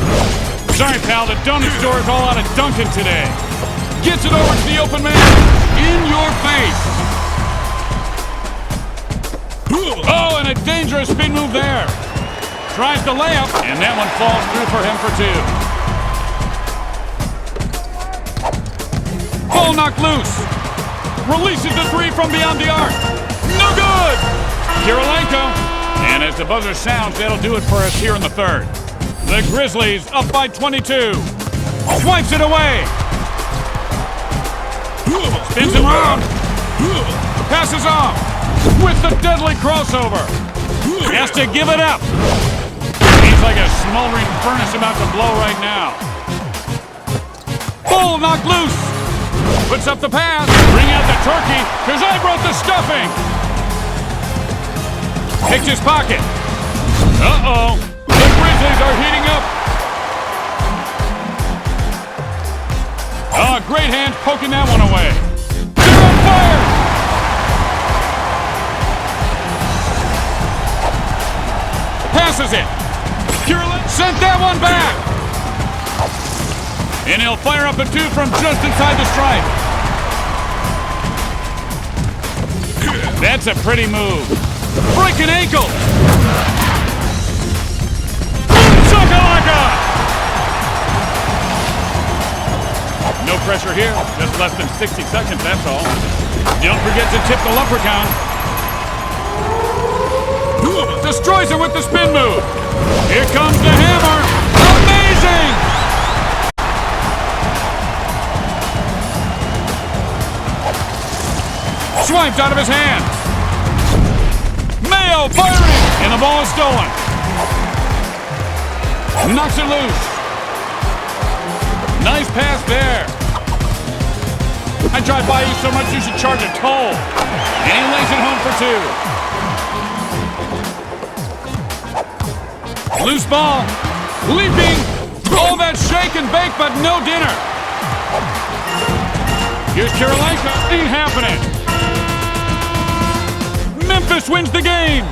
Speaker 1: Sorry, pal, the donut store is all out of dunking today. Gets it over to the open man. In your face. Oh, and a dangerous spin move there. Tries the layup, and that one falls through for him for 2. Ball knocked loose. Releases the three from beyond the arc. No good. Kirilenko. And as the buzzer sounds, that'll do it for us here in the third. The Grizzlies up by 22. Swipes it away. Passes off with the deadly crossover. He has to give it up. He's like a smoldering furnace about to blow right now. Bull knocked loose. Puts up the pass. Bring out the turkey, because I brought the stuffing. Takes his pocket. Uh-oh. The Grizzlies are heating up. Oh, great hands poking that one away. They're on fire. Passes it. Purely sent that one back. And he'll fire up a two from just inside the stripe. That's a pretty move. Breaking ankle. Shakalaka! No pressure here. Just less than 60 seconds, that's all. Don't forget to tip the leprechaun. Destroys it with the spin move. Here comes the hammer. Amazing! Swiped out of his hands. Mayo firing, and the ball is stolen. Knocks it loose. Nice pass there. I drive by you so much you should charge a toll. And he lays it home for two. Loose ball. Leaping. All that shake and bake, but no dinner. Here's Karolinka. Ain't happening. Memphis wins the game.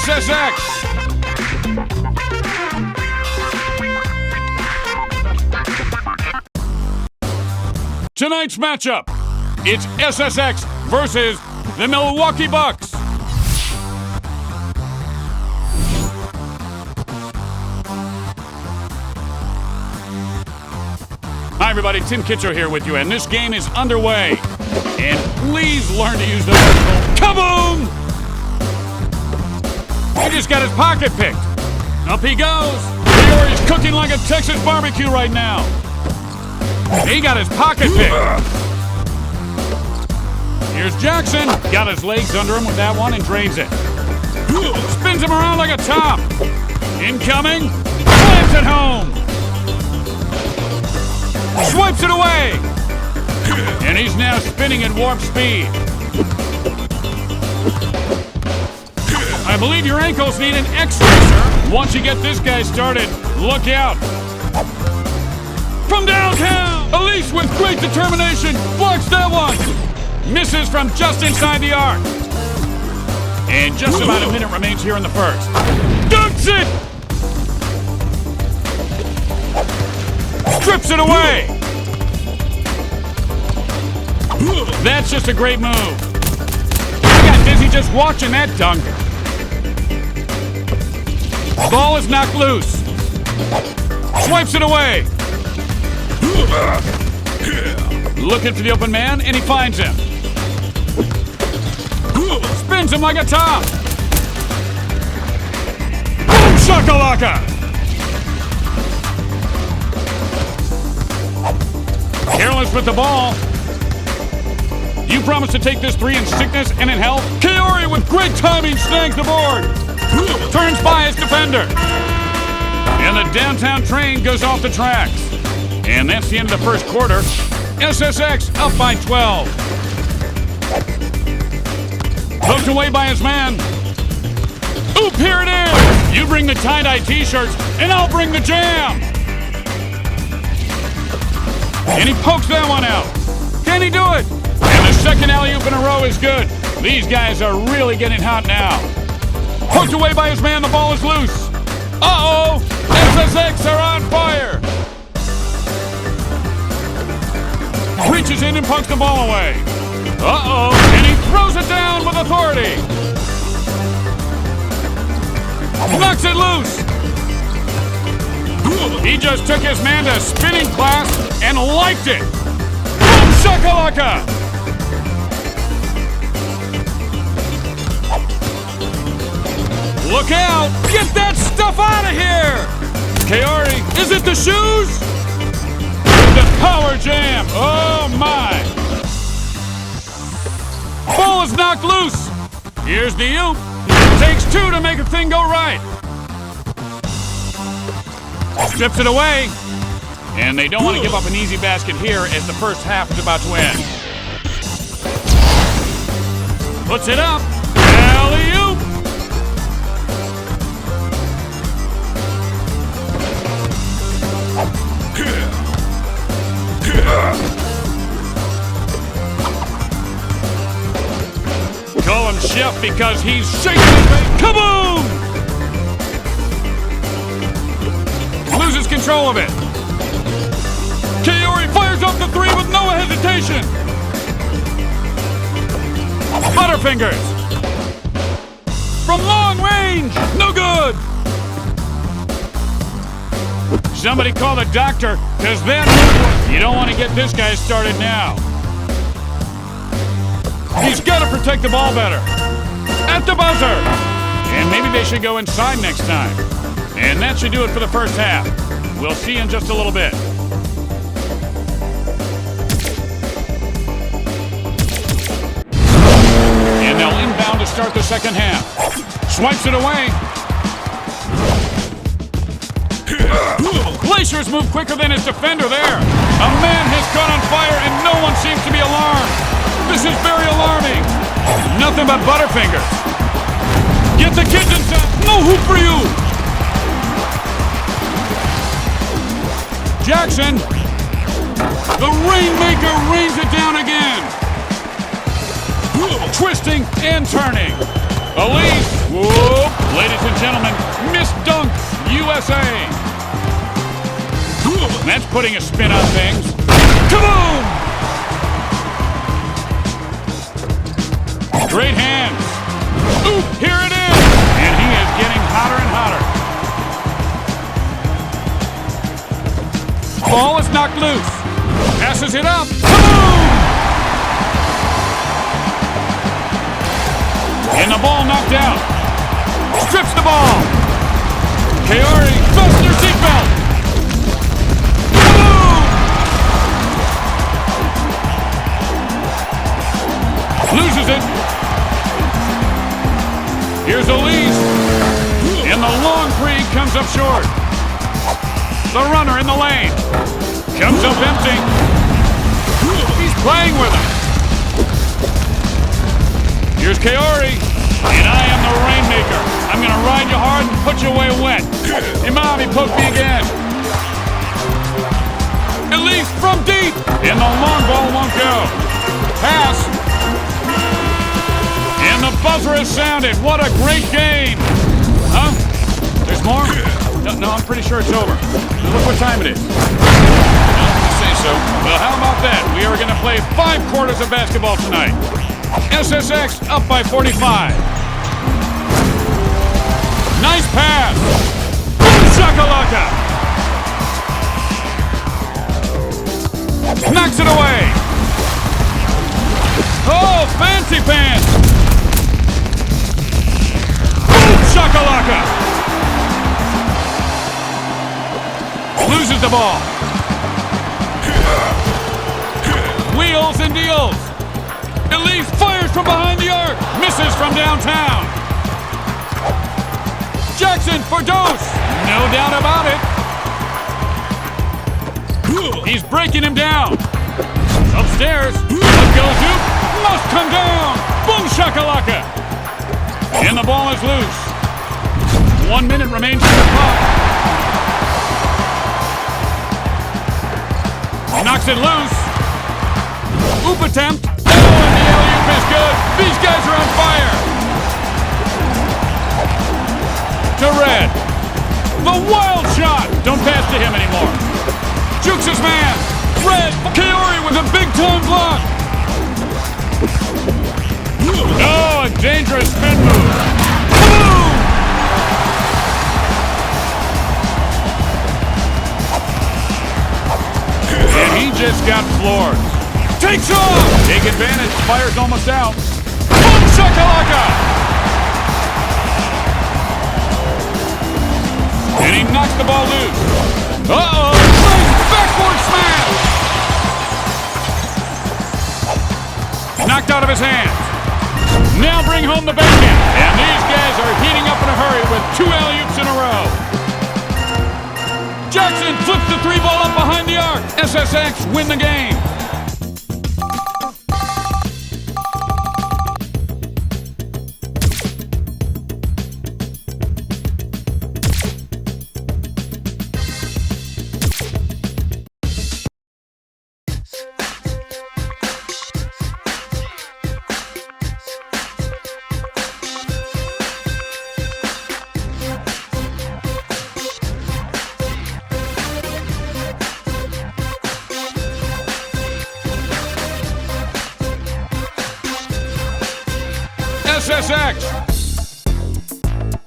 Speaker 1: SSX. Tonight's matchup, it's SSX versus the Milwaukee Bucks. Hi everybody, Tim Kitcher here with you, and this game is underway. And please learn to use the vertical. Kaboom! He just got his pocket picked. Up he goes. He's cooking like a Texas barbecue right now. He got his pocket picked. Here's Jackson. Got his legs under him with that one and drains it. Spins him around like a top. Incoming. Slams it home. Swipes it away. And he's now spinning at warp speed. I believe your ankles need an X-racer. Once you get this guy started, look out. From downtown, Elise with great determination blocks that one. Misses from just inside the arc. And just about a minute remains here in the first. Dunks it! Strips it away. That's just a great move. I got dizzy just watching that dunk. Ball is knocked loose. Swipes it away. Looking for the open man, and he finds him. Spins him like a top. Boom shakalaka! Careless with the ball. You promise to take this three in sickness and in health? Kaori with great timing snags the board. Turns by his defender. And the downtown train goes off the tracks. And that's the end of the first quarter. SSX up by 12. Hooked away by his man. Oop, here it is! You bring the tie-dye t-shirts, and I'll bring the jam! And he pokes that one out. Can he do it? And the second alley-oop in a row is good. These guys are really getting hot now. Hooked away by his man, the ball is loose. Uh-oh! SSX are on fire! Reaches in and pokes the ball away. Uh-oh! And he throws it down with authority. Knocks it loose. He just took his man to spinning class and liked it. Boom shakalaka! Look out! Get that stuff out of here! Kaori, is it the shoes? The power jam! Oh my! Ball is knocked loose. Here's the oop. It takes two to make a thing go right. Strips it away. And they don't want to give up an easy basket here as the first half is about to end. Puts it up. Alley-oop. Call him Chef because he's shaking his face. Kaboom! Loses control of it. Kaori fires up the three with no hesitation. Butterfingers. From long range. No good. Somebody call the doctor, because then you don't want to get this guy started now. He's got to protect the ball better. At the buzzer. And maybe they should go inside next time. And that should do it for the first half. We'll see in just a little bit. And they'll inbound to start the second half. Swipes it away. Glacier's move quicker than his defender there. A man has caught on fire and no one seems to be alarmed. This is very alarming. Nothing but Butterfingers. Get the kids inside. No hoop for you. Jackson. The Rainmaker rains it down again. Twisting and turning. Elise. Whoop. Ladies and gentlemen, Miss Dunk USA. That's putting a spin on things. Kaboom! Great hands. Oop, here it is. And he is getting hotter and hotter. Ball is knocked loose. Passes it up. Kaboom! And the ball knocked out. Strips the ball. Kaori, fasten your seatbelt. Loses it. Here's Elise. And the long three comes up short. The runner in the lane. Comes up empty. He's playing with him. Here's Kaori. And I am the Rainmaker. I'm going to ride you hard and put you away wet. Hey, Mom, he poked me again. Elise from deep. And the long ball won't go. Pass. And the buzzer has sounded. What a great game. Huh? There's more? No, I'm pretty sure it's over. Look what time it is. No, you say so. Well, how about that? We are going to play 5 quarters of basketball tonight. SSX up by 45. Nice pass. Boom shakalaka. Knocks it away. Oh, fancy pants. Shakalaka! Loses the ball. Wheels and deals. Elise fires from behind the arc. Misses from downtown. Jackson for dose. No doubt about it. He's breaking him down. Up theirs. What goes up? Must come down. Boom shakalaka. And the ball is loose. 1 minute remains in the clock. Knocks it loose. Oop attempt. Oh, and the alley-oop is good. These guys are on fire. To Red. The wild shot. Don't pass to him anymore. Jukes his man. Red. Kaori with a big-time block. Oh, a dangerous spin move. Boom! And he just got floored. Takes off! Take advantage. Fire's almost out. Boom shakalaka! And he knocks the ball loose. Uh-oh! Backboard smash! Knocked out of his hands. Now bring home the bacon. And these guys are heating up in a hurry with 2 alley-oops in a row. Jackson flips the 3-ball up behind the arc. SSX win the game. SSX.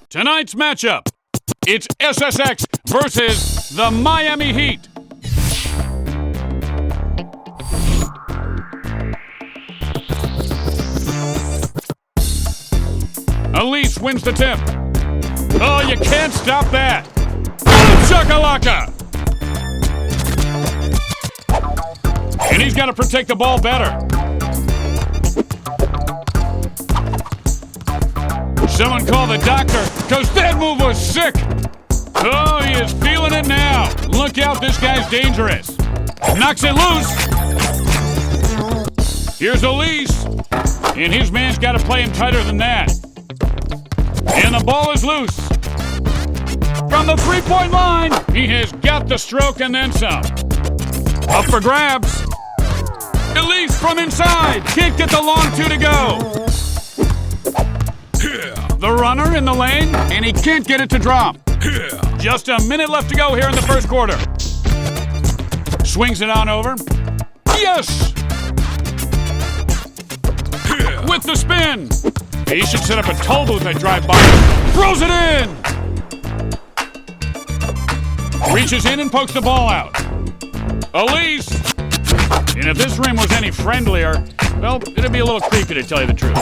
Speaker 1: Tonight's matchup, it's SSX versus the Miami Heat. Elise wins the tip. Oh, you can't stop that. Boom shakalaka. And he's got to protect the ball better. Someone call the doctor, because that move was sick. Oh, he is feeling it now. Look out, this guy's dangerous. Knocks it loose. Here's Elise. And his man's got to play him tighter than that. And the ball is loose. From the 3-point line, he has got the stroke and then some. Up for grabs. Elise from inside. Can't get the long 2 to go. The runner in the lane, and he can't get it to drop. Just a minute left to go here in the first quarter. Swings it on over. Yes! With the spin. He should set up a toll booth at drive by. Throws it in! Reaches in and pokes the ball out. Elise! And if this rim was any friendlier, well, it'd be a little creepy to tell you the truth.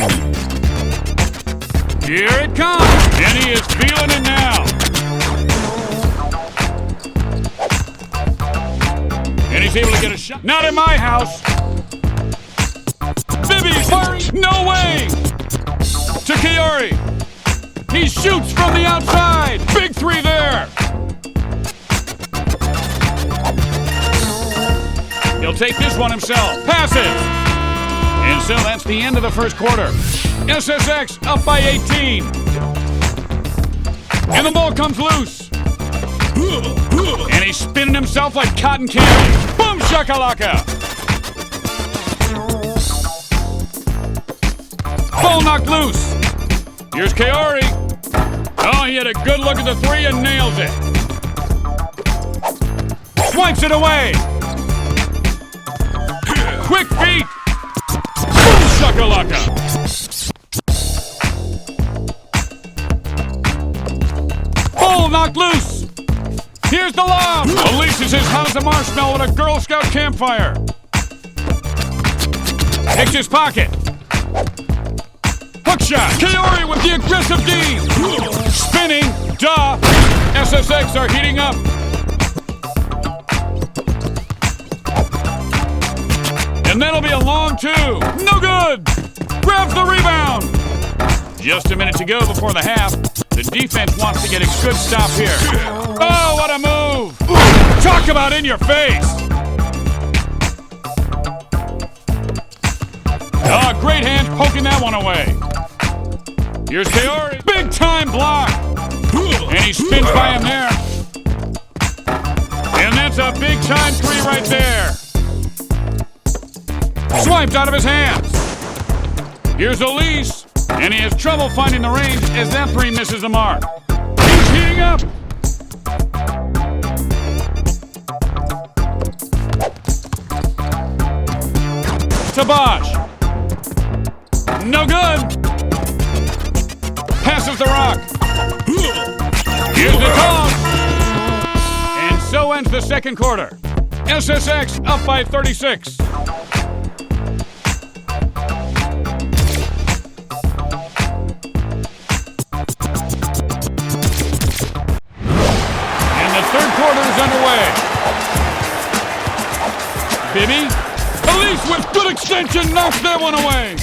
Speaker 1: Here it comes, and he is feeling it now. And he's able to get a shot. Not in my house. Bibby firing. No way. To Kaori. He shoots from the outside. Big 3 there. He'll take this one himself. Passes. And so that's the end of the first quarter. SSX up by 18. And the ball comes loose. And he's spinning himself like cotton candy. Boom shakalaka. Ball knocked loose. Here's Kaori. Oh, he had a good look at the 3 and nails it. Swipes it away. Quick feet. Boom shakalaka. Ball knocked loose. Here's the lob. Elise is as hot as a marshmallow at a Girl Scout campfire. Takes his pocket. Hook shot. Kaori with the aggressive D. Spinning. Duh. SSX are heating up. And that'll be a long 2. No good. Grabs the rebound. Just a minute to go before the half. The defense wants to get a good stop here. Oh, what a move. Talk about in your face. poking that one away. Here's Kaori. Big time block. And he spins by him there. And that's a big time three right there. Swiped out of his hands. Here's Elise. And he has trouble finding the range as that three misses the mark. He's heating up. Tabash. No good. Passes the rock. Here's the toss. And so ends the second quarter. SSX up by 36. And the third quarter is underway. Bibby. Elise with good extension knocks that one away.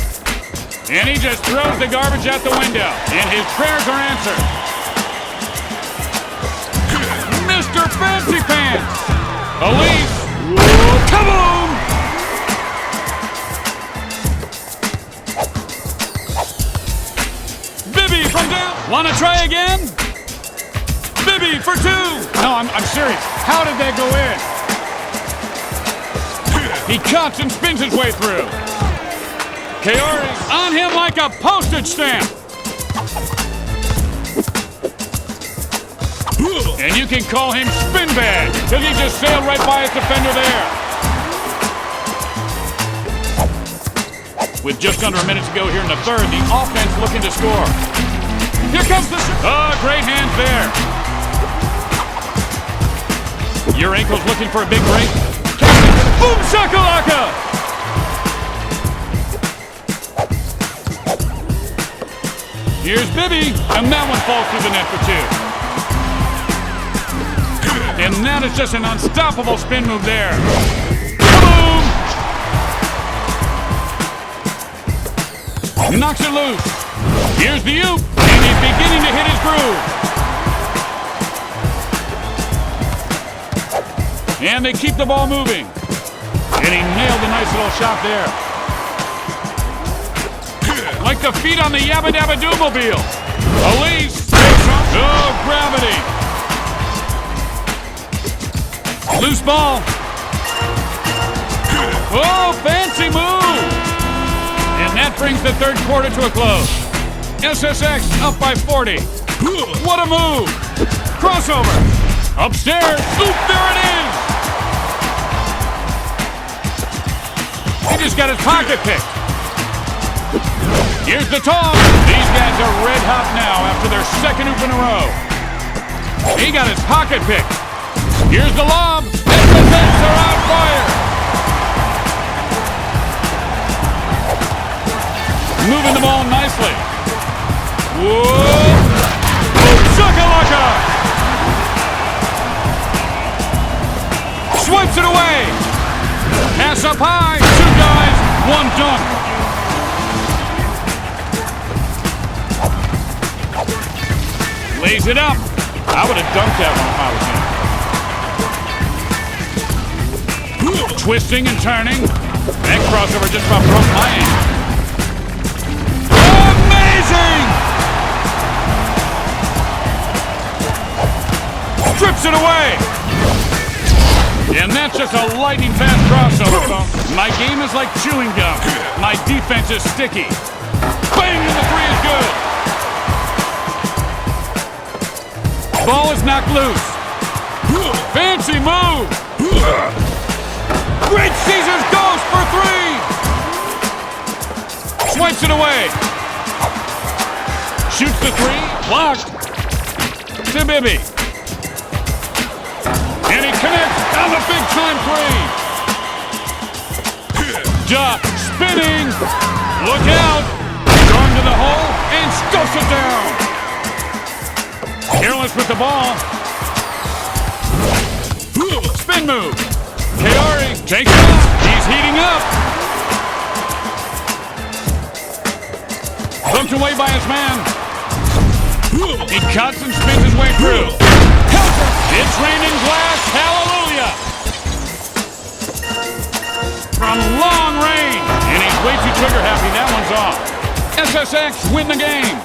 Speaker 1: And he just throws the garbage out the window. And his prayers are answered. Mr. Fancy Pants. Elise. Kaboom! Bibby from down. Wanna try again? Bibby for two. No, I'm serious. How did that go in? He cuts and spins his way through. Kaori's on him like a postage stamp. And you can call him Spin Bag, because he just sailed right by his defender there. With just under a minute to go here in the third, the offense looking to score. Here comes the shot. Oh, great hands there. Your ankle's looking for a big break. Boom shakalaka! Here's Bibby, and that one falls through the net for two. And that is just an unstoppable spin move there. Boom! Knocks it loose. Here's the oop, and he's beginning to hit his groove. And they keep the ball moving. And he nailed a nice little shot there. Like the feet on the Yabba Dabba Doo-mobile. Elise. Oh, gravity. Loose ball. Oh, fancy move. And that brings the third quarter to a close. SSX up by 40. What a move. Crossover. Upstairs. Oop, there it is. He just got his pocket picked. Here's the toss. These guys are red hot now after their second oop in a row. He got his pocket picked. Here's the lob. And the Nets are on fire. Moving the ball nicely. Whoa. Boom shakalaka. Swipes it away. Pass up high. Two guys, one dunk. Lays it up. I would have dunked that one if I was him. Twisting and turning. That crossover just about broke my ankle. Amazing! Strips it away. And that's just a lightning fast crossover, folks. My game is like chewing gum. My defense is sticky. Bang, and the three is good. Ball is knocked loose. Fancy move. Great Caesars goes for three. Swipes it away. Shoots the three. Blocked. To Bibby. And he connects on the big time three. Duck. Spinning. Look out. Going to the hole and stuffs it down. Careless with the ball. Spin move. Kaori takes it up. He's heating up. Bumped away by his man. He cuts and spins his way through. It's raining glass. Hallelujah. From long range. And he's way too trigger happy, that one's off. SSX win the game.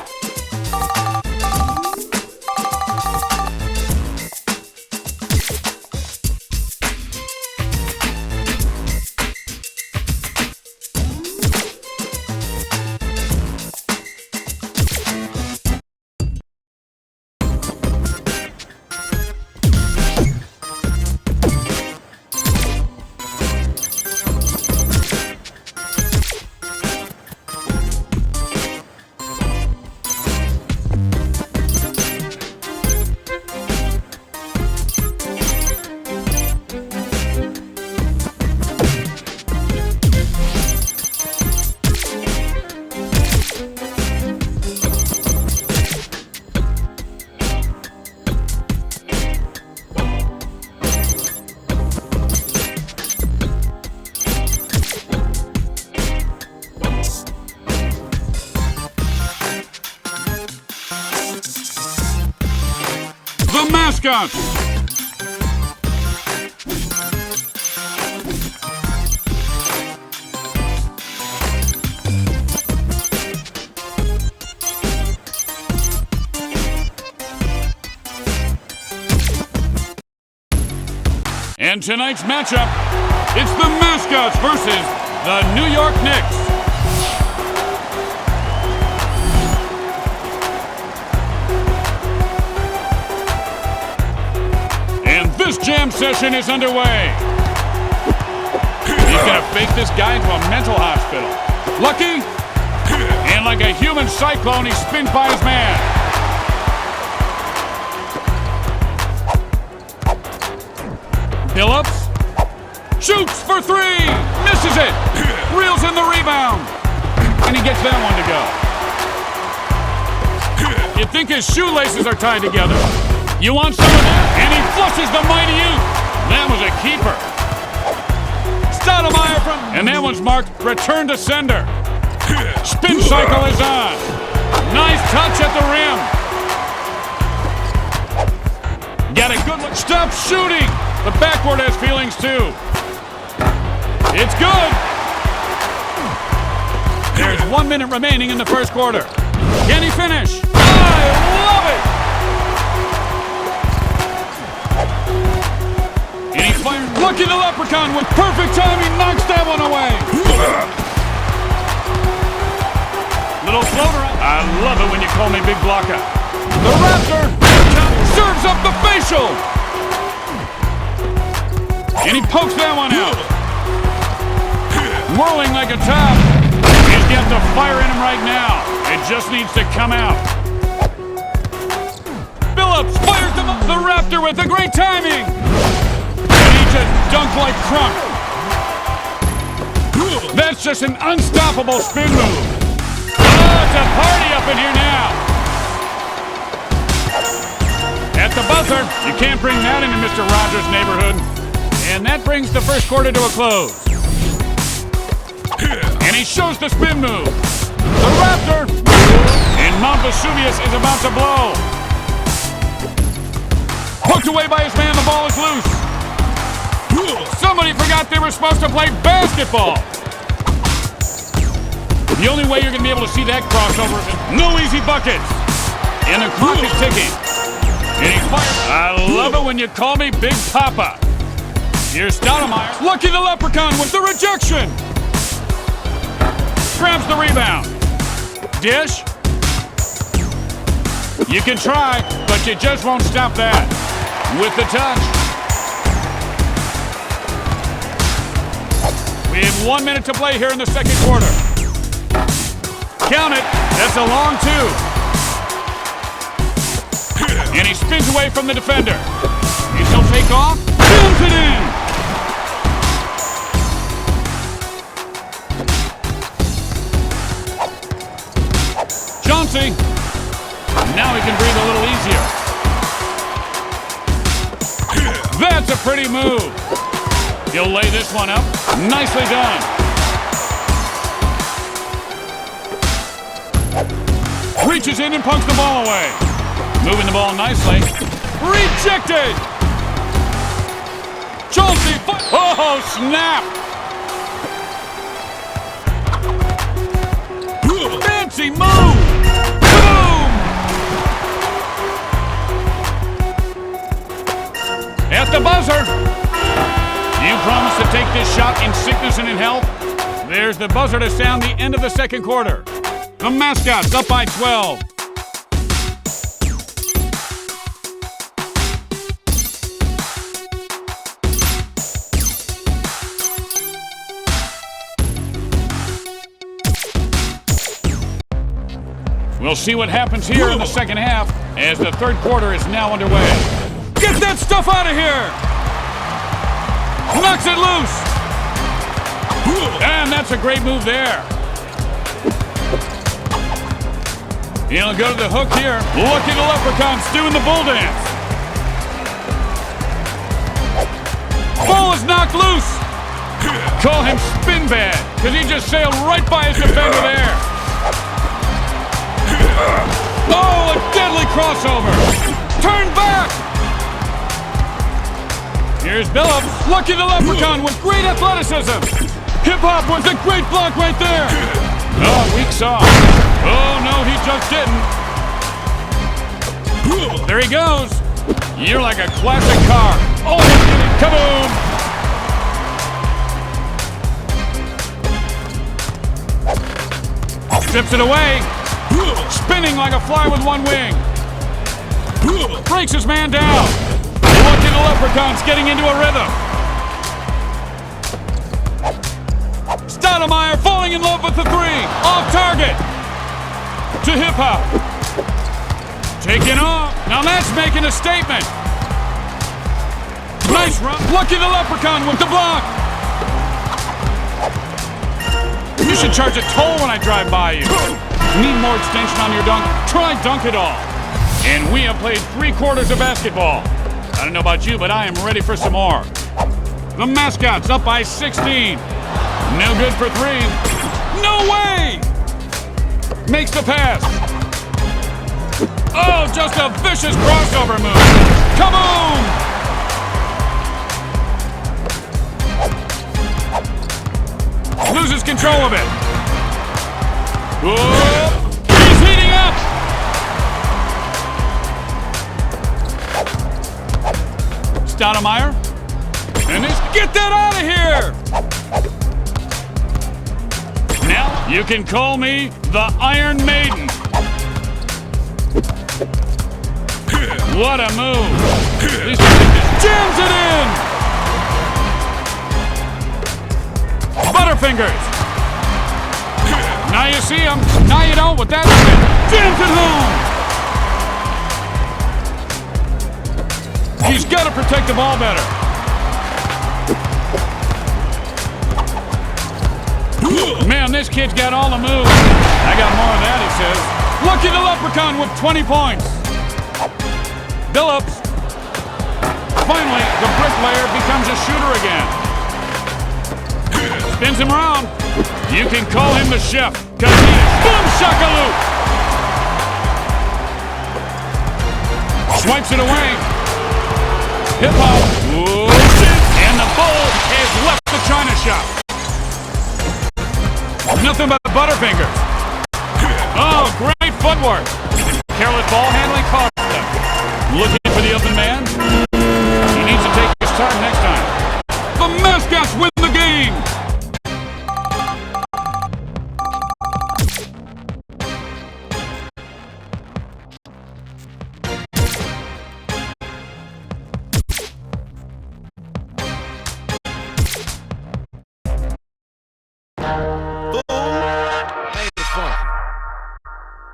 Speaker 1: The mascots. And tonight's matchup, it's the mascots versus the New York Knicks. This jam session is underway. He's gonna fake this guy into a mental hospital. Lucky, and like a human cyclone, he spins by his man. Phillips shoots for three, misses it, reels in the rebound, and he gets that one to go. You'd think his shoelaces are tied together. You want some of that? And he flushes the mighty youth. That was a keeper. Stoudemire from... And that one's marked return to sender. Spin cycle is on. Nice touch at the rim. Got a good look. Stop shooting. The backboard has feelings too. It's good. There's 1 minute remaining in the first quarter. Can he finish? I love it. Lucky the Leprechaun with perfect timing knocks that one away. Little floater. I love it when you call me Big Blocker. The Raptor serves up the facial. And he pokes that one out. Whirling like a top. He's got the fire in him right now. It just needs to come out. Phillips fires them up. The Raptor with the great timing. Dunk like crunk. That's just an unstoppable spin move. Oh, it's a party up in here now. At the buzzer, you can't bring that into Mr. Rogers' neighborhood. And that brings the first quarter to a close. And he shows the spin move. The Raptor. And Mount Vesuvius is about to blow. Hooked away by his man, the ball is loose. Somebody forgot they were supposed to play basketball. The only way you're going to be able to see that crossover is no easy buckets. And the clock is ticking. And he fires. I love it when you call me Big Papa. Here's Stoudemire. Lucky the Leprechaun with the rejection. Grabs the rebound. Dish. You can try, but you just won't stop that. With the touch. We have 1 minute to play here in the second quarter. Count it. That's a long two. And he spins away from the defender. And he'll take off. Fills it in. Chauncey. Now he can breathe a little easier. That's a pretty move. He'll lay this one up. Nicely done. Reaches in and punks the ball away. Moving the ball nicely. Rejected! Chauncey, oh, snap! the buzzer. You promised to take this shot in sickness and in health. There's the buzzer to sound the end of the second quarter. The Mascots up by 12. We'll see what happens here in the second half as the third quarter is now underway. Get that stuff out of here! Knocks it loose! And that's a great move there. He'll go to the hook here. Look at the Leprechauns doing the bull dance. Ball is knocked loose. Call him spin bad, because he just sailed right by his defender there. Oh, a deadly crossover! Turn back! Here's Billups. Lucky the Leprechaun with great athleticism. Hip-Hop with a great block right there. Oh, weak sauce. Oh, no, he just didn't. There he goes. You're like a classic car. Oh, kaboom! Strips it away. Spinning like a fly with one wing. Breaks his man down. Look at the Leprechauns getting into a rhythm. Stoudemire falling in love with the three. Off target. To Hip-Hop. Taking off. Now that's making a statement. Nice run. Look at the Leprechaun with the block. You should charge a toll when I drive by you. Need more extension on your dunk? Try Dunk It All. And we have played 3 quarters of basketball. I don't know about you, but I am ready for some more. The Mascots up by 16. No good for 3. No way! Makes the pass. Oh, just a vicious crossover move. Kaboom! Loses control of it. Whoa. He's heating up! Stoudemire. And get that out of here! Now, you can call me the Iron Maiden. What a move! Jams it in! Butterfingers! Now you see him, now you don't, but that's it. Jams it home! He's got to protect the ball better. Man, this kid's got all the moves. I got more of that, he says. Lucky the Leprechaun with 20 points. Billups. Finally, the bricklayer becomes a shooter again. Spins him around. You can call him the chef, because he's boom shakaloo. Swipes it away. Hip-Hop. And the Bull has left the China shop. Nothing but Butterfingers. Oh, great footwork. Careless ball handling cost them. Looking for the open man. He needs to take his time next time. The Mascots win the game.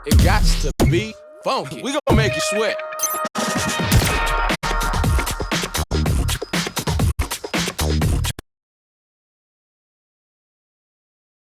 Speaker 2: It got to be funky. We gonna make you sweat.